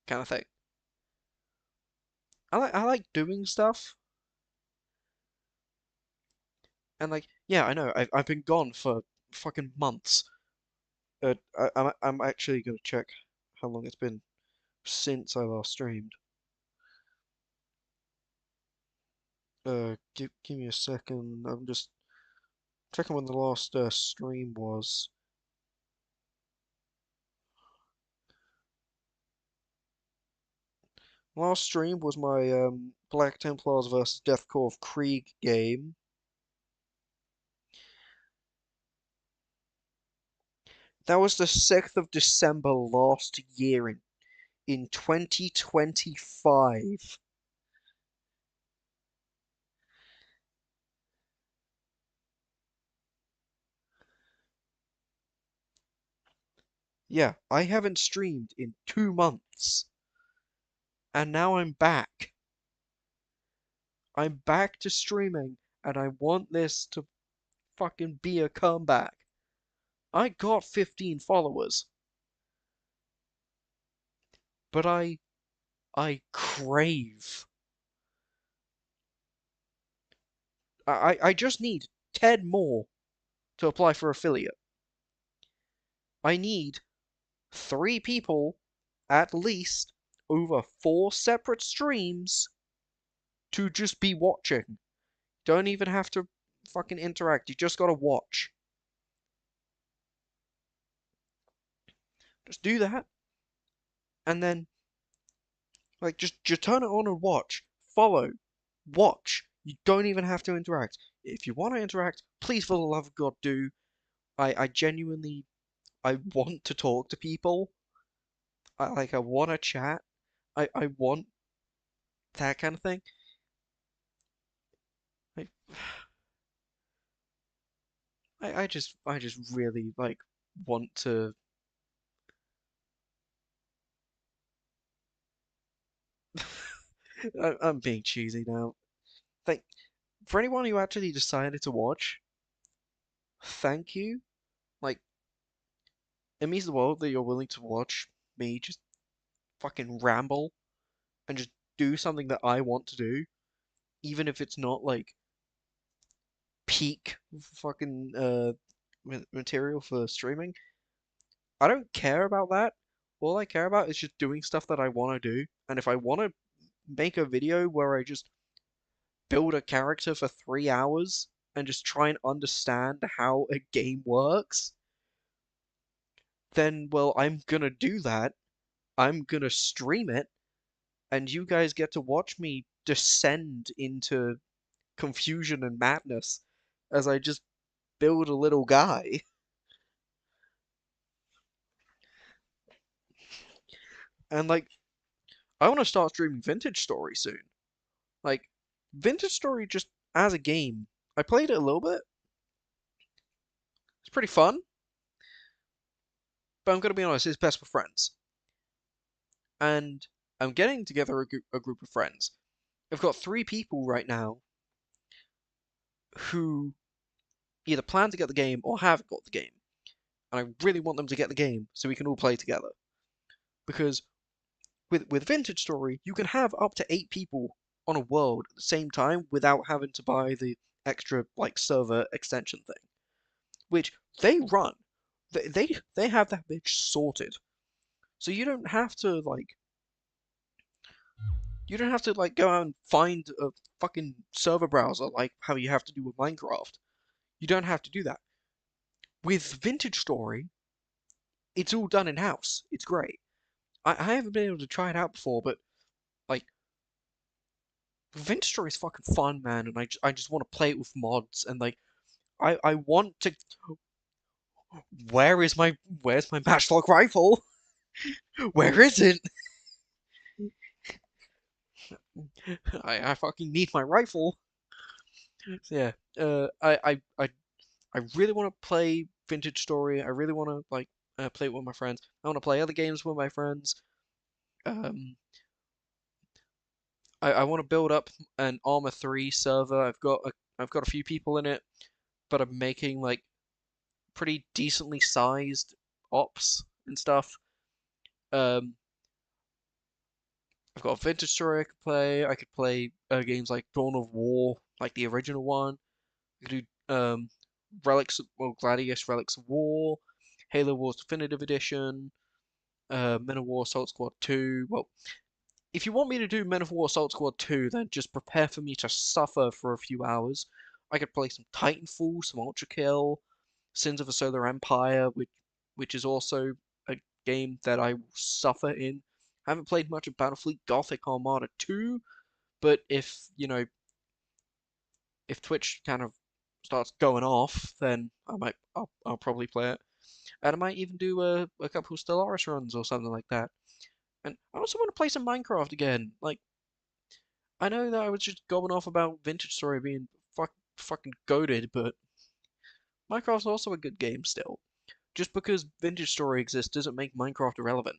kind of thing. I like doing stuff, and like yeah, I know I've been gone for fucking months. I'm actually gonna check how long it's been since I last streamed. Give me a second. I'm just checking when the last stream was. Last stream was my Black Templars versus Death Korps of Krieg game. That was the 6th of December last year in 2025. Yeah, I haven't streamed in 2 months. And now I'm back. I'm back to streaming, and I want this to fucking be a comeback. I got 15 followers, but I crave. I just need 10 more to apply for affiliate. I need 3 people, at least, over 4 separate streams to just be watching. Don't even have to fucking interact. You just gotta watch. Just do that, and then like just turn it on and watch. Follow. Watch. You don't even have to interact. If you want to interact, please for the love of God do. I genuinely I want to talk to people. I want to chat. I want that kind of thing. I, I just really like want to. I'm being cheesy now. Like for anyone who actually decided to watch, thank you. Like it means the world that you're willing to watch me just fucking ramble and just do something that I want to do, even if it's not like peak fucking material for streaming. I don't care about that. All I care about is just doing stuff that I want to do. And if I want to make a video where I just build a character for 3 hours and just try and understand how a game works, then, well, I'm gonna do that. I'm gonna stream it, and you guys get to watch me descend into confusion and madness as I just build a little guy. And like, I want to start streaming Vintage Story soon. Like, Vintage Story just as a game, I played it a little bit. It's pretty fun, but I'm gonna be honest, it's best with friends. And I'm getting together a group of friends. I've got 3 people right now who either plan to get the game or have got the game. And I really want them to get the game so we can all play together. Because with Vintage Story, you can have up to 8 people on a world at the same time without having to buy the extra like server extension thing, which they run. They have that bitch sorted, so you don't have to like go out and find a fucking server browser like how you have to do with Minecraft. You don't have to do that. With Vintage Story, it's all done in house. It's great. I haven't been able to try it out before, but like Vintage Story is fucking fun, man, and I just want to play it with mods and like I want to. Where's my matchlock rifle? Where is it? I fucking need my rifle. So yeah, I really want to play Vintage Story. I really want to like play it with my friends. I want to play other games with my friends. Um, I want to build up an Armor 3 server. I've got a few people in it, but I'm making like pretty decently sized ops and stuff. Um, I've got a Vintage Story I could play. I could play games like Dawn of War, like the original one. I could do Gladius Relics of War, Halo Wars Definitive Edition, Men of War Assault Squad 2. Well, if you want me to do Men of War Assault Squad 2, then just prepare for me to suffer for a few hours. I could play some Titanfall, some Ultra Kill, Sins of a Solar Empire, which is also a game that I will suffer in. I haven't played much of Battlefleet Gothic Armada 2, but if Twitch kind of starts going off, then I'll probably play it. And I might even do a couple of Stellaris runs or something like that. And I also want to play some Minecraft again. Like, I know that I was just going off about Vintage Story being fucking goated, but Minecraft's also a good game still. Just because Vintage Story exists doesn't make Minecraft irrelevant.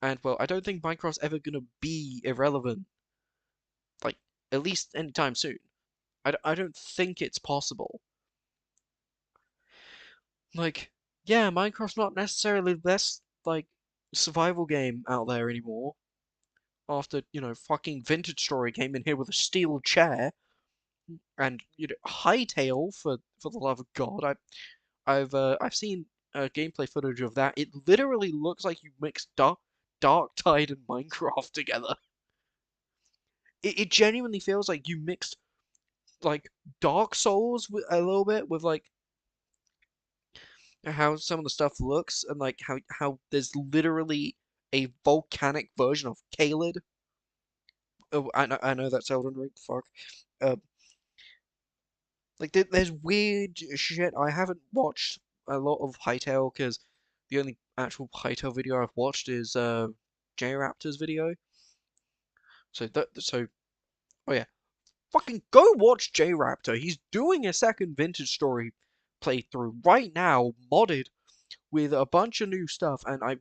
And well, I don't think Minecraft's ever gonna be irrelevant, like, at least anytime soon. I don't think it's possible. Like, yeah, Minecraft's not necessarily the best, like, survival game out there anymore. After, fucking Vintage Story came in here with a steel chair and, Hightail for the love of God. I've seen gameplay footage of that. It literally looks like you mixed Dark Tide and Minecraft together. It genuinely feels like you mixed like Dark Souls with, a little bit with like how some of the stuff looks and like how there's literally a volcanic version of Caelid. Oh, I know that's Elden Ring. Fuck. Uh, like there's weird shit. I haven't watched a lot of Hytale because the only actual Hytale video I've watched is J Raptor's video. So oh yeah, fucking go watch J Raptor. He's doing a second Vintage Story playthrough right now, modded with a bunch of new stuff, and I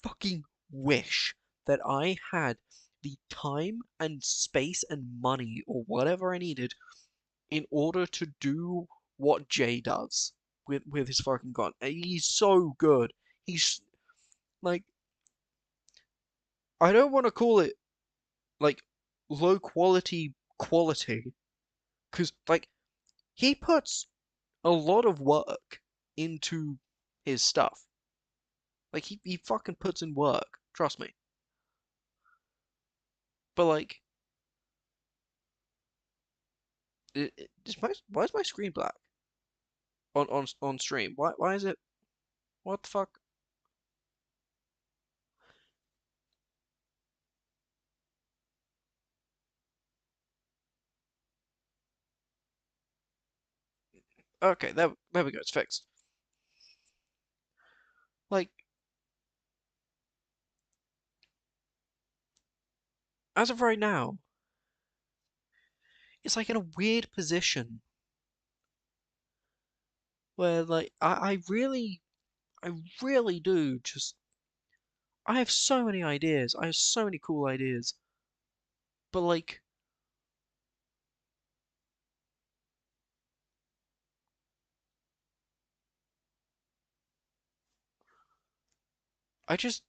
fucking wish that I had the time and space and money or whatever I needed in order to do what Jay does with his fucking gun. He's so good. He's like, I don't want to call it like low quality because like he puts a lot of work into his stuff. Like he fucking puts in work. Trust me. But like, why is my screen black on stream? Why is it? What the fuck? Okay, there we go. It's fixed. Like, as of right now, it's like in a weird position where like I really do just I have so many ideas. I have so many cool ideas. But like I just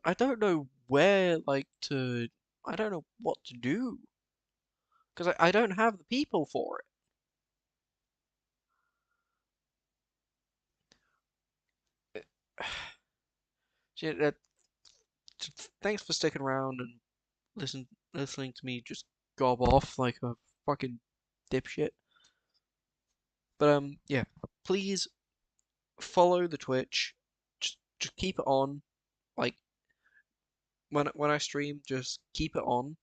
I don't know where like to I don't know what to do because I don't have the people for it. Shit, thanks for sticking around and listening to me just gob off like a fucking dipshit. But yeah, please follow the Twitch. Just keep it on. Like when I stream, just keep it on.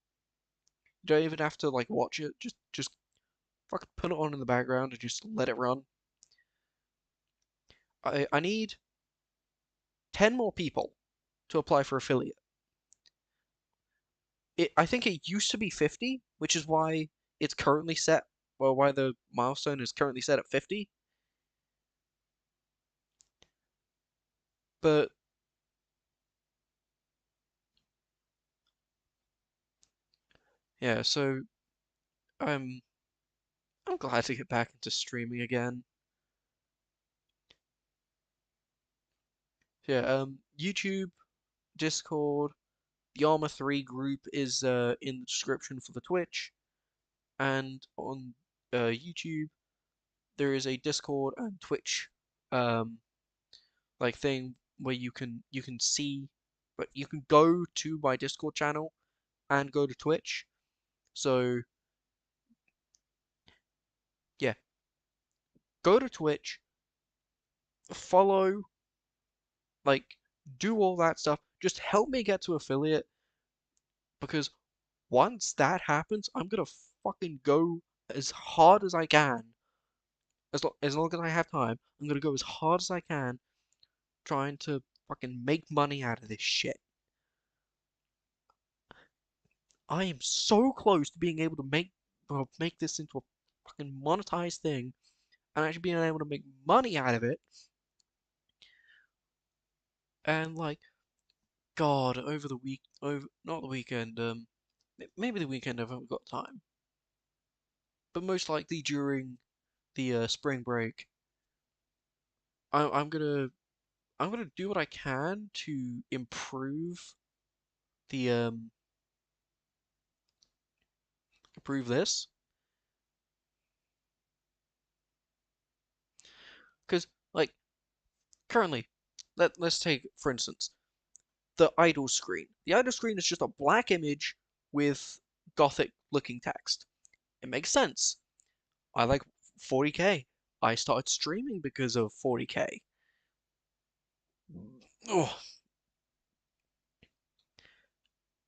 You don't even have to like watch it. Just fucking put it on in the background and just let it run. I need 10 more people to apply for affiliate. I think it used to be 50, which is why it's currently set. Well, why the milestone is currently set at 50. But yeah, so I'm I'm glad to get back into streaming again. Yeah, YouTube, Discord, the Arma 3 group is in the description for the Twitch, and on YouTube there is a Discord and Twitch um like thing where you can see, but you can go to my Discord channel and go to Twitch. So yeah, go to Twitch, follow, like, do all that stuff. Just help me get to affiliate, because once that happens, I'm gonna fucking go as hard as I can. As long as I have time, I'm gonna go as hard as I can trying to fucking make money out of this shit. I am so close to being able to make this into a fucking monetized thing and actually being able to make money out of it. And like, God, over the week, over not the weekend, maybe the weekend if I've got time, but most likely during the spring break, I'm gonna do what I can to the improve this, because like currently, let's take for instance the idle screen. The idle screen is just a black image with gothic looking text. It makes sense. I like 40K. I started streaming because of 40K. Oh,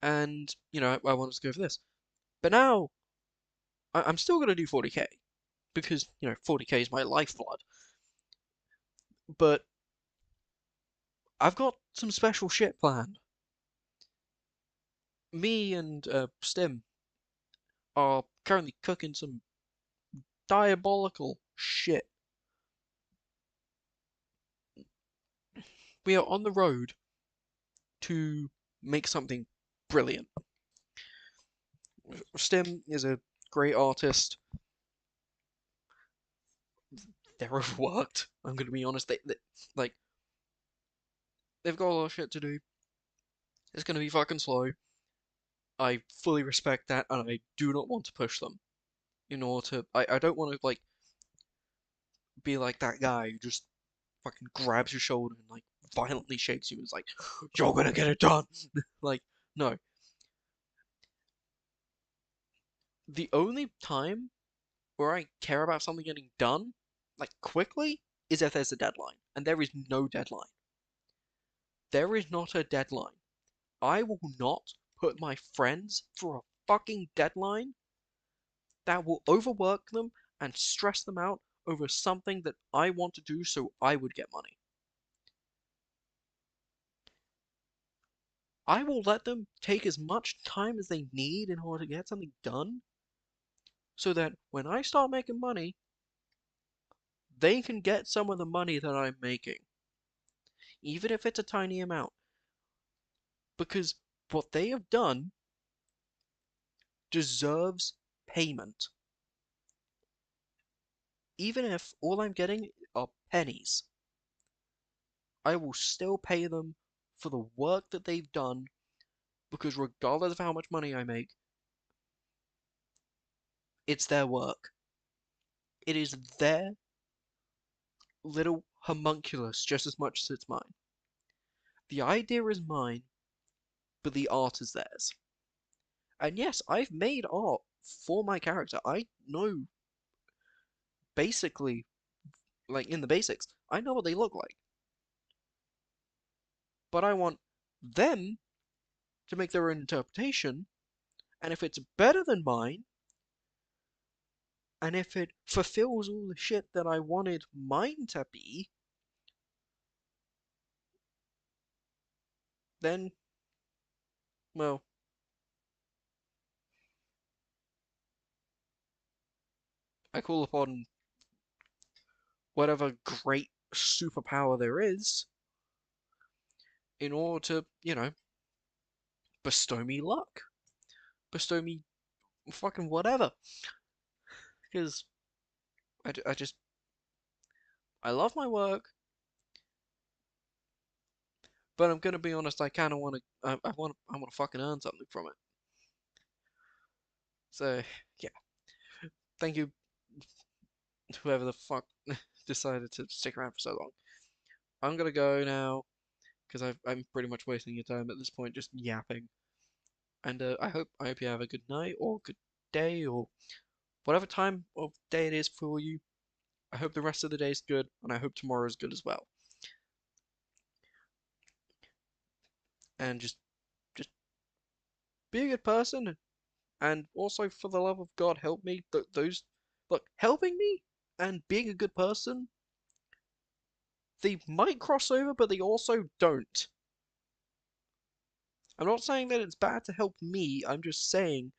and I wanted to go for this, but now I'm still gonna do 40K because 40K is my lifeblood. But I've got some special shit planned. Me and Stim are currently cooking some diabolical shit. We are on the road to make something brilliant. Stim is a great artist. They're overworked. I'm gonna be honest. Like they've got a lot of shit to do. It's gonna be fucking slow. I fully respect that, and I do not want to push them. In order to, I don't want to like be like that guy who just fucking grabs your shoulder and like violently shakes you and is like, "You're gonna get it done." Like, no. The only time where I care about something getting done, like quickly, is if there's a deadline, and there is no deadline. There is not a deadline. I will not put my friends through a fucking deadline that will overwork them and stress them out over something that I want to do so I would get money. I will let them take as much time as they need in order to get something done so that when I start making money, they can get some of the money that I'm making, even if it's a tiny amount. Because what they have done deserves payment. Even if all I'm getting are pennies, I will still pay them for the work that they've done, because regardless of how much money I make, it's their work. It is their little homunculus just as much as it's mine. The idea is mine, but the art is theirs. And yes, I've made art for my character. I know basically, like in the basics, I know what they look like. But I want them to make their own interpretation, and if it's better than mine, and if it fulfills all the shit that I wanted mine to be, then, well, I call upon whatever great superpower there is in order to, bestow me luck, bestow me fucking whatever. Because I just, I love my work, but I'm gonna be honest, I kind of want to, I want to fucking earn something from it. So, yeah, thank you, whoever the fuck decided to stick around for so long. I'm gonna go now. because I'm pretty much wasting your time at this point, just yapping. And I hope you have a good night or good day or whatever time of day it is for you. I hope the rest of the day is good, and I hope tomorrow is good as well. And just be a good person, and also for the love of God, help me. Those look helping me and being a good person, they might cross over, but they also don't. I'm not saying that it's bad to help me. I'm just saying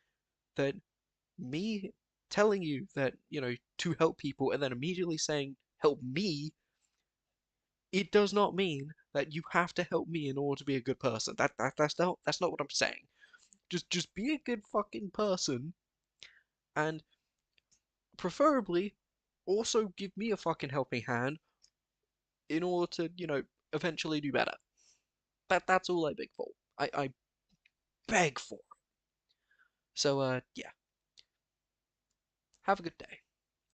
that me telling you that, to help people and then immediately saying help me, it does not mean that you have to help me in order to be a good person. That's not what I'm saying. Just be a good fucking person and preferably also give me a fucking helping hand in order to, eventually do better. That's all I beg for. I beg for. So yeah. Have a good day.